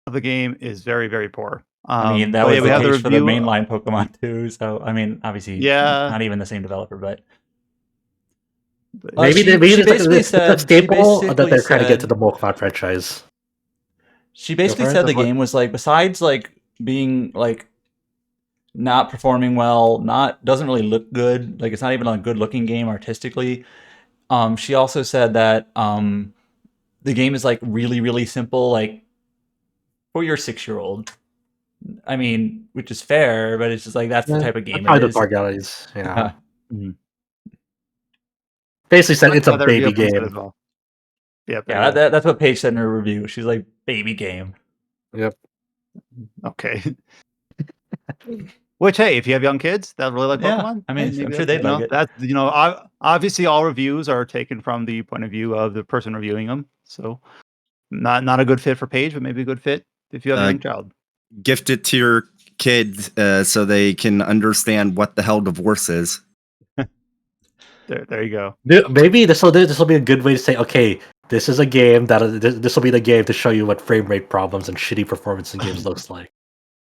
Speaker 1: of the game is very, very poor.
Speaker 3: I mean, that
Speaker 1: but
Speaker 3: was
Speaker 1: yeah, we
Speaker 3: the
Speaker 1: have the
Speaker 3: case for the
Speaker 1: review.
Speaker 3: mainline Pokemon too. So I mean, obviously,
Speaker 1: Yeah.
Speaker 3: not even the same developer, but
Speaker 2: Maybe
Speaker 3: she basically
Speaker 2: it's a
Speaker 3: said
Speaker 2: staple that they're trying to get to the Pokemon franchise.
Speaker 3: She basically said the game was like, besides like being like not performing well, doesn't really look good. Like it's not even a good looking game artistically. She also said that the game is like really, really simple, like for your 6-year-old. I mean, which is fair, but it's just like that's the type of game it is.
Speaker 2: Yeah. Basically said it's a baby game.
Speaker 1: As well.
Speaker 3: Yeah, that's what Paige said in her review. She's like, baby game.
Speaker 2: Yep.
Speaker 1: Okay. Which, hey, if you have young kids that really like Pokemon,
Speaker 3: I mean, I'm sure they'd like it.
Speaker 1: That's obviously all reviews are taken from the point of view of the person reviewing them. So, not a good fit for Paige, but maybe a good fit if you have a young child.
Speaker 5: Gift it to your kids so they can understand what the hell divorce is.
Speaker 1: There you go.
Speaker 2: Maybe this will be a good way to say, okay, this is a game this will be the game to show you what frame rate problems and shitty performance in games looks like.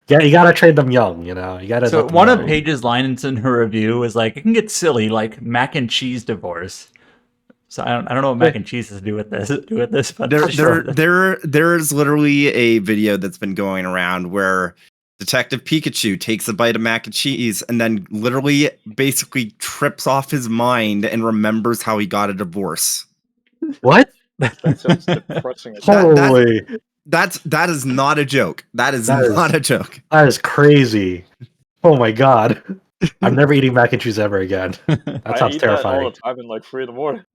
Speaker 2: Yeah, you gotta train them young, you gotta.
Speaker 3: So one of Paige's lines in her review is like, it can get silly, like mac and cheese divorce. So I don't know what mac and cheese has to do with this, but
Speaker 5: there is literally a video that's been going around where Detective Pikachu takes a bite of mac and cheese and then literally basically trips off his mind and remembers how he got a divorce.
Speaker 2: What?
Speaker 4: That sounds depressing.
Speaker 5: That is not a joke. That is not a joke.
Speaker 2: That is crazy. Oh my god. I'm never eating mac and cheese ever again. That sounds terrifying.
Speaker 4: That all the time in like 3 a.m.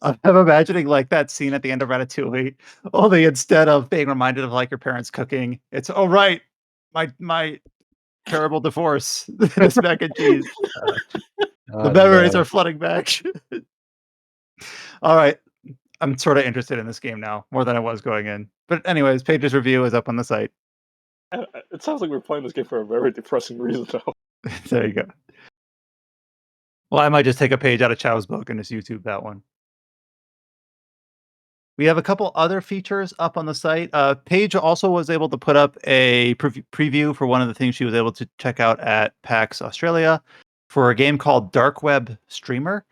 Speaker 1: I'm imagining like that scene at the end of Ratatouille. Only instead of being reminded of like your parents cooking, it's right, my terrible divorce. This mac and cheese. The memories are flooding back. All right. I'm sort of interested in this game now, more than I was going in. But anyways, Paige's review is up on the site.
Speaker 4: It sounds like we're playing this game for a very depressing reason, though.
Speaker 1: There you go. Well, I might just take a page out of Chow's book and just YouTube that one. We have a couple other features up on the site. Paige also was able to put up a preview for one of the things she was able to check out at PAX Australia for a game called Darkweb Streamer.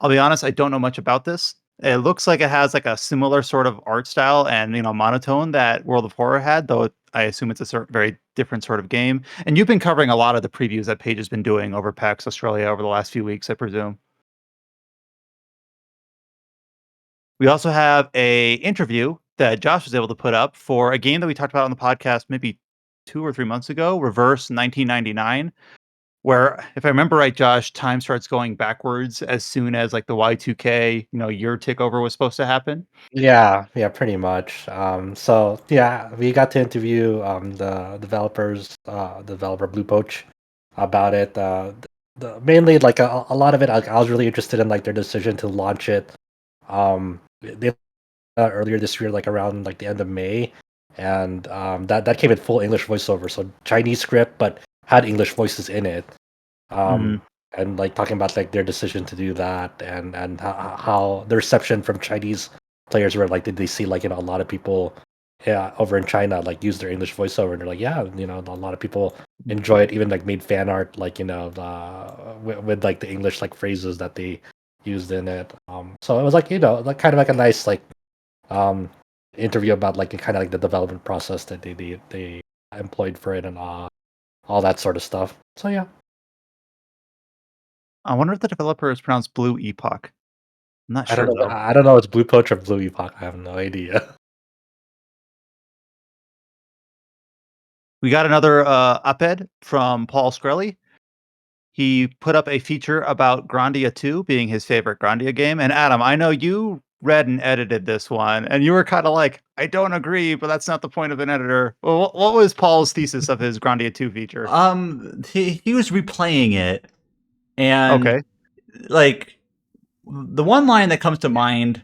Speaker 1: I'll be honest, I don't know much about this. It looks like it has like a similar sort of art style and monotone that World of Horror had, though I assume it's a very different sort of game. And you've been covering a lot of the previews that Paige has been doing over PAX Australia over the last few weeks, I presume. We also have a interview that Josh was able to put up for a game that we talked about on the podcast maybe 2 or 3 months ago, Reverse 1999, where, if I remember right, Josh, time starts going backwards as soon as like the Y2K, year tick over was supposed to happen.
Speaker 2: Yeah, pretty much. So yeah, we got to interview the developer Blue Poach about it. Mainly like a lot of it, I was really interested in like their decision to launch it. They earlier this year, like around like the end of May, and that came in full English voiceover, so Chinese script but had English voices in it. And like talking about like their decision to do that, and how the reception from Chinese players were like, did they see like a lot of people over in China like use their English voiceover, and they're like, yeah, a lot of people enjoy it, even like made fan art like with like the English like phrases that they used in it. So it was like like kind of like a nice like interview about like kind of like the development process that they employed for it, and all that sort of stuff. So yeah.
Speaker 1: I wonder if the developer is pronounced Blue Epoch. I'm not sure though.
Speaker 2: I don't know. It's Blue Poach or Blue Epoch. I have no idea.
Speaker 1: We got another op-ed from Paul Skrelly. He put up a feature about Grandia 2 being his favorite Grandia game. And Adam, I know you read and edited this one, and you were kind of like, I don't agree, but that's not the point of an editor. Well, what was Paul's thesis of his Grandia 2 feature?
Speaker 3: He was replaying it, and
Speaker 1: okay,
Speaker 3: like the one line that comes to mind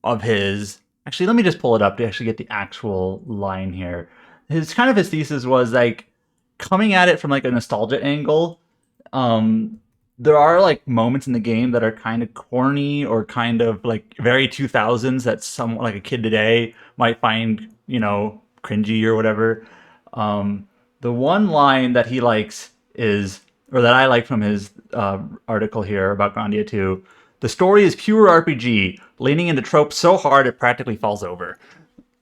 Speaker 3: of his, actually, let me just pull it up to actually get the actual line here. His thesis was like coming at it from like a nostalgia angle. There are like moments in the game that are kind of corny or kind of like very 2000s that someone like a kid today might find, cringy or whatever. The one line that he likes is, or that I like from his article here about Grandia 2, the story is pure RPG, leaning into tropes so hard it practically falls over.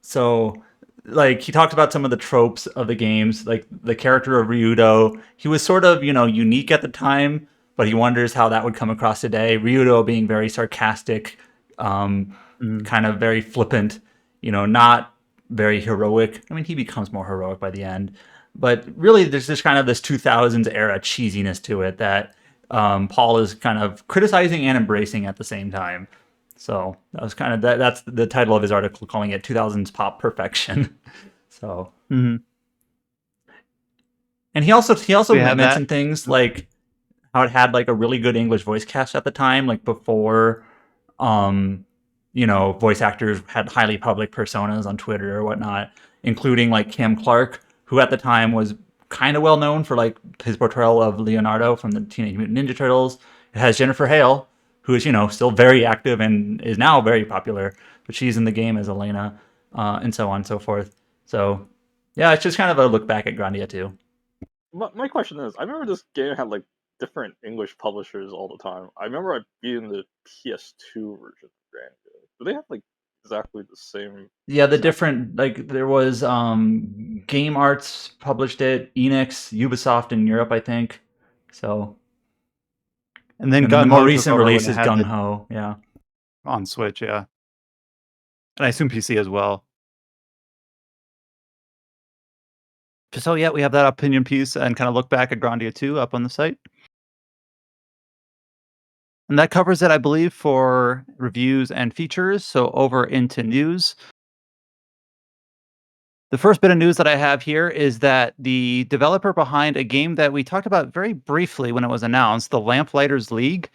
Speaker 3: So, like, he talked about some of the tropes of the games, like the character of Ryudo. He was sort of, unique at the time, but he wonders how that would come across today. Ryudo being very sarcastic, kind of very flippant, not very heroic. I mean, he becomes more heroic by the end. But really, there's just kind of this 2000s era cheesiness to it that Paul is kind of criticizing and embracing at the same time. So that was kind of that's the title of his article, calling it 2000s pop perfection. So, and he also mentioned things like how it had like a really good English voice cast at the time, like before, voice actors had highly public personas on Twitter or whatnot, including like Cam Clark, who at the time was kind of well known for like his portrayal of Leonardo from the Teenage Mutant Ninja Turtles. It has Jennifer Hale, who is, still very active and is now very popular, but she's in the game as Elena, and so on and so forth. So, yeah, it's just kind of a look back at Grandia 2.
Speaker 4: My question is, I remember this game had like different English publishers all the time. I remember I being the PS2 version of Grandia. Do they have like exactly the same?
Speaker 3: Yeah, the different, like, there was Game Arts published it, Enix, Ubisoft in Europe, I think. So,
Speaker 1: and then
Speaker 3: the more recent release is Gung Ho, yeah,
Speaker 1: on Switch, yeah, and I assume PC as well. So yeah, we have that opinion piece and kind of look back at Grandia 2 up on the site. And that covers it, I believe, for reviews and features. So over into news. The first bit of news that I have here is that the developer behind a game that we talked about very briefly when it was announced, the Lamplighters League.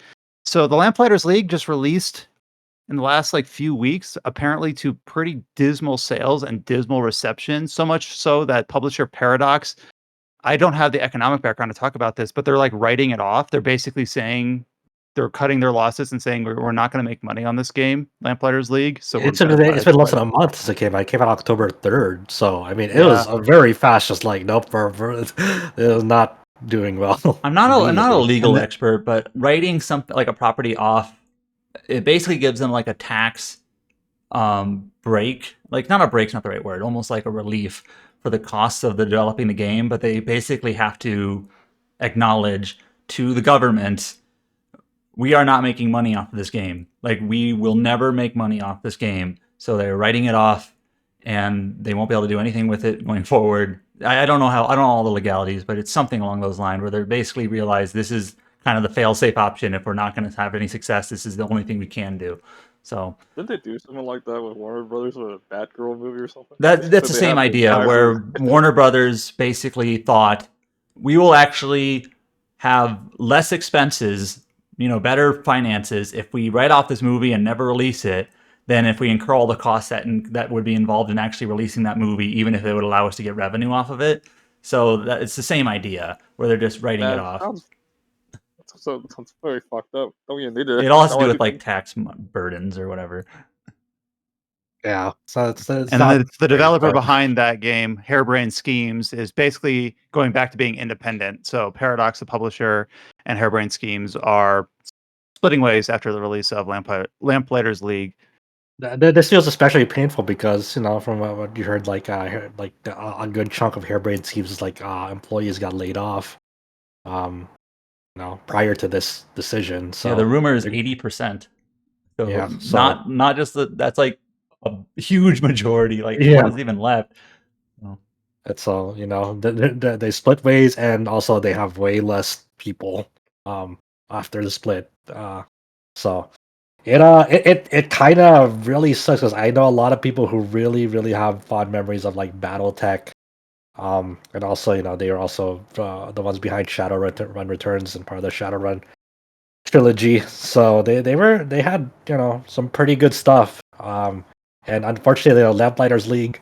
Speaker 1: So the Lamplighters League just released in the last few weeks, apparently to pretty dismal sales and dismal reception. So much so that publisher Paradox, I don't have the economic background to talk about this, but they're writing it off. They're basically saying they're cutting their losses and saying we're not going to make money on this game, Lamplighters League. So
Speaker 2: it's been less than a month since it came out. It came out October 3rd. So I mean, it was a very fast. Just like nope, it was not doing well.
Speaker 3: I'm not a legal expert, but writing something like a property off, it basically gives them like a tax break. Like not a break's not the right word. Almost like a relief for the costs of the developing the game, but they basically have to acknowledge to the government, we are not making money off of this game. Like, we will never make money off this game. So they're writing it off, and they won't be able to do anything with it going forward. I don't know all the legalities, but it's something along those lines where they basically realize this is kind of the fail-safe option. If we're not going to have any success, this is the only thing we can do. So
Speaker 4: didn't they do something like that with Warner Brothers with a Batgirl movie or something?
Speaker 3: That's the same idea, where Warner Brothers basically thought we will actually have less expenses, better finances if we write off this movie and never release it than if we incur all the costs that would be involved in actually releasing that movie, even if it would allow us to get revenue off of it. So it's the same idea where they're just writing it off.
Speaker 4: Sounds very fucked up. Don't you need it?
Speaker 3: It all has to do with like tax burdens or whatever.
Speaker 2: Yeah, so it's
Speaker 1: and
Speaker 2: not
Speaker 1: then the developer
Speaker 2: great, but
Speaker 1: behind that game, Harebrained Schemes, is basically going back to being independent. So Paradox, the publisher, and Harebrained Schemes are splitting ways after the release of Lamplighters League.
Speaker 2: This feels especially painful because from what you heard, a good chunk of Harebrained Schemes is employees got laid off, prior to this decision. So
Speaker 3: yeah, the rumor is 80%. So
Speaker 2: yeah,
Speaker 3: not just that's like a huge majority. Like
Speaker 2: Yeah.
Speaker 3: what is even left?
Speaker 2: it's all they split ways, and also they have way less people after the split. So it kind of really sucks because I know a lot of people who really really have fond memories of like BattleTech, and also they are also the ones behind Shadowrun Returns and part of the Shadowrun trilogy. So they had some pretty good stuff. And unfortunately, Lamplighters League,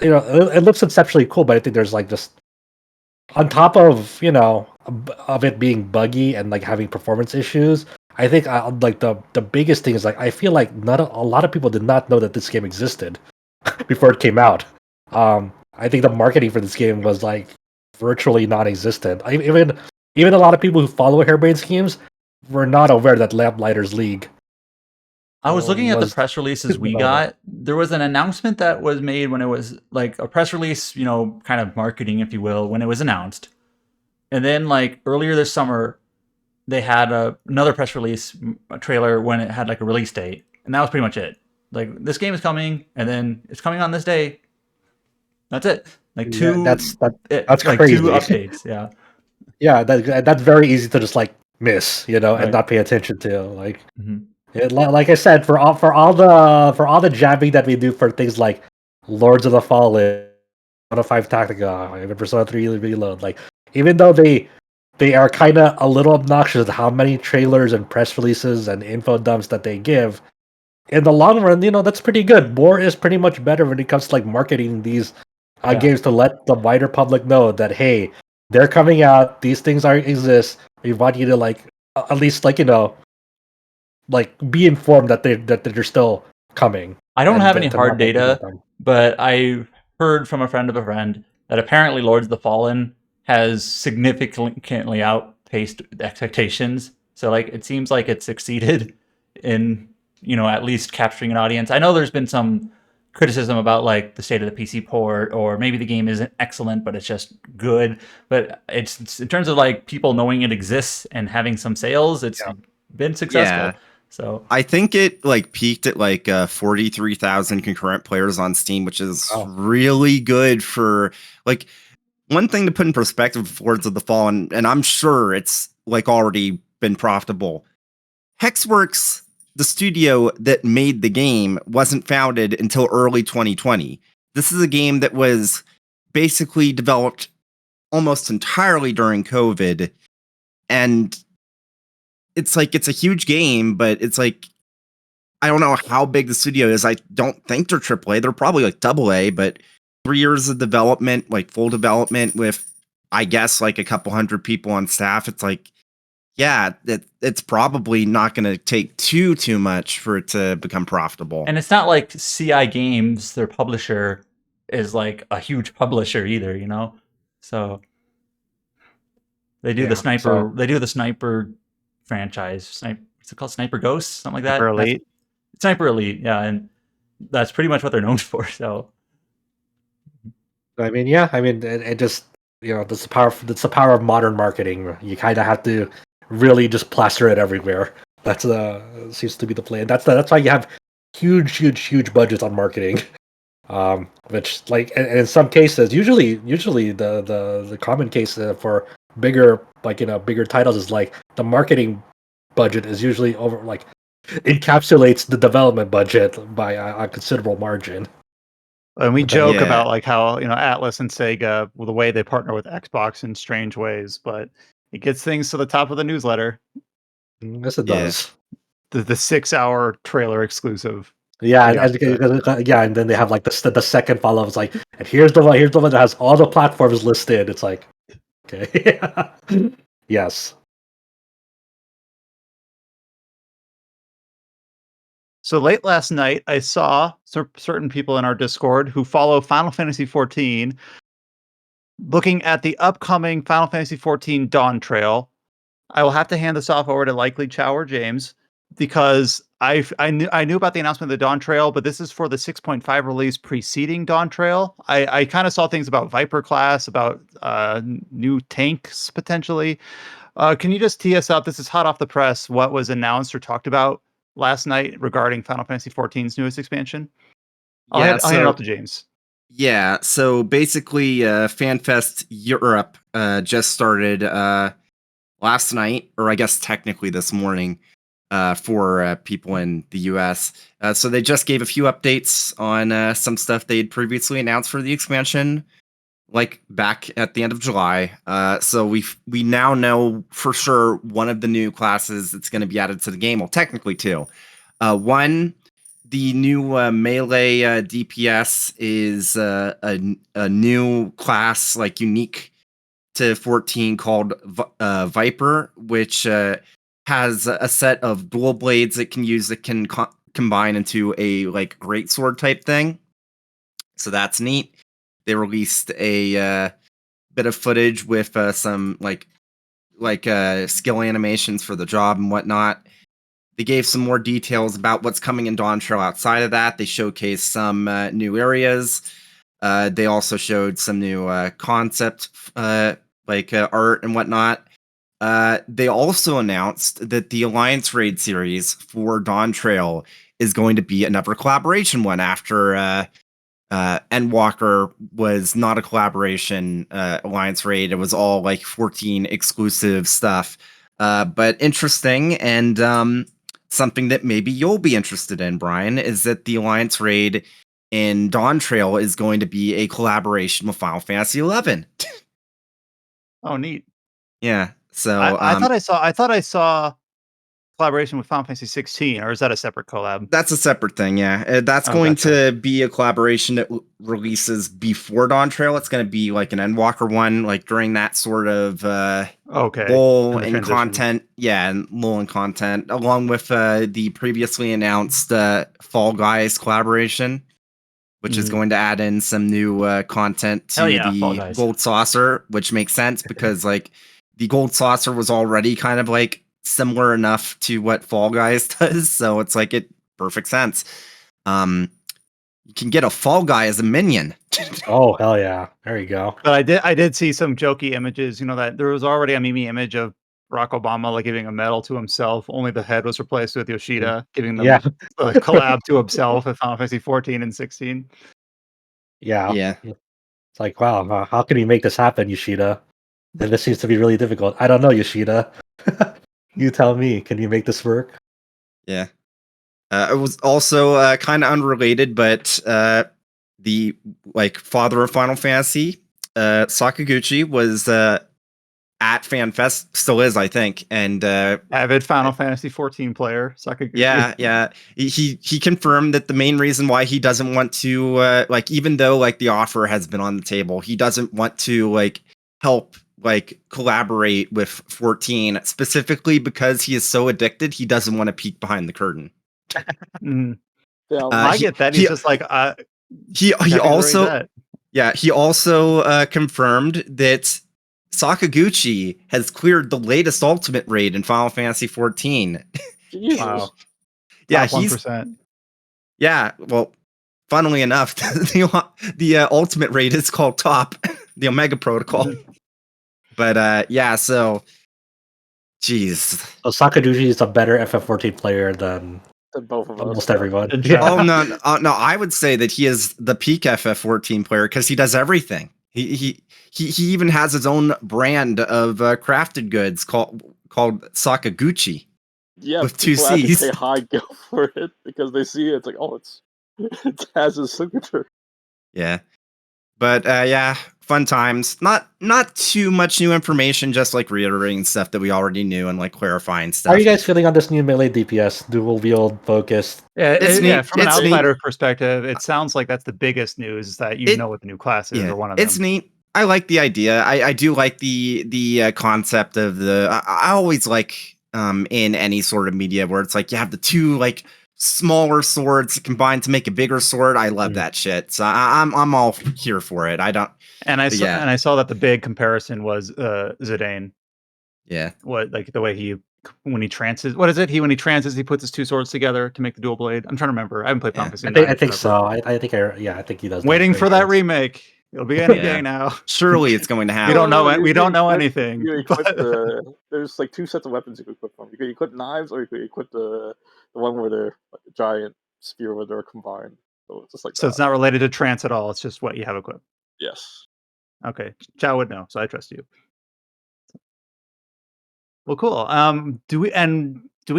Speaker 2: it looks exceptionally cool, but I think there's like just on top of of it being buggy and like having performance issues. I think like the biggest thing is like I feel like not a lot of people did not know that this game existed before it came out. I think the marketing for this game was like virtually non-existent. Even a lot of people who follow Harebrained Schemes were not aware that Lamplighters League.
Speaker 3: I was looking at the press releases we got. There was an announcement that was made when it was like a press release, kind of marketing, if you will, when it was announced. And then like earlier this summer, they had another press release, a trailer when it had like a release date. And that was pretty much it. Like this game is coming, and then it's coming on this day. That's it. Like
Speaker 2: that's
Speaker 3: like
Speaker 2: crazy.
Speaker 3: 2 updates. Yeah.
Speaker 2: Yeah, that's very easy to just like miss,
Speaker 3: Right.
Speaker 2: and not pay attention to. Like,
Speaker 3: Mhm.
Speaker 2: like I said, for all the jabbing that we do for things like Lords of the Fallen, Persona 5 Tactica, even Persona 3 Reload, like even though they are kind of a little obnoxious how many trailers and press releases and info dumps that they give, in the long run, that's pretty good. More is pretty much better when it comes to like marketing these games to let the wider public know that hey, they're coming out. These things exist. We want you to like at least like like be informed that they're still coming.
Speaker 3: I don't
Speaker 2: and
Speaker 3: have
Speaker 2: to-
Speaker 3: any
Speaker 2: to
Speaker 3: hard
Speaker 2: not let people
Speaker 3: data,
Speaker 2: down.
Speaker 3: but I heard from a friend of a friend that apparently Lords of the Fallen has significantly outpaced expectations. So like it seems like it succeeded in at least capturing an audience. I know there's been some criticism about like the state of the PC port, or maybe the game isn't excellent but it's just good. But it's in terms of like people knowing it exists and having some sales, it's been successful.
Speaker 5: Yeah.
Speaker 3: So
Speaker 5: I think it like peaked at like 43,000 concurrent players on Steam, which is really good for like one thing to put in perspective for Lords of the Fallen, and I'm sure it's like already been profitable. Hexworks, the studio that made the game, wasn't founded until early 2020. This is a game that was basically developed almost entirely during COVID, and it's like it's a huge game, but it's like I don't know how big the studio is. I don't think they're AAA. They're probably like AA, but 3 years of development, like full development with, I guess, like a couple hundred people on staff. It's like, yeah, it's probably not going to take too much for it to become profitable.
Speaker 3: And it's not like CI Games, their publisher, is like a huge publisher either, So they do the sniper. They do the sniper franchise. What's it called? Sniper Ghosts, something like that.
Speaker 1: Sniper Elite.
Speaker 3: Sniper Elite, yeah, and that's pretty much what they're known for. So,
Speaker 2: it just that's the power of modern marketing. You kind of have to really just plaster it everywhere. That's seems to be the play, and that's why you have huge budgets on marketing. Which like and in some cases, usually the common case for bigger bigger titles is like the marketing budget is usually over like encapsulates the development budget by a considerable margin.
Speaker 1: And we joke about like how Atlas and Sega, the way they partner with Xbox in strange ways, but it gets things to the top of the newsletter.
Speaker 2: Yes, it does.
Speaker 1: The 6-hour trailer exclusive.
Speaker 2: Yeah,
Speaker 1: Gotcha.
Speaker 2: yeah, and then they have like the second follow-up is like, and here's the one that has all the platforms listed. It's like, okay, yes.
Speaker 1: So late last night, I saw certain people in our Discord who follow Final Fantasy XIV looking at the upcoming Final Fantasy XIV Dawntrail. I will have to hand this off over to likely Chow or James because I knew about the announcement of the Dawntrail, but this is for the 6.5 release preceding Dawntrail. I kind of saw things about Viper class, about new tanks potentially. Can you just tee us up? This is hot off the press. What was announced or talked about last night regarding Final Fantasy XIV's newest expansion? I'll hand it off to James.
Speaker 5: Yeah, so basically, FanFest Europe just started last night, or I guess technically this morning, for people in the US. So they just gave a few updates on some stuff they'd previously announced for the expansion, like back at the end of July. So we now know for sure one of the new classes that's going to be added to the game. Well, technically two. One, the new melee DPS is a new class, like unique to 14, called Viper, which has a set of dual blades it can use that can combine into a like greatsword type thing. So that's neat. They released a bit of footage with some like skill animations for the job and whatnot. They gave some more details about what's coming in Dawntrail outside of that. They showcased some new areas. They also showed some new concept art and whatnot. They also announced that the Alliance Raid series for Dawntrail is going to be another collaboration one after Endwalker was not a collaboration Alliance Raid. It was all like 14 exclusive stuff. But interesting, and something that maybe you'll be interested in, Brian, is that the Alliance Raid in Dawntrail is going to be a collaboration with Final Fantasy XI.
Speaker 1: Oh, neat.
Speaker 5: Yeah. So
Speaker 1: I thought I saw collaboration with Final Fantasy 16, or is that a separate collab?
Speaker 5: That's a separate thing, yeah. That's going to be a collaboration that releases before Dawntrail. It's going to be like an Endwalker one, like during that sort of lull in content. Yeah, and lull in content, along with the previously announced Fall Guys collaboration, which is going to add in some new content to the Gold Saucer, which makes sense because like the Gold Saucer was already kind of like similar enough to what Fall Guys does, so it's like it perfect sense. You can get a Fall Guy as a minion.
Speaker 2: Oh hell yeah! There you go.
Speaker 1: But I did see some jokey images. You know that there was already a meme image of Barack Obama like giving a medal to himself. Only the head was replaced with Yoshida giving them a collab to himself with Final Fantasy 14 and 16.
Speaker 2: Yeah. It's like, wow, how can you make this happen, Yoshida? And this seems to be really difficult. I don't know, Yoshida. You tell me. Can you make this work?
Speaker 5: Yeah. It was also kind of unrelated, but the like father of Final Fantasy, Sakaguchi, was at FanFest, still is, I think, and
Speaker 1: avid Final Fantasy 14 player, Sakaguchi.
Speaker 5: Yeah. He confirmed that the main reason why he doesn't want to like, even though like the offer has been on the table, he doesn't want to like help like collaborate with 14 specifically because he is so addicted. He doesn't want to peek behind the curtain.
Speaker 1: I get that. He's just like
Speaker 5: he also confirmed that Sakaguchi has cleared the latest ultimate raid in Final Fantasy 14.
Speaker 1: Wow.
Speaker 5: Yeah,
Speaker 1: Top 1%.
Speaker 5: Yeah, well, funnily enough, the ultimate raid is called Top, the Omega Protocol. But yeah, so jeez.
Speaker 2: So Sakaguchi is a better FF14 player than
Speaker 4: both of us.
Speaker 2: Almost everyone.
Speaker 5: Oh no, I would say that he is the peak FF14 player because he does everything. He even has his own brand of crafted goods called Sakaguchi.
Speaker 4: Yeah,
Speaker 5: with two C's.
Speaker 4: Say hi, go for it because they see it. It's like, oh, it has his signature.
Speaker 5: Yeah, but yeah, fun times. Not too much new information, just like reiterating stuff that we already knew and like clarifying stuff.
Speaker 2: How are you guys feeling on this new melee DPS, dual wield focused?
Speaker 1: Yeah, from an
Speaker 5: It's
Speaker 1: outsider perspective, it sounds like that's the biggest news, is that you know what the new class is, or one of them.
Speaker 5: It's neat. I like the idea. I do like the concept of the. I always like in any sort of media where it's like you have the two like smaller swords combined to make a bigger sword. I love that shit. So I'm all here for it. I don't.
Speaker 1: And I saw that the big comparison was Zidane.
Speaker 5: Yeah.
Speaker 1: What, like the way when he trances, what is it? When he trances, he puts his two swords together to make the dual blade. I'm trying to remember. I haven't played Final Fantasy.
Speaker 2: I think so. I think he does.
Speaker 1: Waiting for that remake. It'll be any day now.
Speaker 5: Surely it's going to happen.
Speaker 1: We don't know it. We don't know anything.
Speaker 4: There's like two sets of weapons you can equip from. You can equip knives, or you can equip the one where they're like a giant spear where they're combined. So it's just like
Speaker 1: it's not related to trance at all. It's just what you have equipped.
Speaker 4: Yes.
Speaker 1: Okay. Chow would know, so I trust you. Well, cool. Do we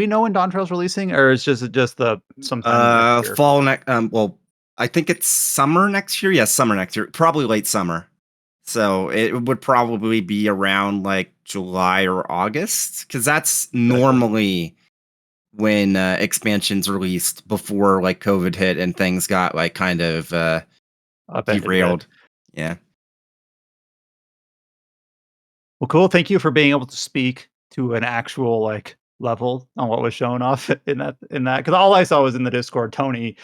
Speaker 1: know when Dawntrail's releasing, or is just the sometime next year?
Speaker 5: Fall next. Well, I think it's summer next year. Yes, summer next year. Probably late summer. So it would probably be around like July or August, because that's normally when expansions released before like COVID hit and things got like kind of derailed. Yeah.
Speaker 1: Well, cool. Thank you for being able to speak to an actual like level on what was shown off in that, because all I saw was in the Discord, Tony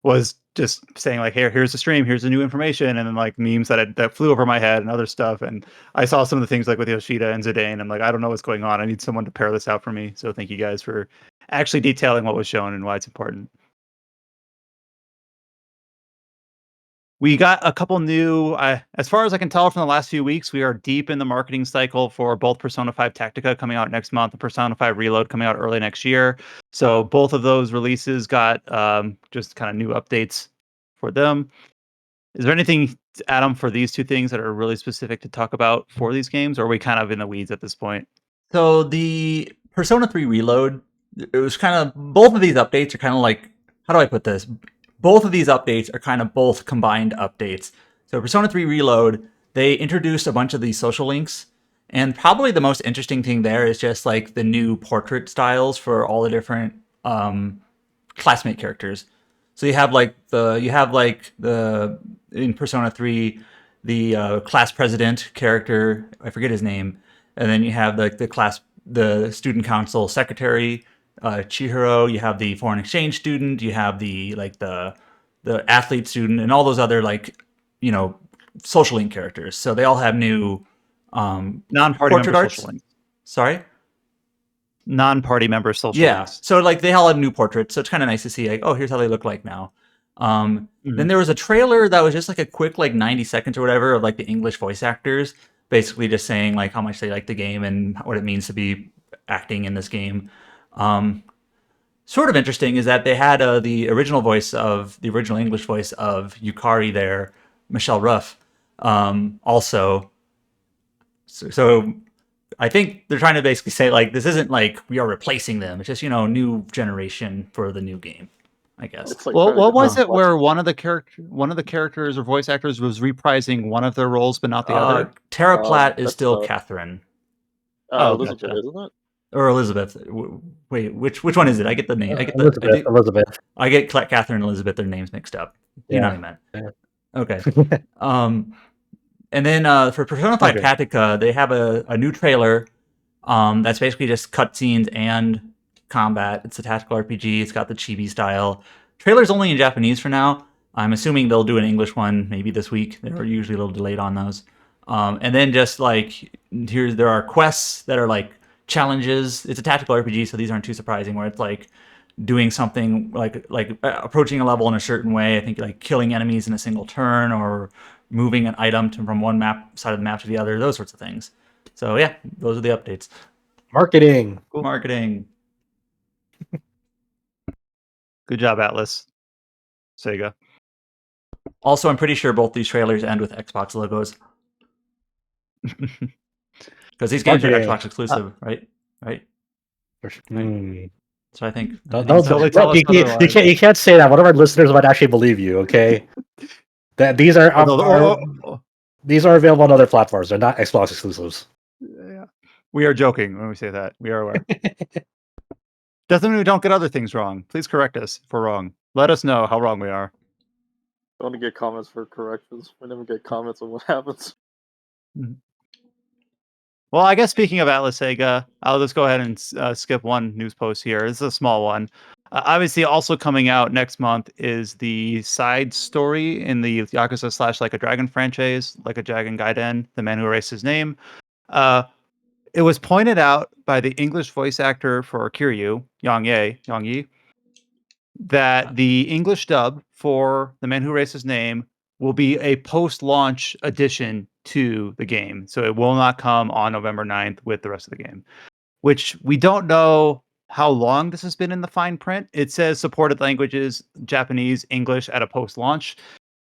Speaker 1: was just saying like, here's the stream, here's the new information, and then like memes that flew over my head and other stuff. And I saw some of the things like with Yoshida and Zidane. I'm like, I don't know what's going on. I need someone to pair this out for me. So thank you guys for actually detailing what was shown and why it's important. We got a couple new, as far as I can tell from the last few weeks, we are deep in the marketing cycle for both Persona 5 Tactica coming out next month and Persona 5 Reload coming out early next year. So both of those releases got just kind of new updates for them. Is there anything, Adam, for these two things that are really specific to talk about for these games, or are we kind of in the weeds at this point?
Speaker 3: So the Persona 3 Reload, it was kind of, both of these updates are kind of like, how do I put this? Both of these updates are kind of both combined updates. So Persona 3 Reload, they introduced a bunch of these social links, and probably the most interesting thing there is just like the new portrait styles for all the different classmate characters. So you have in Persona 3, the class president character, I forget his name, and then you have like the student council secretary, Chihiro, you have the foreign exchange student, you have the athlete student, and all those other social link characters. So they all have new
Speaker 1: non-party member social links.
Speaker 3: Sorry?
Speaker 1: Non-party member social links.
Speaker 3: So like they all have new portraits, so it's kind of nice to see like, oh, here's how they look like now. Then there was a trailer that was just like a quick 90 seconds or whatever of like the English voice actors basically just saying like how much they like the game and what it means to be acting in this game. Sort of interesting is that they had the original English voice of Yukari there, Michelle Ruff, also. So I think they're trying to basically say like this isn't like we are replacing them. It's just new generation for the new game, I guess.
Speaker 4: Like
Speaker 1: what was it where one of the characters or voice actors was reprising one of their roles but not the other?
Speaker 3: Tara Platt is still Catherine.
Speaker 4: Elizabeth,
Speaker 1: gotcha.
Speaker 4: Isn't it?
Speaker 3: Or Elizabeth. Wait, which one is it? I get the name.
Speaker 2: Elizabeth.
Speaker 3: I get Catherine and Elizabeth, their names mixed up. You know what I meant.
Speaker 2: Yeah.
Speaker 3: Okay. And then for Persona 5 Tactica, they have a new trailer that's basically just cutscenes and combat. It's a tactical RPG. It's got the chibi style. Trailer's only in Japanese for now. I'm assuming they'll do an English one maybe this week. They're usually a little delayed on those. And then just like there are quests that are like challenges. It's a tactical RPG, so these aren't too surprising. Where it's like doing something like approaching a level in a certain way. I think like killing enemies in a single turn or moving an item from one side of the map to the other. Those sorts of things. So yeah, those are the updates.
Speaker 2: Marketing.
Speaker 1: Cool.
Speaker 3: Marketing.
Speaker 1: Good job, Atlas. Sega.
Speaker 3: Also, I'm pretty sure both these trailers end with Xbox logos. Because these games are Xbox exclusive, right? So I think.
Speaker 2: You can't say that. One of our listeners might actually believe you. Okay. That these are these are available on other platforms. They're not Xbox exclusives.
Speaker 1: Yeah. We are joking when we say that. We are aware. Doesn't mean we don't get other things wrong. Please correct us if we're wrong. Let us know how wrong we are.
Speaker 4: I want to get comments for corrections. We never get comments on what happens.
Speaker 1: Well, I guess speaking of Atlas Sega, I'll just go ahead and skip one news post here. This is a small one. Obviously, also coming out next month is the side story in the Yakuza / Like a Dragon franchise, Like a Dragon Gaiden, The Man Who Erased His Name. It was pointed out by the English voice actor for Kiryu, Yang Yi, that the English dub for The Man Who Erased His Name will be a post-launch addition to the game. So it will not come on November 9th with the rest of the game, which we don't know how long this has been in the fine print. It says supported languages, Japanese, English at a post-launch.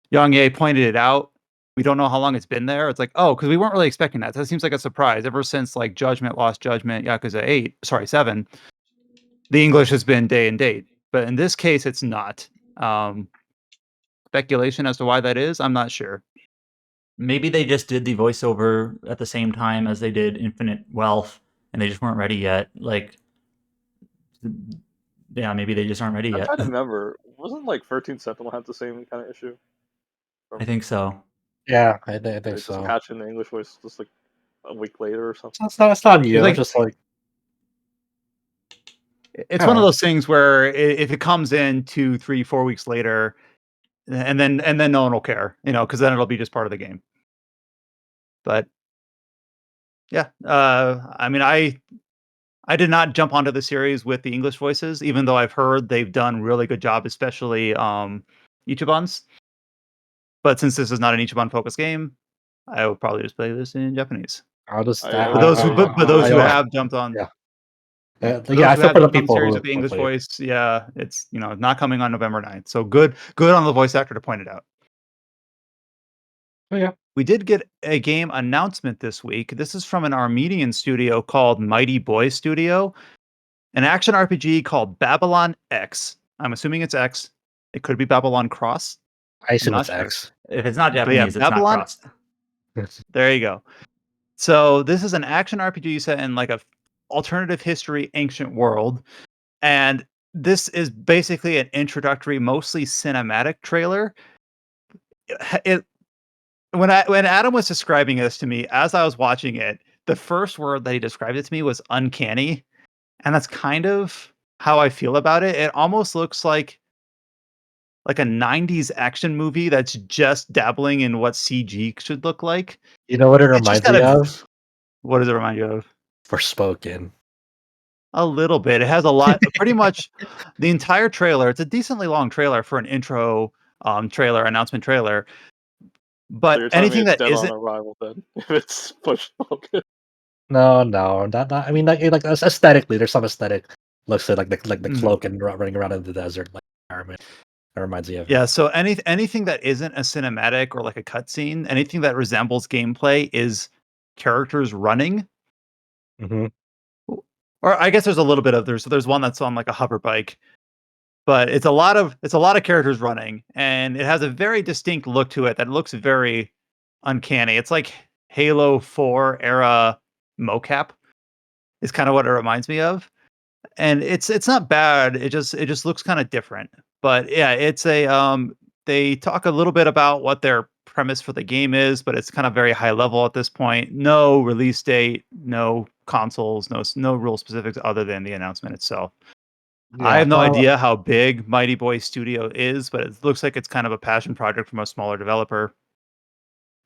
Speaker 1: Yang Ye pointed it out. We don't know how long it's been there. It's like, oh, because we weren't really expecting that. That seems like a surprise. Ever since like Judgment, Lost Judgment, Yakuza 7, the English has been day and date. But in this case, it's not. Speculation as to why that is, I'm not sure.
Speaker 3: Maybe they just did the voiceover at the same time as they did Infinite Wealth, and they just weren't ready yet. Like, yeah, maybe they just aren't ready
Speaker 4: I'm
Speaker 3: yet.
Speaker 4: trying to remember. Wasn't like 13 Sentinel had the same kind of issue?
Speaker 3: I think so.
Speaker 2: Yeah, I
Speaker 4: They
Speaker 2: think
Speaker 4: just
Speaker 2: so.
Speaker 4: patched in the English voice just like a week later or something.
Speaker 2: It's not new.
Speaker 1: Like-
Speaker 2: It's just like
Speaker 1: It's one of those things where if it comes in 2, 3, 4 weeks later, and then no one will care, because then it'll be just part of the game. But yeah, I mean, I did not jump onto the series with the English voices, even though I've heard they've done really good job, especially Ichibans. But since this is not an Ichiban focused game, I will probably just play this in Japanese.
Speaker 2: I'll just.
Speaker 4: I-
Speaker 1: For those who have jumped on,
Speaker 2: Yeah.
Speaker 1: for those
Speaker 2: I
Speaker 1: who
Speaker 2: feel
Speaker 1: have
Speaker 2: for the
Speaker 1: jumped on
Speaker 2: people
Speaker 1: series
Speaker 2: who
Speaker 1: with the English
Speaker 2: play it.
Speaker 1: voice, yeah, it's not coming on November 9th. So good on the voice actor to point it out.
Speaker 2: Oh, yeah.
Speaker 1: We did get a game announcement this week. This is from an Armenian studio called Mighty Boy Studio, an action RPG called Babylon X. I'm assuming it's X. It could be Babylon Cross.
Speaker 2: I assume
Speaker 1: not
Speaker 2: it's
Speaker 1: sure.
Speaker 2: X.
Speaker 3: If it's not
Speaker 1: But yeah,
Speaker 3: Japanese, it's
Speaker 1: Babylon-
Speaker 3: not crossed.
Speaker 1: There you go. So this is an action RPG set in like a alternative history ancient world, and this is basically an introductory, mostly cinematic trailer. When Adam was describing this to me as I was watching it, the first word that he described it to me was uncanny, and that's kind of how I feel about it. It almost looks like a 90s action movie that's just dabbling in what CG should look like.
Speaker 2: You know what it
Speaker 1: It's just
Speaker 2: reminds me
Speaker 1: got
Speaker 2: of?
Speaker 1: What does it remind you of?
Speaker 2: Forspoken.
Speaker 1: A little bit. It has a lot, pretty much the entire trailer. It's a decently long trailer for an intro trailer, announcement trailer. But
Speaker 4: So you're telling me
Speaker 1: anything
Speaker 4: it's
Speaker 1: that
Speaker 4: dead
Speaker 1: isn't,
Speaker 4: on arrival then, if it's pushed focus.
Speaker 2: No, not. I mean, like aesthetically, there's some aesthetic looks to like the
Speaker 1: Mhm.
Speaker 2: cloak and running around in the desert like environment. That reminds me of.
Speaker 1: yeah. So anything that isn't a cinematic or like a cutscene, anything that resembles gameplay is characters running.
Speaker 2: Mm-hmm.
Speaker 1: Or I guess there's a little bit of there's one that's on like a hover bike, but it's a lot of characters running, and it has a very distinct look to it that looks very uncanny. It's like Halo 4 era mocap is kind of what it reminds me of. And it's not bad. It just looks kind of different. But yeah, it's a they talk a little bit about what their premise for the game is, but it's kind of very high level at this point. No release date, no consoles, no real specifics other than the announcement itself. I have no idea how big Mighty Boy Studio is, but it looks like it's kind of a passion project from a smaller developer.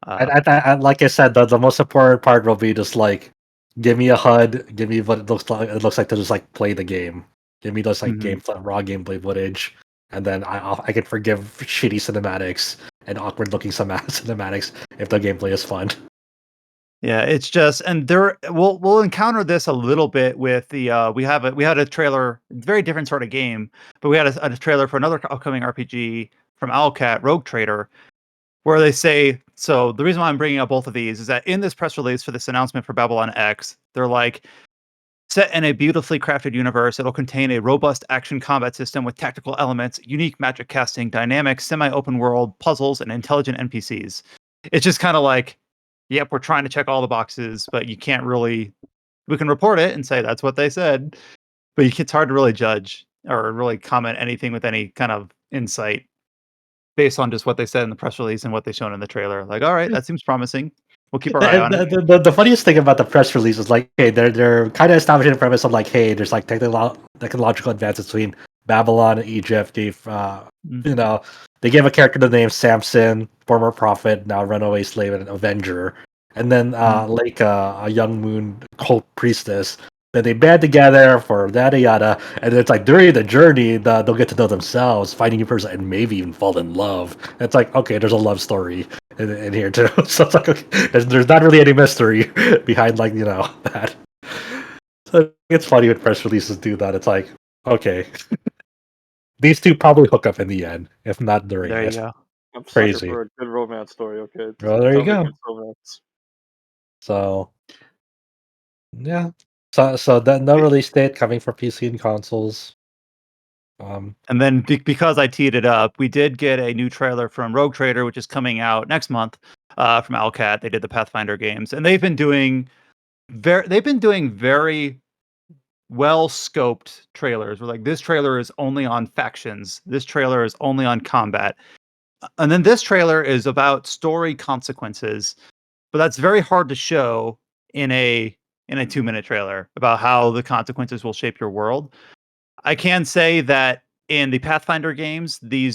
Speaker 2: I like I said, the most important part will be just like, give me a HUD, give me what it looks like. It looks like to just like play the game. Give me those like raw gameplay footage, and then I can forgive shitty cinematics and awkward looking cinematics if the gameplay is fun.
Speaker 1: Yeah, it's just, and we'll encounter this a little bit with the we had a trailer, very different sort of game, but we had a trailer for another upcoming RPG from Owlcat, Rogue Trader, where they say, so the reason why I'm bringing up both of these is that in this press release for this announcement for Babylon X, they're like, set in a beautifully crafted universe, it'll contain a robust action combat system with tactical elements, unique magic casting, dynamic semi-open world puzzles, and intelligent NPCs. It's just kind of like, yep, we're trying to check all the boxes, but you can't really. We can report it and say that's what they said, but it's hard to really judge or really comment anything with any kind of insight based on just what they said in the press release and what they shown in the trailer. Like, all right, that seems promising. We'll keep our eye on it.
Speaker 2: The funniest thing about the press release is like, hey, they're kind of establishing the premise of like, hey, there's like technological advances between Babylon and Egypt. They've you know, they gave a character the name Samson, former prophet, now runaway slave and an avenger, and then like a young moon cult priestess. Then they band together for yada yada, and it's like during the journey, they'll get to know themselves, finding a person, and maybe even fall in love. And it's like, okay, there's a love story in here too. So it's like, okay, there's not really any mystery behind like that. So it's funny when press releases do that. It's like, okay, these two probably hook up in the end, if not during
Speaker 1: There you
Speaker 2: it.
Speaker 1: go.
Speaker 4: I'm
Speaker 2: Crazy.
Speaker 4: sucker for a good romance story. Okay.
Speaker 2: Well, there you
Speaker 4: Tell me
Speaker 2: go.
Speaker 4: good romance.
Speaker 2: So yeah, so that no release date coming for PC and consoles.
Speaker 1: And then because I teed it up, we did get a new trailer from Rogue Trader, which is coming out next month from Owlcat. They did the Pathfinder games, and they've been doing very well scoped trailers. We're like, this trailer is only on factions. This trailer is only on combat. And then this trailer is about story consequences, but that's very hard to show in a 2-minute trailer about how the consequences will shape your world. I can say that in the Pathfinder games, the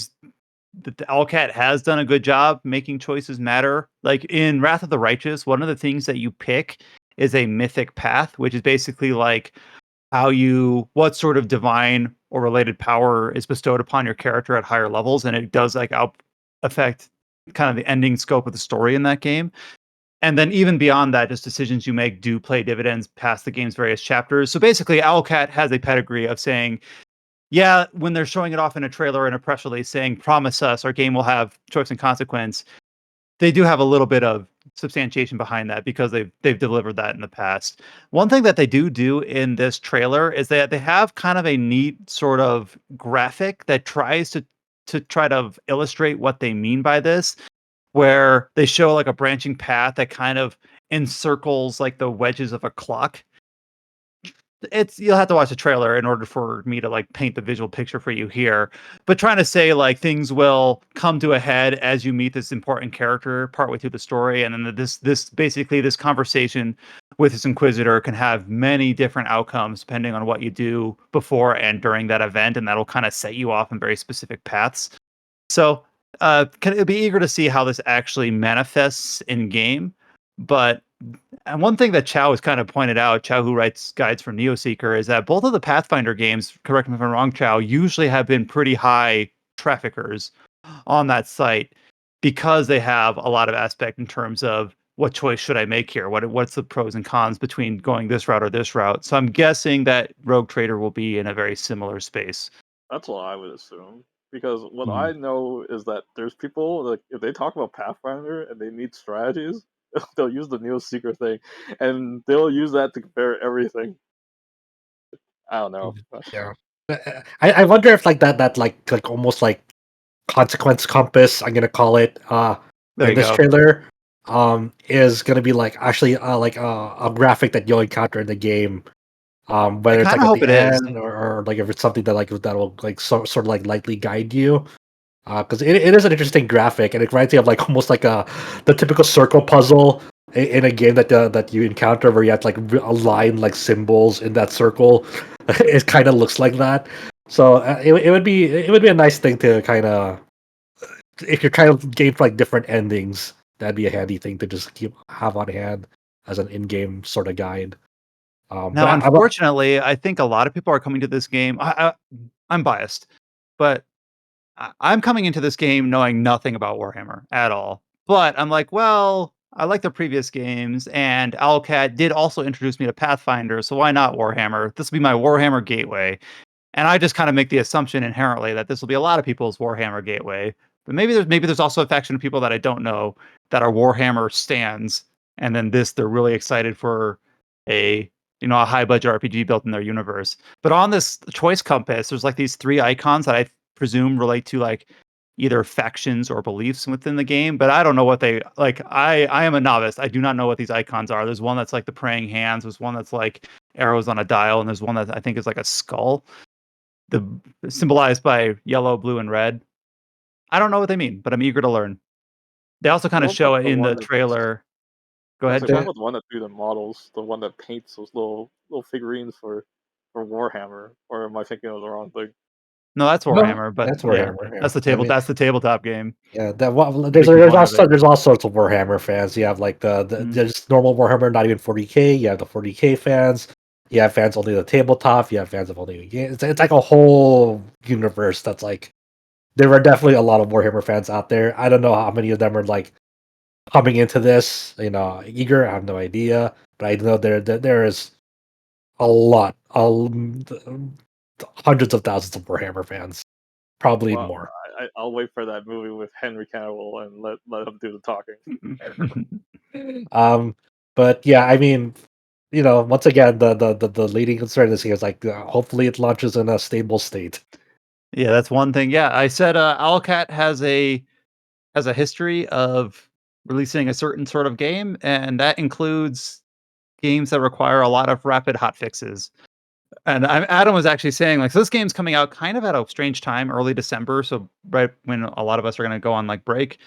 Speaker 1: Owlcat has done a good job making choices matter. Like in Wrath of the Righteous, one of the things that you pick is a mythic path, which is basically like what sort of divine or related power is bestowed upon your character at higher levels, and it does like affect kind of the ending scope of the story in that game. And then even beyond that, just decisions you make do play dividends past the game's various chapters. So basically, Owlcat has a pedigree of saying, yeah, when they're showing it off in a trailer and a press release saying, promise us our game will have choice and consequence, they do have a little bit of substantiation behind that because they've delivered that in the past. One thing that they do in this trailer is that they have kind of a neat sort of graphic that tries to try to illustrate what they mean by this, where they show like a branching path that kind of encircles like the wedges of a clock. You'll have to watch the trailer in order for me to like paint the visual picture for you here, but trying to say like things will come to a head as you meet this important character partway through the story, and then this conversation with this inquisitor can have many different outcomes depending on what you do before and during that event, and that'll kind of set you off in very specific paths. So can be eager to see how this actually manifests in game. But and one thing that Chow has kind of pointed out, Chow who writes guides for Neoseeker, is that both of the Pathfinder games, correct me if I'm wrong, Chow, usually have been pretty high traffickers on that site because they have a lot of aspect in terms of what choice should I make here? What's the pros and cons between going this route or this route? So I'm guessing that Rogue Trader will be in a very similar space.
Speaker 4: That's what I would assume. Because what I know is that there's people like if they talk about Pathfinder and they need strategies, they'll use the Neoseeker thing, and they'll use that to compare everything. I don't know.
Speaker 2: Yeah, I wonder if like that like almost like consequence compass, I'm gonna call it,
Speaker 1: There
Speaker 2: in
Speaker 1: you
Speaker 2: this
Speaker 1: go.
Speaker 2: trailer, is gonna be like actually like a graphic that you'll encounter in the game. Whether it's like
Speaker 1: kinda
Speaker 2: at
Speaker 1: hope
Speaker 2: the
Speaker 1: it is.
Speaker 2: end or like if it's something that like that will like sort of like lightly guide you. Because it is an interesting graphic, and it reminds me of like almost like the typical circle puzzle in a game that you encounter where you have to like align like symbols in that circle. It kind of looks like that. So it would be a nice thing to kind of, if you're trying to game for like different endings, that'd be a handy thing to just have on hand as an in-game sort of guide.
Speaker 1: Now,
Speaker 2: But
Speaker 1: unfortunately, I think a lot of people are coming to this game. I'm biased, but I'm coming into this game knowing nothing about Warhammer at all. But I'm like, well, I like the previous games, and Owlcat did also introduce me to Pathfinder, so why not Warhammer? This will be my Warhammer gateway. And I just kind of make the assumption inherently that this will be a lot of people's Warhammer gateway. But maybe there's also a faction of people that I don't know that are Warhammer stans, and then they're really excited for a a high budget RPG built in their universe. But on this choice compass, there's like these three icons that I presume relate to like either factions or beliefs within the game, but I don't know what they like. I am a novice. I do not know what these icons are. There's one that's like the praying hands. There's one that's like arrows on a dial, and there's one that I think is like a skull, the symbolized by yellow, blue, and red. I don't know what they mean, but I'm eager to learn. They also kind of
Speaker 4: What about
Speaker 1: show it
Speaker 4: the
Speaker 1: in
Speaker 4: one
Speaker 1: the
Speaker 4: that does?
Speaker 1: trailer. Go
Speaker 4: I was
Speaker 1: ahead,
Speaker 4: like, what
Speaker 1: Jack.
Speaker 4: about the one that do the models? The one that paints those little figurines for Warhammer? Or am I thinking of the wrong thing?
Speaker 1: No, that's
Speaker 2: No,
Speaker 1: Warhammer, but
Speaker 2: that's
Speaker 1: yeah,
Speaker 2: Warhammer. Yeah.
Speaker 1: that's the
Speaker 2: I
Speaker 1: table.
Speaker 2: mean,
Speaker 1: That's the tabletop game.
Speaker 2: yeah,
Speaker 1: Big component of it.
Speaker 2: there's all sorts of Warhammer fans. You have like
Speaker 1: Mhm.
Speaker 2: there's normal Warhammer, not even 40k. You have the 40k fans. You have fans only the tabletop. You have fans of only the game. It's like a whole universe that's like there are definitely a lot of Warhammer fans out there. I don't know how many of them are like coming into this, eager. I have no idea, but I know there is a lot, hundreds of thousands of Warhammer fans, probably
Speaker 4: Well,
Speaker 2: more.
Speaker 4: I'll wait for that movie with Henry Cavill and let him do the talking.
Speaker 2: But yeah, I mean, once again, the leading concern this year is like, hopefully it launches in a stable state.
Speaker 1: Yeah, that's one thing. Yeah, I said Owlcat has a history of releasing a certain sort of game, and that includes games that require a lot of rapid hot fixes. And Adam was actually saying, like, so this game's coming out kind of at a strange time, early December, so right when a lot of us are going to go on like break.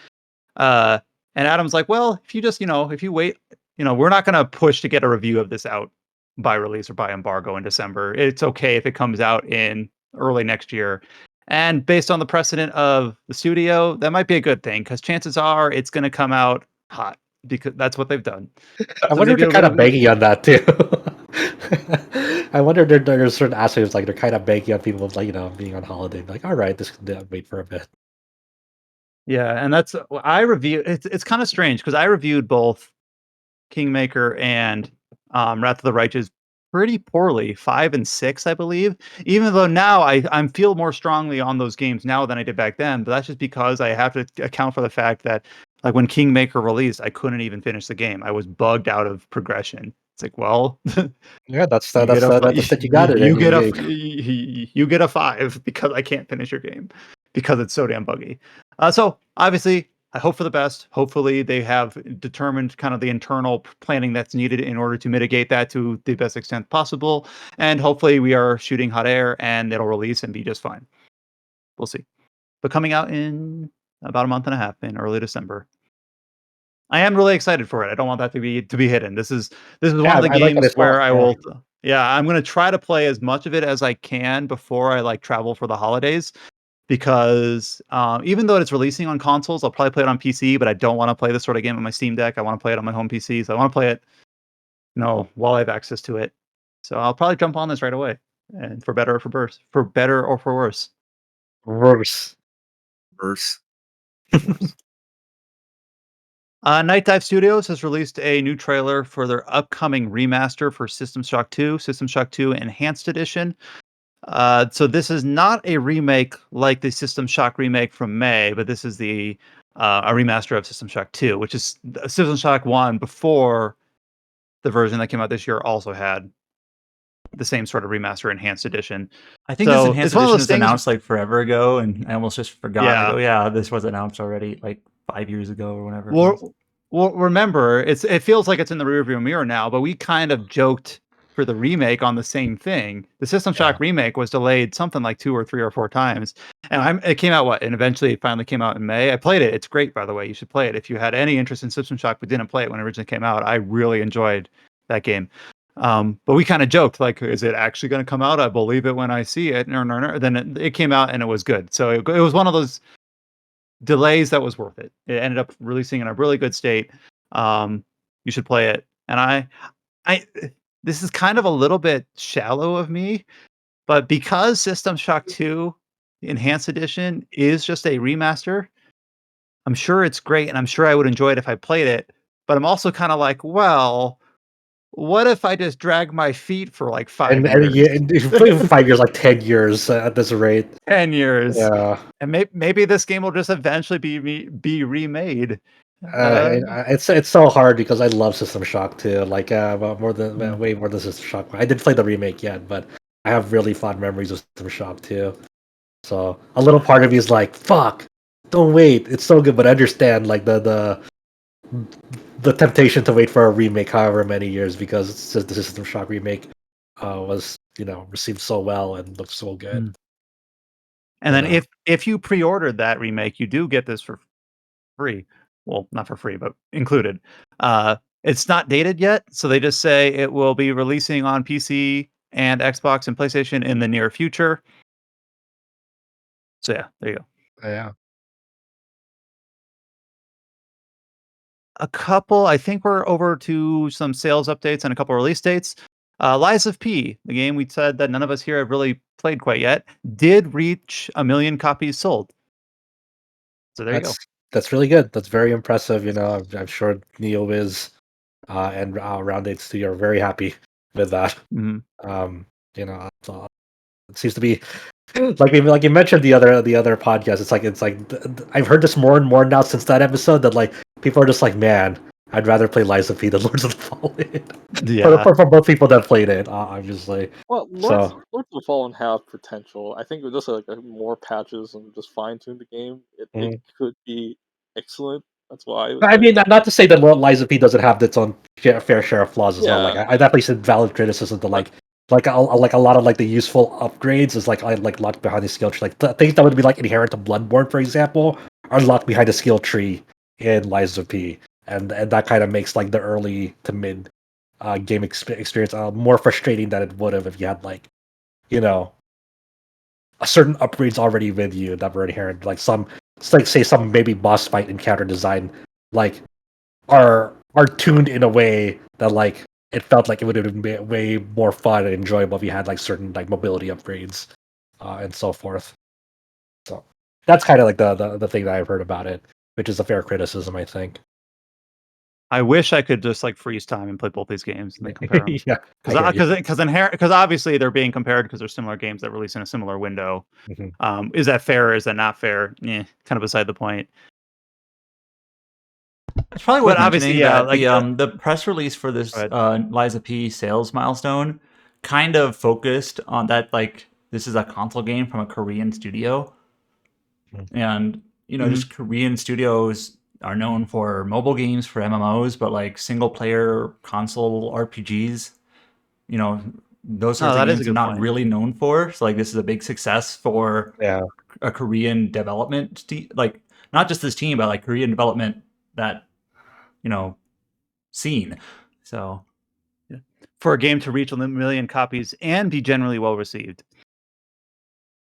Speaker 1: Uh, and Adam's like, well, if you just, if you wait, we're not going to push to get a review of this out by release or by embargo in December. It's okay if it comes out in early next year. And based on the precedent of the studio, that might be a good thing because chances are it's going to come out hot because that's what they've done.
Speaker 2: I
Speaker 1: So
Speaker 2: wonder if
Speaker 1: maybe
Speaker 2: they're
Speaker 1: a
Speaker 2: kind of
Speaker 1: little.
Speaker 2: banking on that too. I wonder if there's certain aspects like they're kind of banking on people like being on holiday. Like, all right, this can wait for a bit.
Speaker 1: Yeah, and that's I reviewed. It's kind of strange because I reviewed both Kingmaker and Wrath of the Righteous pretty poorly, 5 and 6, I believe. Even though now I feel more strongly on those games now than I did back then, but that's just because I have to account for the fact that like when Kingmaker released, I couldn't even finish the game. I was bugged out of progression. It's like, well,
Speaker 2: Yeah, that's
Speaker 1: you get a
Speaker 2: that's that you got it.
Speaker 1: you get a 5 because I can't finish your game because it's so damn buggy. So obviously, I hope for the best. Hopefully, they have determined kind of the internal planning that's needed in order to mitigate that to the best extent possible. And hopefully, we are shooting hot air and it'll release and be just fine. We'll see. But coming out in about a month and a half in early December. I am really excited for it. I don't want that to be hidden. This is one
Speaker 2: Yeah,
Speaker 1: of the
Speaker 2: I like that
Speaker 1: games
Speaker 2: it's
Speaker 1: where
Speaker 2: off.
Speaker 1: I
Speaker 2: Yeah.
Speaker 1: will. Yeah, I'm gonna try to play as much of it as I can before I like travel for the holidays because even though it's releasing on consoles, I'll probably play it on PC, but I don't want to play this sort of game on my Steam Deck. I want to play it on my home PC, so I want to play it, while I have access to it. So I'll probably jump on this right away, and for better or for worse,
Speaker 2: Worse.
Speaker 5: Verse.
Speaker 1: Night Dive Studios has released a new trailer for their upcoming remaster for System Shock 2, System Shock 2 Enhanced Edition. So this is not a remake like the System Shock remake from May, but this is a remaster of System Shock 2, which is System Shock 1 before the version that came out this year also had the same sort of remaster enhanced edition.
Speaker 3: I think this
Speaker 1: So
Speaker 3: enhanced
Speaker 1: it's one of
Speaker 3: edition
Speaker 1: those
Speaker 3: was
Speaker 1: things.
Speaker 3: announced like forever ago, and I almost just forgot.
Speaker 1: Yeah.
Speaker 3: Like, oh yeah, this was announced already, like 5 years ago or whatever.
Speaker 1: Well, remember, it feels like it's in the rearview mirror now, but we kind of joked for the remake on the same thing. The System Shock remake was delayed something like 2 or 3 or 4 times, and it came out and eventually it finally came out in May. I played it. It's great, by the way. You should play it if you had any interest in System Shock but didn't play it when it originally came out. I really enjoyed that game. But we kind of joked like, is it actually going to come out? I believe it when I see it. No. Then it came out and it was good. So it was one of those delays that was worth it. It ended up releasing in a really good state. You should play it. And I this is kind of a little bit shallow of me, but because System Shock 2 Enhanced Edition is just a remaster, I'm sure it's great and I'm sure I would enjoy it if I played it. But I'm also kind of like, well, what if I just drag my feet for like 5 years?
Speaker 2: And if you play for 5 years, like 10 years at this rate.
Speaker 1: 10 years.
Speaker 2: Yeah.
Speaker 1: And maybe this game will just eventually be remade.
Speaker 2: It's so hard because I love System Shock too. Like way more than System Shock. I didn't play the remake yet, but I have really fond memories of System Shock too. So a little part of me is like, fuck, don't wait. It's so good, but I understand like the temptation to wait for a remake, however many years, because it's just the System Shock remake was received so well and looked so good.
Speaker 1: And then if you pre-ordered that remake, you do get this for free. Well, not for free, but included. It's not dated yet, so they just say it will be releasing on PC and Xbox and PlayStation in the near future. So yeah, there you go.
Speaker 2: Yeah.
Speaker 1: A couple, I think we're over to some sales updates and a couple release dates. Lies of P, the game we said that none of us here have really played quite yet, did reach 1 million copies sold. So there you go.
Speaker 2: That's really good. That's very impressive. I'm sure NeoWiz and Round 8 Studio are very happy with that.
Speaker 1: Mm-hmm.
Speaker 2: It seems to be like you mentioned the other podcast. It's like I've heard this more and more now since that episode that like people are just like, man, I'd rather play Lies of P than Lords of the Fallen.
Speaker 1: Yeah.
Speaker 2: for both people that played it, obviously.
Speaker 4: Well, Lords of the Fallen have potential. I think with just like more patches and just fine tune the game, it could be excellent. That's why.
Speaker 2: I mean, not to say that Lies of P doesn't have its own fair share of flaws as well. Like I definitely said valid criticism to like a lot of like the useful upgrades is like locked behind the skill tree. Like things that would be like inherent to Bloodborne, for example, are locked behind the skill tree in Lies of P, and that kind of makes like the early to mid game experience more frustrating than it would have if you had like a certain upgrades already with you that were inherent. Like some maybe boss fight encounter design like are tuned in a way that like it felt like it would have been way more fun and enjoyable if you had like certain like mobility upgrades and so forth. So that's kind of like the thing that I've heard about it, which is a fair criticism, I think.
Speaker 1: I wish I could just like freeze time and play both these games and then compare them.
Speaker 2: Yeah,
Speaker 1: because obviously they're being compared because they're similar games that release in a similar window.
Speaker 2: Mm-hmm.
Speaker 1: Is that fair or is that not fair? Kind of beside the point.
Speaker 3: It's probably worth mentioning that the press release for this Lies of P sales milestone kind of focused on that, like, this is a console game from a Korean studio. And, just Korean studios are known for mobile games, for MMOs, but like single player console RPGs, those sorts of games are not really known for. So like this is a big success for a Korean development team, like not just this team, but like Korean development that scene. So
Speaker 1: for a game to reach 1 million copies and be generally well received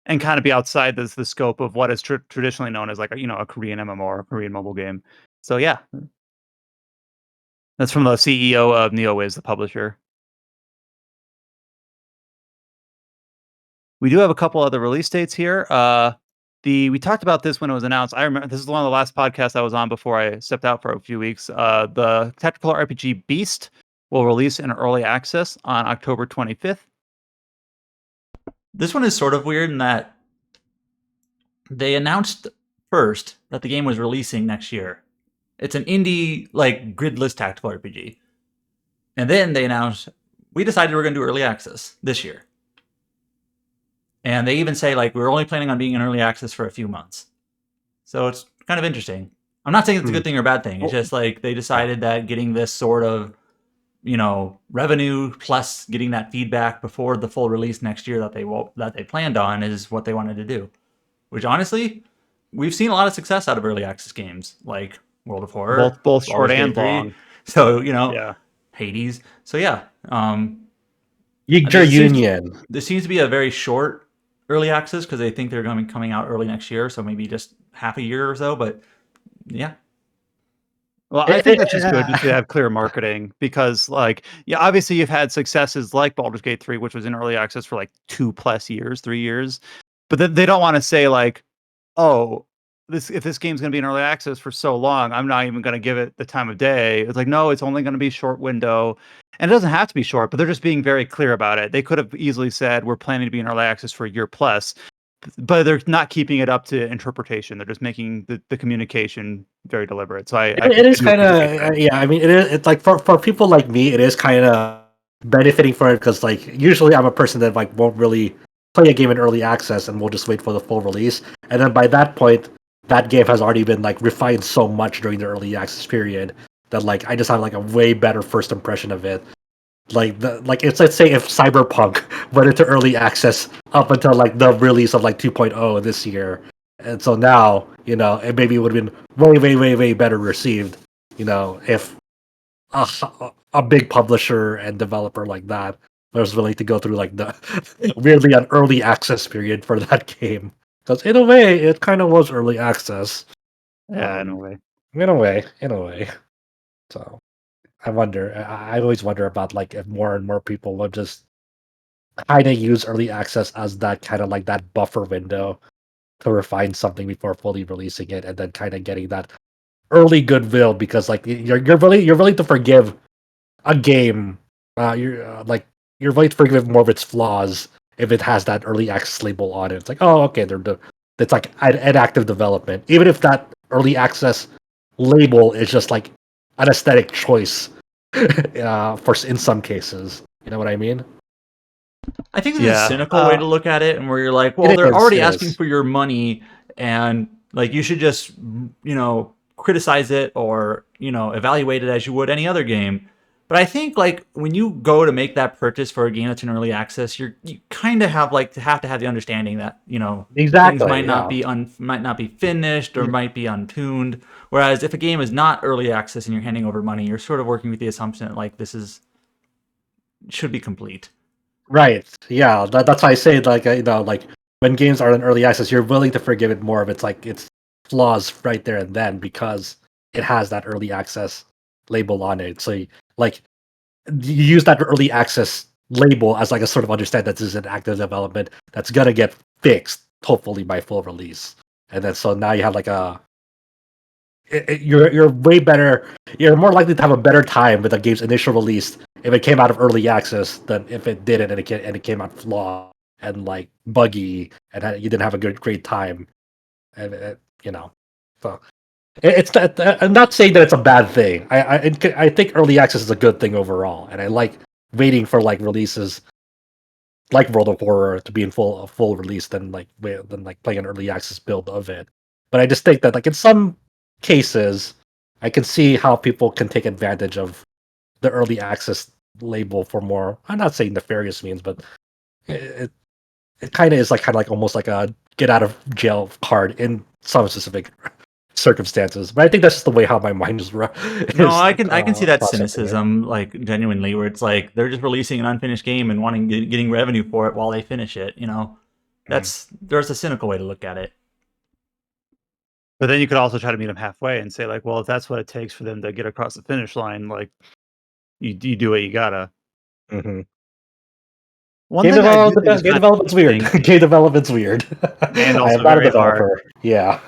Speaker 1: and kind of be outside the scope of what is traditionally known as like a Korean MMO or a Korean mobile game. So yeah, that's from the CEO of NeoWiz, the publisher. We do have a couple other release dates here. We talked about this when it was announced. I remember this is one of the last podcasts I was on before I stepped out for a few weeks. The tactical RPG Beast will release in early access on October 25th.
Speaker 3: This one is sort of weird in that they announced first that the game was releasing next year. It's an indie, like, gridless tactical RPG. And then they announced, we decided we're going to do early access this year. And they even say, like, we're only planning on being in early access for a few months. So it's kind of interesting. I'm not saying it's a good thing or a bad thing. It's just like they decided that getting this sort of, revenue plus getting that feedback before the full release next year that they planned on is what they wanted to do. Which honestly, we've seen a lot of success out of early access games like World of Horror,
Speaker 1: both short and long.
Speaker 3: So Hades. So yeah,
Speaker 2: Union.
Speaker 3: This seems to be a very short early access because they think they're going to be coming out early next year, so maybe just half a year or so. But yeah.
Speaker 1: Well, I think that's just good to have clear marketing because, obviously you've had successes like Baldur's Gate 3, which was in early access for like 2+ years, 3 years, but they don't want to say like, oh, if this game's going to be in early access for so long, I'm not even going to give it the time of day. It's like, no, it's only going to be short window, and it doesn't have to be short, but they're just being very clear about it. They could have easily said we're planning to be in early access for a year plus. But they're not keeping it up to interpretation. They're just making the communication very deliberate. So
Speaker 2: it is kind of I mean, it's like for people like me, it is kind of benefiting for it because like usually I'm a person that like won't really play a game in early access and will just wait for the full release. And then by that point, that game has already been like refined so much during the early access period that like I just have like a way better first impression of it. It's, let's say if Cyberpunk went into early access up until like the release of like 2.0 this year, and so now it maybe would have been way better received. If a big publisher and developer like that was willing to go through like the weirdly an early access period for that game, because in a way it kind of was early access.
Speaker 1: Yeah, in a way.
Speaker 2: In a way. So I wonder. I always wonder about like if more and more people will just kind of use early access as that kind of like that buffer window to refine something before fully releasing it, and then kind of getting that early goodwill because like you're willing to forgive a game. You're willing to forgive more of its flaws if it has that early access label on it. It's like, oh, okay, it's like an active development, even if that early access label is just like an aesthetic choice for in some cases. You know what I mean?
Speaker 3: I think there's a cynical way to look at it, and where you're like, well,
Speaker 2: It
Speaker 3: they're
Speaker 2: is,
Speaker 3: already
Speaker 2: it
Speaker 3: asking
Speaker 2: is.
Speaker 3: for your money, and like you should just criticize it or evaluate it as you would any other game. But I think like when you go to make that purchase for a game that's in early access, you kind of have to have the understanding that things
Speaker 2: Exactly,
Speaker 3: might not
Speaker 2: yeah.
Speaker 3: be finished or might be untuned. Whereas if a game is not early access and you're handing over money, you're sort of working with the assumption that like this should be complete.
Speaker 2: Right. Yeah. That's why I say like like when games are in early access, you're willing to forgive it more of its flaws right there and then because it has that early access label on it. So like you use that early access label as like a sort of understand that this is an active development that's gonna get fixed hopefully by full release. And then so now you have like you're way better. You're more likely to have a better time with a game's initial release if it came out of early access than if it didn't and it came out flawed and like buggy and you didn't have a great time. And so it's not, I'm not saying that it's a bad thing. I think early access is a good thing overall, and I like waiting for like releases like World of Horror to be in full release than playing an early access build of it. But I just think that like in some cases, I can see how people can take advantage of the early access label for more. I'm not saying nefarious means, but it kind of is like almost like a get out of jail card in some specific circumstances. But I think that's just the way how my mind is.
Speaker 3: No, I can see that
Speaker 2: processing it.
Speaker 3: cynicism, like genuinely, where it's like they're just releasing an unfinished game and getting revenue for it while they finish it. There's a cynical way to look at it.
Speaker 1: But then you could also try to meet them halfway and say like, well, if that's what it takes for them to get across the finish line, like you do what you gotta.
Speaker 2: Mm-hmm.
Speaker 1: One
Speaker 2: Game
Speaker 1: thing I do think is
Speaker 2: game
Speaker 1: kind of
Speaker 2: development's weird.
Speaker 1: interesting,
Speaker 2: Game development's weird.
Speaker 1: and
Speaker 2: I
Speaker 1: also
Speaker 2: am not a
Speaker 1: very hard.
Speaker 2: developer. Yeah.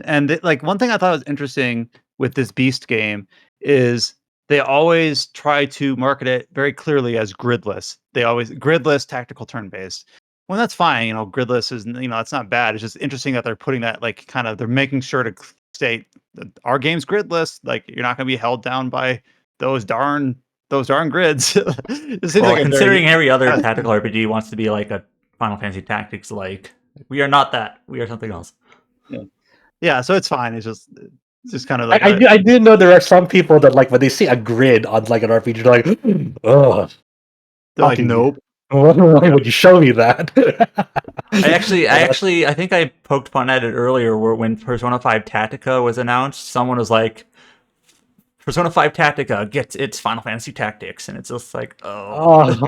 Speaker 1: And like one thing I thought was interesting with this Beast game is they always try to market it very clearly as gridless. They always gridless tactical turn based. Well, that's fine. Gridless is it's not bad. It's just interesting that they're putting that like kind of they're making sure to state that our game's gridless. Like you're not going to be held down by those darn grids. It seems
Speaker 3: Well,
Speaker 1: like
Speaker 3: considering every other tactical RPG wants to be like a Final Fantasy Tactics, like we are not that. We are something else.
Speaker 1: Yeah, so it's fine. It's just kind of like
Speaker 2: I do know there are some people that like when they see a grid on like an RPG, they're like, oh,
Speaker 1: they're like, nope.
Speaker 2: Why would you show me that?
Speaker 3: I think I poked fun at it earlier where when Persona 5 Tactica was announced, someone was like, Persona 5 Tactica gets its Final Fantasy Tactics, and it's just like,
Speaker 2: God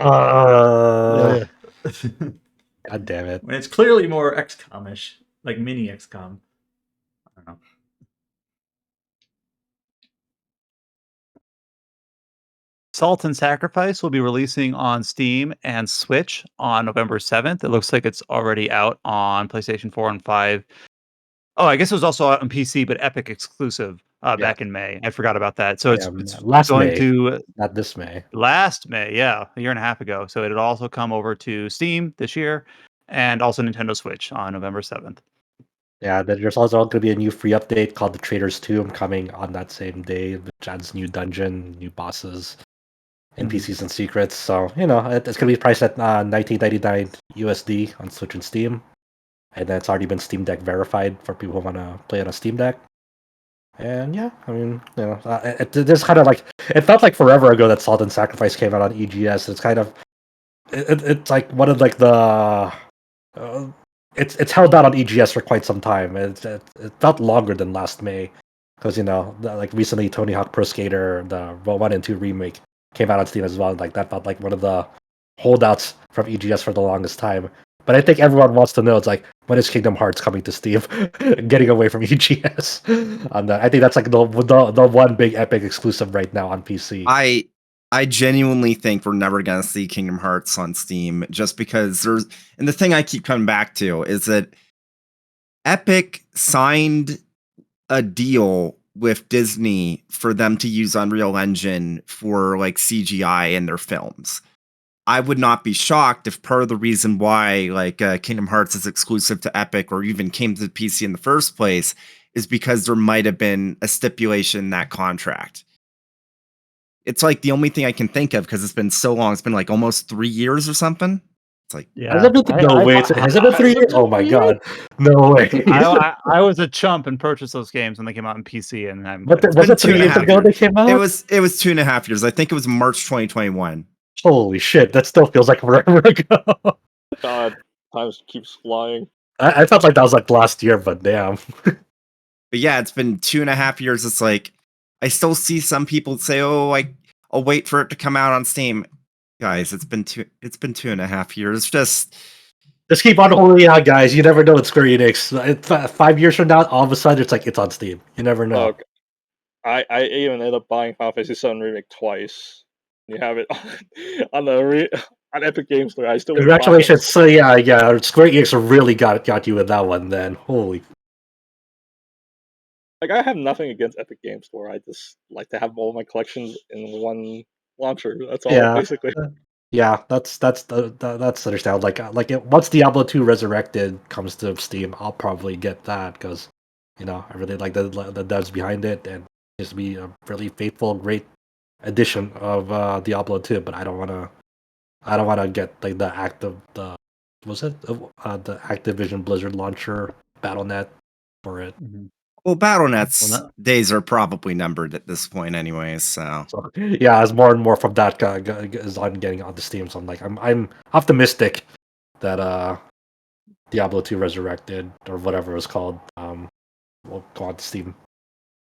Speaker 2: damn it.
Speaker 3: When it's clearly more XCOM-ish, like mini XCOM. I don't know.
Speaker 1: Salt and Sacrifice will be releasing on Steam and Switch on November 7th. It looks like it's already out on PlayStation 4 and 5. Oh, I guess it was also out on PC, but Epic exclusive back in May. I forgot about that. So it's
Speaker 2: last
Speaker 1: going
Speaker 2: May,
Speaker 1: to
Speaker 2: not this May.
Speaker 1: Last May, yeah, a year and a half ago. So it'll also come over to Steam this year and also Nintendo Switch on November 7th.
Speaker 2: Yeah, there's also going to be a new free update called the Trader's Tomb coming on that same day, which adds new dungeon, new bosses, NPCs and secrets. So, it's going to be priced at $19.99 USD on Switch and Steam. and then it's already been Steam Deck verified for people who want to play it on Steam Deck. And yeah, I mean, this kind of like it felt like forever ago that Salt and Sacrifice came out on EGS. It's kind of it's like one of like the it's held out on EGS for quite some time. It felt longer than last May because like recently Tony Hawk Pro Skater the 1 and 2 remake came out on Steam as well. Like that felt like one of the holdouts from EGS for the longest time. But I think everyone wants to know, it's like, when is Kingdom Hearts coming to Steam? Getting away from EGS. On that, I think that's like the one big Epic exclusive right now on PC.
Speaker 5: I genuinely think we're never gonna see Kingdom Hearts on Steam, just because and the thing I keep coming back to is that Epic signed a deal with Disney for them to use Unreal Engine for like CGI in their films. I would not be shocked if part of the reason why like Kingdom Hearts is exclusive to Epic or even came to the PC in the first place is because there might have been a stipulation in that contract. It's like the only thing I can think of because it's been so long. It's been like almost 3 years or something. It's like,
Speaker 2: has it been no way? Has it been 3 years? Oh my god, no way!
Speaker 1: I was a chump and purchased those games when they came out on PC, and
Speaker 2: was it 3 years ago they came out?
Speaker 5: It was 2.5 years. I think it was March 2021.
Speaker 2: Holy shit, that still feels like forever ago.
Speaker 4: God, time keeps flying.
Speaker 2: I felt like that was like last year, but damn.
Speaker 5: But yeah, it's been 2.5 years. It's like, I still see some people say, "Oh, I'll wait for it to come out on Steam." Guys, it's been 2.5 years. Just
Speaker 2: keep on holding out, guys. You never know with Square Enix. 5 years from now, all of a sudden, it's like it's on Steam. You never know.
Speaker 4: Okay. I even ended up buying Final Fantasy VII Remake twice. You have it on Epic Games Store. I still
Speaker 2: congratulations. So yeah, Square Enix really got you with that one. Then holy.
Speaker 4: Like, I have nothing against Epic Games Store. I just like to have all my collections in one launcher. That's all, basically.
Speaker 2: Yeah, that's understandable. Once Diablo 2 Resurrected comes to Steam, I'll probably get that because I really like the devs behind it, and it used to be a really faithful, great edition of Diablo 2. But I don't want to get like the Activision Blizzard launcher BattleNet for it.
Speaker 5: Mm-hmm. Well, BattleNet's days are probably numbered at this point, anyways. So
Speaker 2: yeah, as more and more from that is on getting onto Steam, so I'm optimistic that Diablo 2 Resurrected or whatever it was called will go on to Steam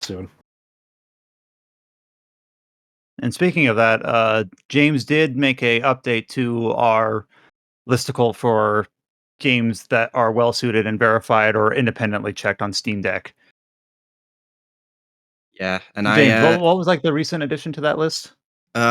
Speaker 2: soon.
Speaker 1: And speaking of that, James did make a update to our listicle for games that are well suited and verified or independently checked on Steam Deck.
Speaker 5: Yeah, and
Speaker 1: James, what was like the recent addition to that list?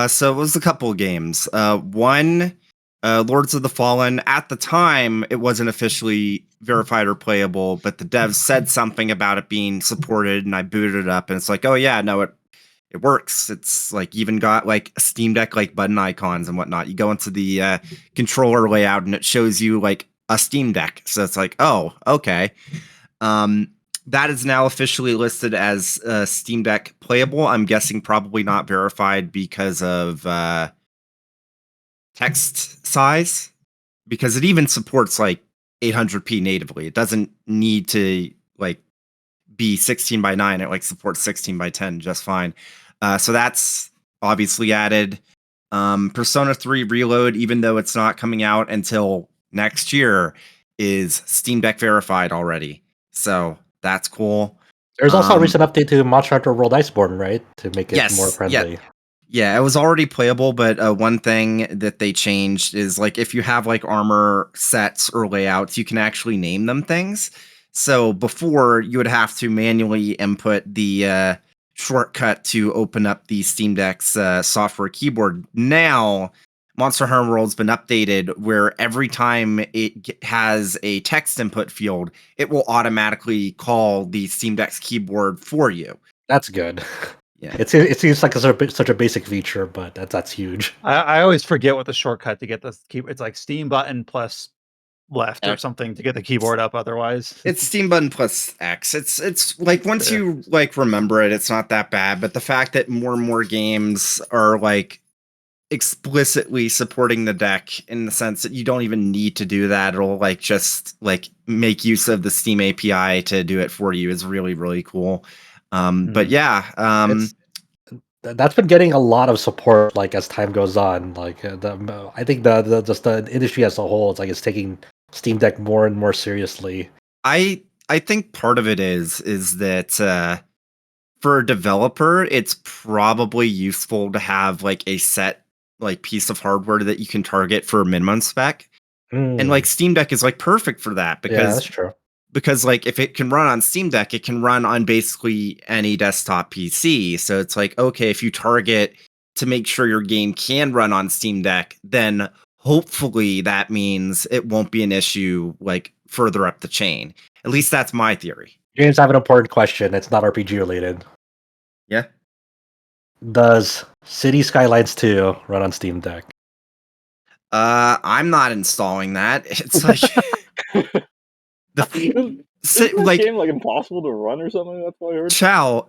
Speaker 5: So it was a couple of games. One, Lords of the Fallen. At the time, it wasn't officially verified or playable, but the devs said something about it being supported, and I booted it up, and it's like, oh yeah, no, it works. It's like even got like a Steam Deck like button icons and whatnot. You go into the controller layout, and it shows you like a Steam Deck. So it's like, oh, okay. That is now officially listed as Steam Deck playable. I'm guessing probably not verified because of text size, because it even supports like 800p natively. It doesn't need to like be 16:9. It like supports 16:10 just fine. So that's obviously added. Persona 3 Reload, even though it's not coming out until next year, is Steam Deck verified already. So that's cool.
Speaker 2: There's also a recent update to Monster Hunter World Iceborne, right? To make it more friendly.
Speaker 5: Yeah, it was already playable, but one thing that they changed is like if you have like armor sets or layouts, you can actually name them things. So before, you would have to manually input the shortcut to open up the Steam Deck's software keyboard. Now, Monster Hunter World's been updated where every time it has a text input field, it will automatically call the Steam Deck's keyboard for you.
Speaker 2: That's good.
Speaker 5: Yeah,
Speaker 2: it seems like such a basic feature, but that's huge.
Speaker 1: I always forget what the shortcut to get the keyboard. It's like Steam button plus left or something to get the keyboard up. Otherwise,
Speaker 5: it's Steam button plus X. It's like once you like remember it, it's not that bad. But the fact that more and more games are like explicitly supporting the deck in the sense that you don't even need to do that. It'll like just like make use of the Steam API to do it for you is really, really cool. But yeah,
Speaker 2: that's been getting a lot of support like as time goes on. Like I think the industry as a whole it's taking Steam Deck more and more seriously.
Speaker 5: I think part of it is that for a developer, it's probably useful to have like a set like piece of hardware that you can target for minimum spec. And like Steam Deck is like perfect for that
Speaker 2: that's true.
Speaker 5: Because like if it can run on Steam Deck, it can run on basically any desktop PC. So it's like, okay, if you target to make sure your game can run on Steam Deck, then hopefully that means it won't be an issue like further up the chain. At least that's my theory.
Speaker 2: James, I have an important question. It's not RPG related.
Speaker 5: Yeah.
Speaker 2: Does City Skylines 2 run on Steam Deck?
Speaker 5: I'm not installing that. It's like
Speaker 4: Isn't that game like impossible to run or something? That's what I heard.
Speaker 5: Chow,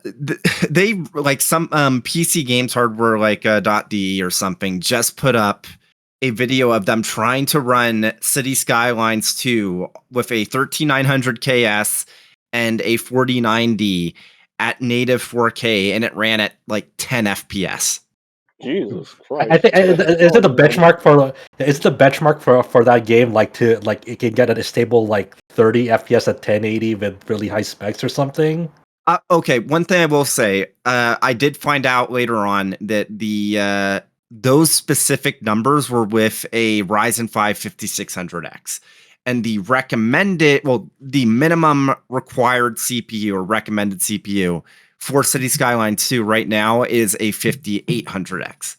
Speaker 5: they like some PC games hardware like .de or something just put up a video of them trying to run City Skylines 2 with a 13900 KS and a 4090 at native 4K, and it ran at like 10 FPS.
Speaker 4: Jesus Christ!
Speaker 2: I think is it the benchmark for that game like it can get a stable like 30 FPS at 1080 with really high specs or something?
Speaker 5: Okay, one thing I will say, I did find out later on that the those specific numbers were with a Ryzen 5 5600X. And the minimum required CPU or recommended CPU for City Skylines 2 right now is a 5800X.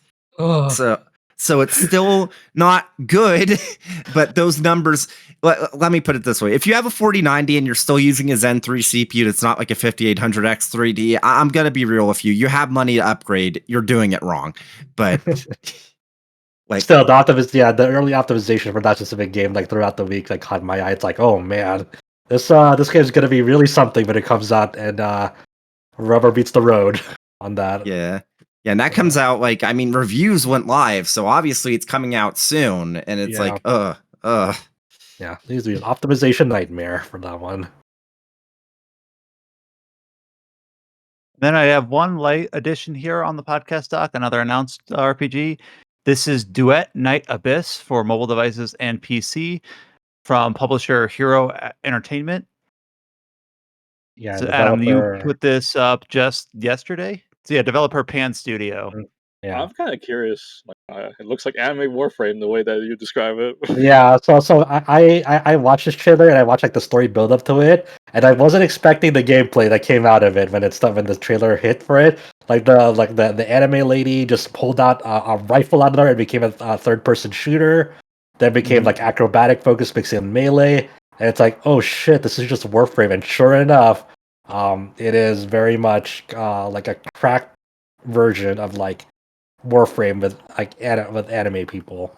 Speaker 5: So it's still not good, but those numbers, let me put it this way. If you have a 4090 and you're still using a Zen 3 CPU that's not like a 5800X 3D, I'm going to be real with you. You have money to upgrade. You're doing it wrong. But
Speaker 2: like still the early optimization for that specific game like throughout the week like caught my eye. It's like, oh man, this game's gonna be really something when it comes out, and rubber beats the road on that.
Speaker 5: Yeah, and that comes out like, I mean, reviews went live, so obviously it's coming out soon, and it's like
Speaker 2: yeah, needs to be an optimization nightmare for that one.
Speaker 1: Then I have one light addition here on the podcast doc, another announced RPG. This is Duet Night Abyss for mobile devices and PC from publisher Hero Entertainment.
Speaker 2: Yeah,
Speaker 1: so Adam, you put this up just yesterday? So yeah, developer Pan Studio.
Speaker 2: Yeah.
Speaker 4: I'm kind of curious. Like, it looks like anime Warframe the way that you describe it.
Speaker 2: Yeah, so I watched this trailer and I watched like the story build up to it, and I wasn't expecting the gameplay that came out of it when the trailer hit for it. Like the anime lady just pulled out a rifle out of there and became a third person shooter. Then became like acrobatic focus mixing in melee, and it's like, oh shit, this is just Warframe. And sure enough, it is very much like a cracked version of like Warframe with like with anime people.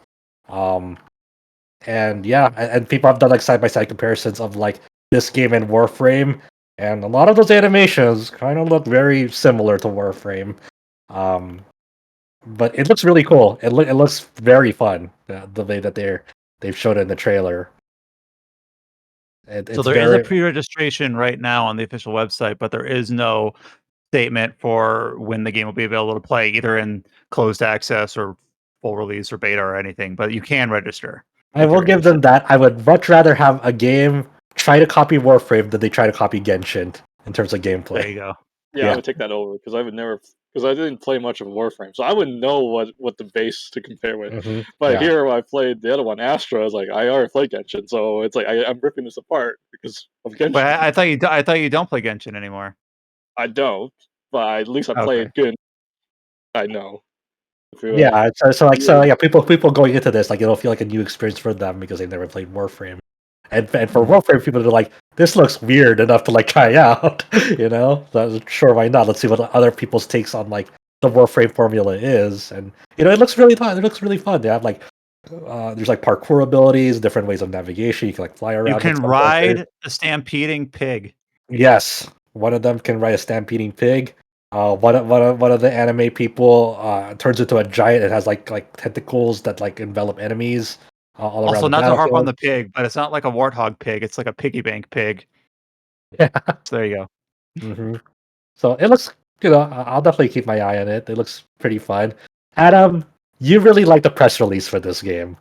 Speaker 2: And yeah, and people have done like side by side comparisons of like this game and Warframe, and a lot of those animations kind of look very similar to Warframe. But it looks really cool. It looks very fun the way that they've showed it in the trailer.
Speaker 1: So there is a pre-registration right now on the official website, but there is no statement for when the game will be available to play, either in closed access or full release or beta or anything. But you can register.
Speaker 2: I will give them that. I would much rather have a game try to copy Warframe than they try to copy Genshin in terms of gameplay.
Speaker 1: There you go.
Speaker 4: Yeah, I would take that over because I didn't play much of Warframe, so I wouldn't know what the base to compare with.
Speaker 2: Mm-hmm.
Speaker 4: But here I played the other one, Astra. I was like, I already played Genshin, so it's like I'm ripping this apart because of Genshin.
Speaker 1: But I thought you don't play Genshin anymore.
Speaker 4: I don't, but at least I played good. I know.
Speaker 2: Yeah, so people going into this like it'll feel like a new experience for them because they've never played Warframe, and for Warframe people they're like, this looks weird enough to like try out, you know. So, sure, why not? Let's see what other people's takes on like the Warframe formula is, and you know, it looks really fun. It looks really fun. They have like there's like parkour abilities, different ways of navigation. You can like fly around.
Speaker 1: You can ride a stampeding pig.
Speaker 2: Yes, one of them can ride a stampeding pig. One of the anime people turns into a giant. It has like tentacles that like envelop enemies all around
Speaker 1: Also,
Speaker 2: the
Speaker 1: not to harp on
Speaker 2: battlefield.
Speaker 1: the pig, but it's not like a warthog pig. It's like a piggy bank pig.
Speaker 2: Yeah.
Speaker 1: So there you go.
Speaker 2: hmm So it looks, I'll definitely keep my eye on it. It looks pretty fun. Adam, you really like the press release for this game.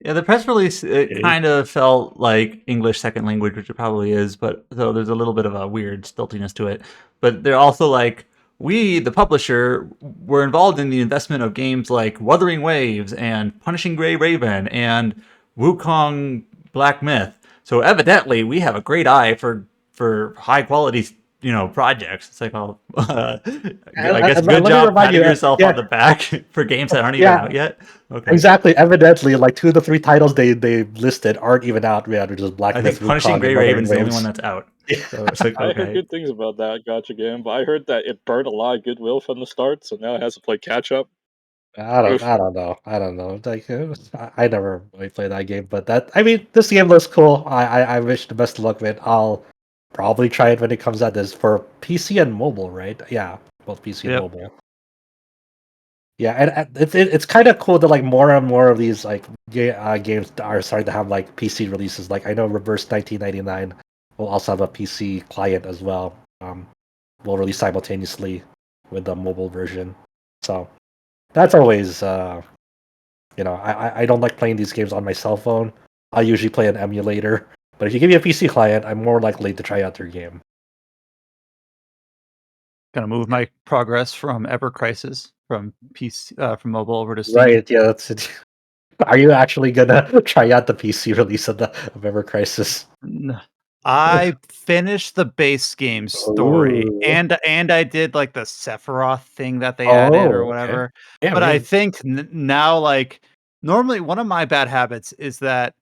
Speaker 3: Yeah, the press release, it
Speaker 2: Okay.
Speaker 3: kind of felt like English second language, which it probably is, but so there's a little bit of a weird stiltiness to it. But they're also like, we, the publisher, were involved in the investment of games like Wuthering Waves and Punishing Gray Raven and Wukong Black Myth. So evidently, we have a great eye for high quality, projects. It's like, oh, I guess good
Speaker 2: Let me
Speaker 3: job
Speaker 2: remind
Speaker 3: patting
Speaker 2: you,
Speaker 3: yourself on the back for games that aren't even
Speaker 2: yeah,
Speaker 3: out yet. Okay.
Speaker 2: exactly. Evidently, like 2 of the 3 titles they listed aren't even out yet, which is Black
Speaker 3: I
Speaker 2: Myth,
Speaker 3: think Punishing
Speaker 2: Wukong,
Speaker 3: Gray
Speaker 2: and Wuthering
Speaker 3: Raven's the only one
Speaker 2: Waves.
Speaker 3: that's out.
Speaker 2: Yeah.
Speaker 3: So it's like,
Speaker 4: I heard
Speaker 3: okay.
Speaker 4: good things about that gacha game, but I heard that it burned a lot of goodwill from the start, so now it has to play catch up.
Speaker 2: I
Speaker 4: Oof.
Speaker 2: don't know. I don't know. Like I never really played that game, but this game looks cool. I wish the best of luck with it. I'll probably try it when it comes out. This for PC and mobile, right? Yeah, both PC and
Speaker 1: Yep.
Speaker 2: mobile. Yeah, and it's kind of cool that like more and more of these like games are starting to have like PC releases. Like I know Reverse 1999 will also have a PC client as well. Will release simultaneously with the mobile version. So that's always I don't like playing these games on my cell phone. I usually play an emulator. But if you give me a PC client, I'm more likely to try out your game.
Speaker 1: Gonna move my progress from Ever Crisis from PC from mobile over to Steam.
Speaker 2: Right, yeah, that's it. Are you actually gonna try out the PC release of Ever Crisis?
Speaker 1: I finished the base game story,
Speaker 2: Ooh.
Speaker 1: and I did like the Sephiroth thing that they added or
Speaker 2: Oh, okay.
Speaker 1: whatever.
Speaker 2: Yeah,
Speaker 1: But I
Speaker 2: man.
Speaker 1: think now, like, normally one of my bad habits is that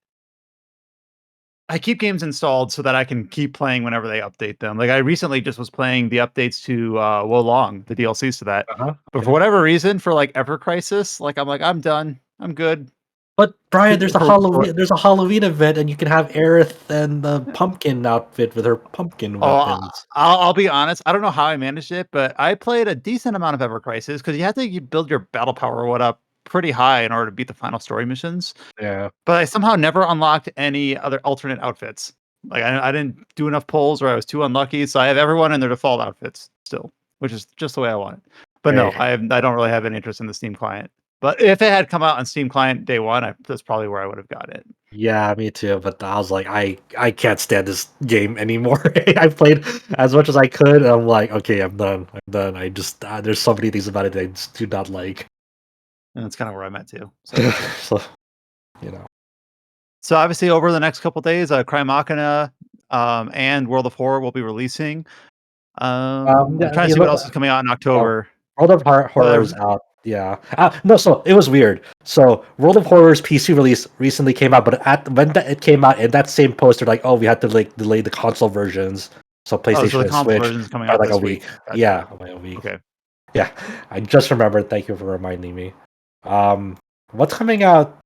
Speaker 1: I keep games installed so that I can keep playing whenever they update them. Like I recently just was playing the updates to Wolong, the DLCs to that.
Speaker 2: Uh-huh.
Speaker 1: But for whatever reason, for like Ever Crisis, like I'm done. I'm good.
Speaker 2: But Brian, there's a
Speaker 1: For-
Speaker 2: Halloween event, and you can have Aerith and the pumpkin outfit with her pumpkin weapons.
Speaker 1: I'll be honest. I don't know how I managed it, but I played a decent amount of Ever Crisis because you have to build your battle power up pretty high in order to beat the final story missions.
Speaker 2: Yeah.
Speaker 1: But I somehow never unlocked any other alternate outfits. Like I didn't do enough polls, or I was too unlucky. So I have everyone in their default outfits still, which is just the way I want it. But no,
Speaker 2: Hey.
Speaker 1: I don't really have any interest in the Steam client. But if it had come out on Steam client day one, that's probably where I would have got it.
Speaker 2: Yeah, me too. But I was like, I can't stand this game anymore. I played as much as I could. And I'm like, okay, I'm done. I'm done. I just there's so many things about it I just do not like.
Speaker 1: And that's kind of where I'm at too. So,
Speaker 2: So, you know.
Speaker 1: so obviously over the next couple days, Crymachina and World of Horror will be releasing. I'm trying to see what else is coming out in October.
Speaker 2: World of Horror is out. Yeah. No, so it was weird. So World of Horror's PC release recently came out, but when it came out, in that same poster, like, oh, we had to like delay the console versions, so PlayStation
Speaker 1: so the
Speaker 2: and
Speaker 1: console
Speaker 2: Switch
Speaker 1: version is coming
Speaker 2: by
Speaker 1: out
Speaker 2: like
Speaker 1: this
Speaker 2: a week.
Speaker 1: Gotcha.
Speaker 2: Yeah, like a week.
Speaker 1: Okay.
Speaker 2: Yeah, I just remembered. Thank you for reminding me. What's coming out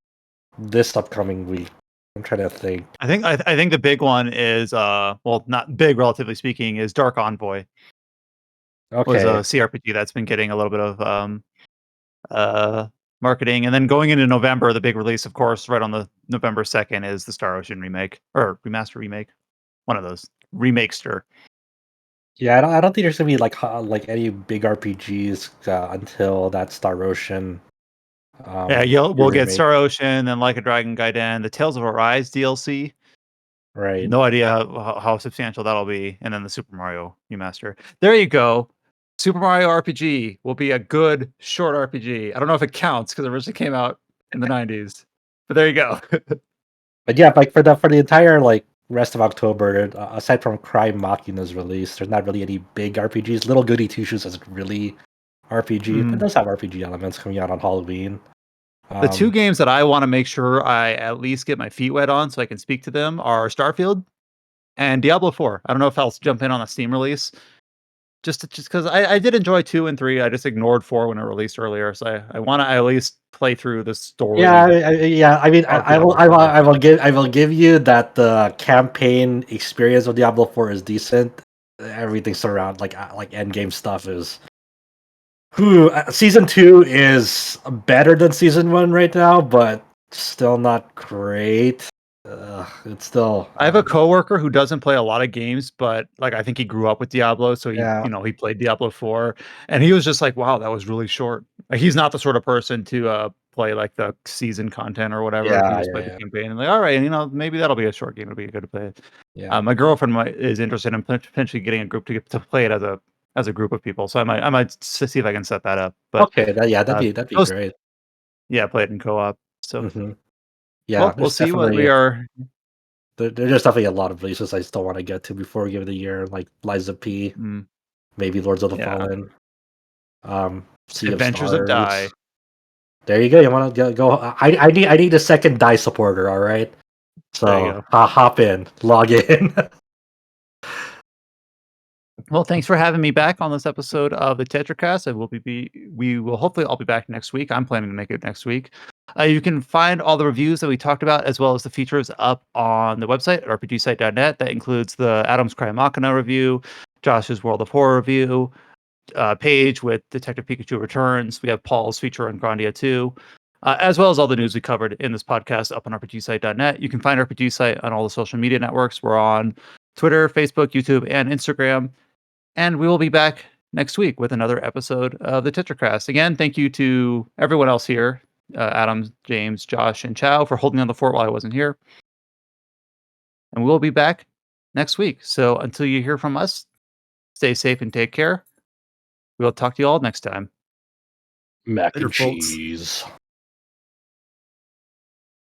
Speaker 2: this upcoming week? I'm trying to think.
Speaker 1: I think the big one is well, not big relatively speaking, is Dark Envoy. Was a
Speaker 2: Okay.
Speaker 1: CRPG that's been getting a little bit of marketing, and then going into November, the big release, of course, right on the November 2nd, is the Star Ocean remake or remake, one of those remakester.
Speaker 2: Yeah, I don't think there's gonna be like any big RPGs until that Star Ocean.
Speaker 1: Yeah, we'll get
Speaker 2: remake.
Speaker 1: Star Ocean, then Like a Dragon Gaiden, the Tales of Arise DLC.
Speaker 2: Right.
Speaker 1: No idea how substantial that'll be, and then the Super Mario remaster. There you go. Super Mario RPG will be a good short RPG. I don't know if it counts because it originally came out in the 90s, but there you go.
Speaker 2: But yeah, like for the entire like rest of October, aside from Crymachina's release, there's not really any big RPGs. Little Goody Two Shoes isn't really RPG, but it does have RPG elements coming out on Halloween.
Speaker 1: The two games that I want to make sure I at least get my feet wet on so I can speak to them are Starfield and Diablo 4. I don't know if I'll jump in on a Steam release. Just because I did enjoy 2 and 3. I just ignored 4 when it released earlier. So I want to at least play through the story.
Speaker 2: Yeah. I mean,
Speaker 1: of
Speaker 2: I will
Speaker 1: Diablo 4.
Speaker 2: I will give you that the campaign experience of Diablo 4 is decent. everything surround like end game stuff is. Season 2 is better than season 1 right now, but still not great. It's still.
Speaker 1: I have a coworker who doesn't play a lot of games, but like I think he grew up with Diablo, so
Speaker 2: Yeah.
Speaker 1: he played Diablo 4, and he was just like, "Wow, that was really short." Like he's not the sort of person to play like the season content or whatever. He
Speaker 2: Yeah,
Speaker 1: just played the campaign and like, all right, maybe that'll be a short game. It'll be good to play.
Speaker 2: Yeah.
Speaker 1: My girlfriend is interested in potentially getting a group to play it as a group of people. So I might see if I can set that up. But
Speaker 2: Okay, that'd be great.
Speaker 1: Yeah, play it in co-op. So
Speaker 2: Mm-hmm. Yeah,
Speaker 1: well, we'll
Speaker 2: there's
Speaker 1: see what we
Speaker 2: definitely
Speaker 1: are.
Speaker 2: there's definitely a lot of releases I still want to get to before we give it a year, like Lies of P, maybe Lords of the Fallen, Sea
Speaker 1: Adventures
Speaker 2: of
Speaker 1: of Die.
Speaker 2: Stars. There you go. You want to go? I need a second Die supporter. All right,
Speaker 1: There you
Speaker 2: so
Speaker 1: go.
Speaker 2: hop in, log in.
Speaker 1: Well, thanks for having me back on this episode of the Tetracast. We will hopefully all be back next week. I'm planning to make it next week. You can find all the reviews that we talked about, as well as the features, up on the website at rpgsite.net. That includes the Adam's Crymachina review, Josh's World of Horror review, page with Detective Pikachu Returns. We have Paul's feature on Grandia 2, as well as all the news we covered in this podcast up on rpgsite.net. You can find RPG Site on all the social media networks. We're on Twitter, Facebook, YouTube, and Instagram. And we will be back next week with another episode of the Tetracast. Again, thank you to everyone else here, Adam, James, Josh, and Chow, for holding down the fort while I wasn't here. And we'll be back next week. So until you hear from us, stay safe and take care. We'll talk to you all next time.
Speaker 2: Mac
Speaker 5: Later,
Speaker 2: and
Speaker 5: folks.
Speaker 2: cheese.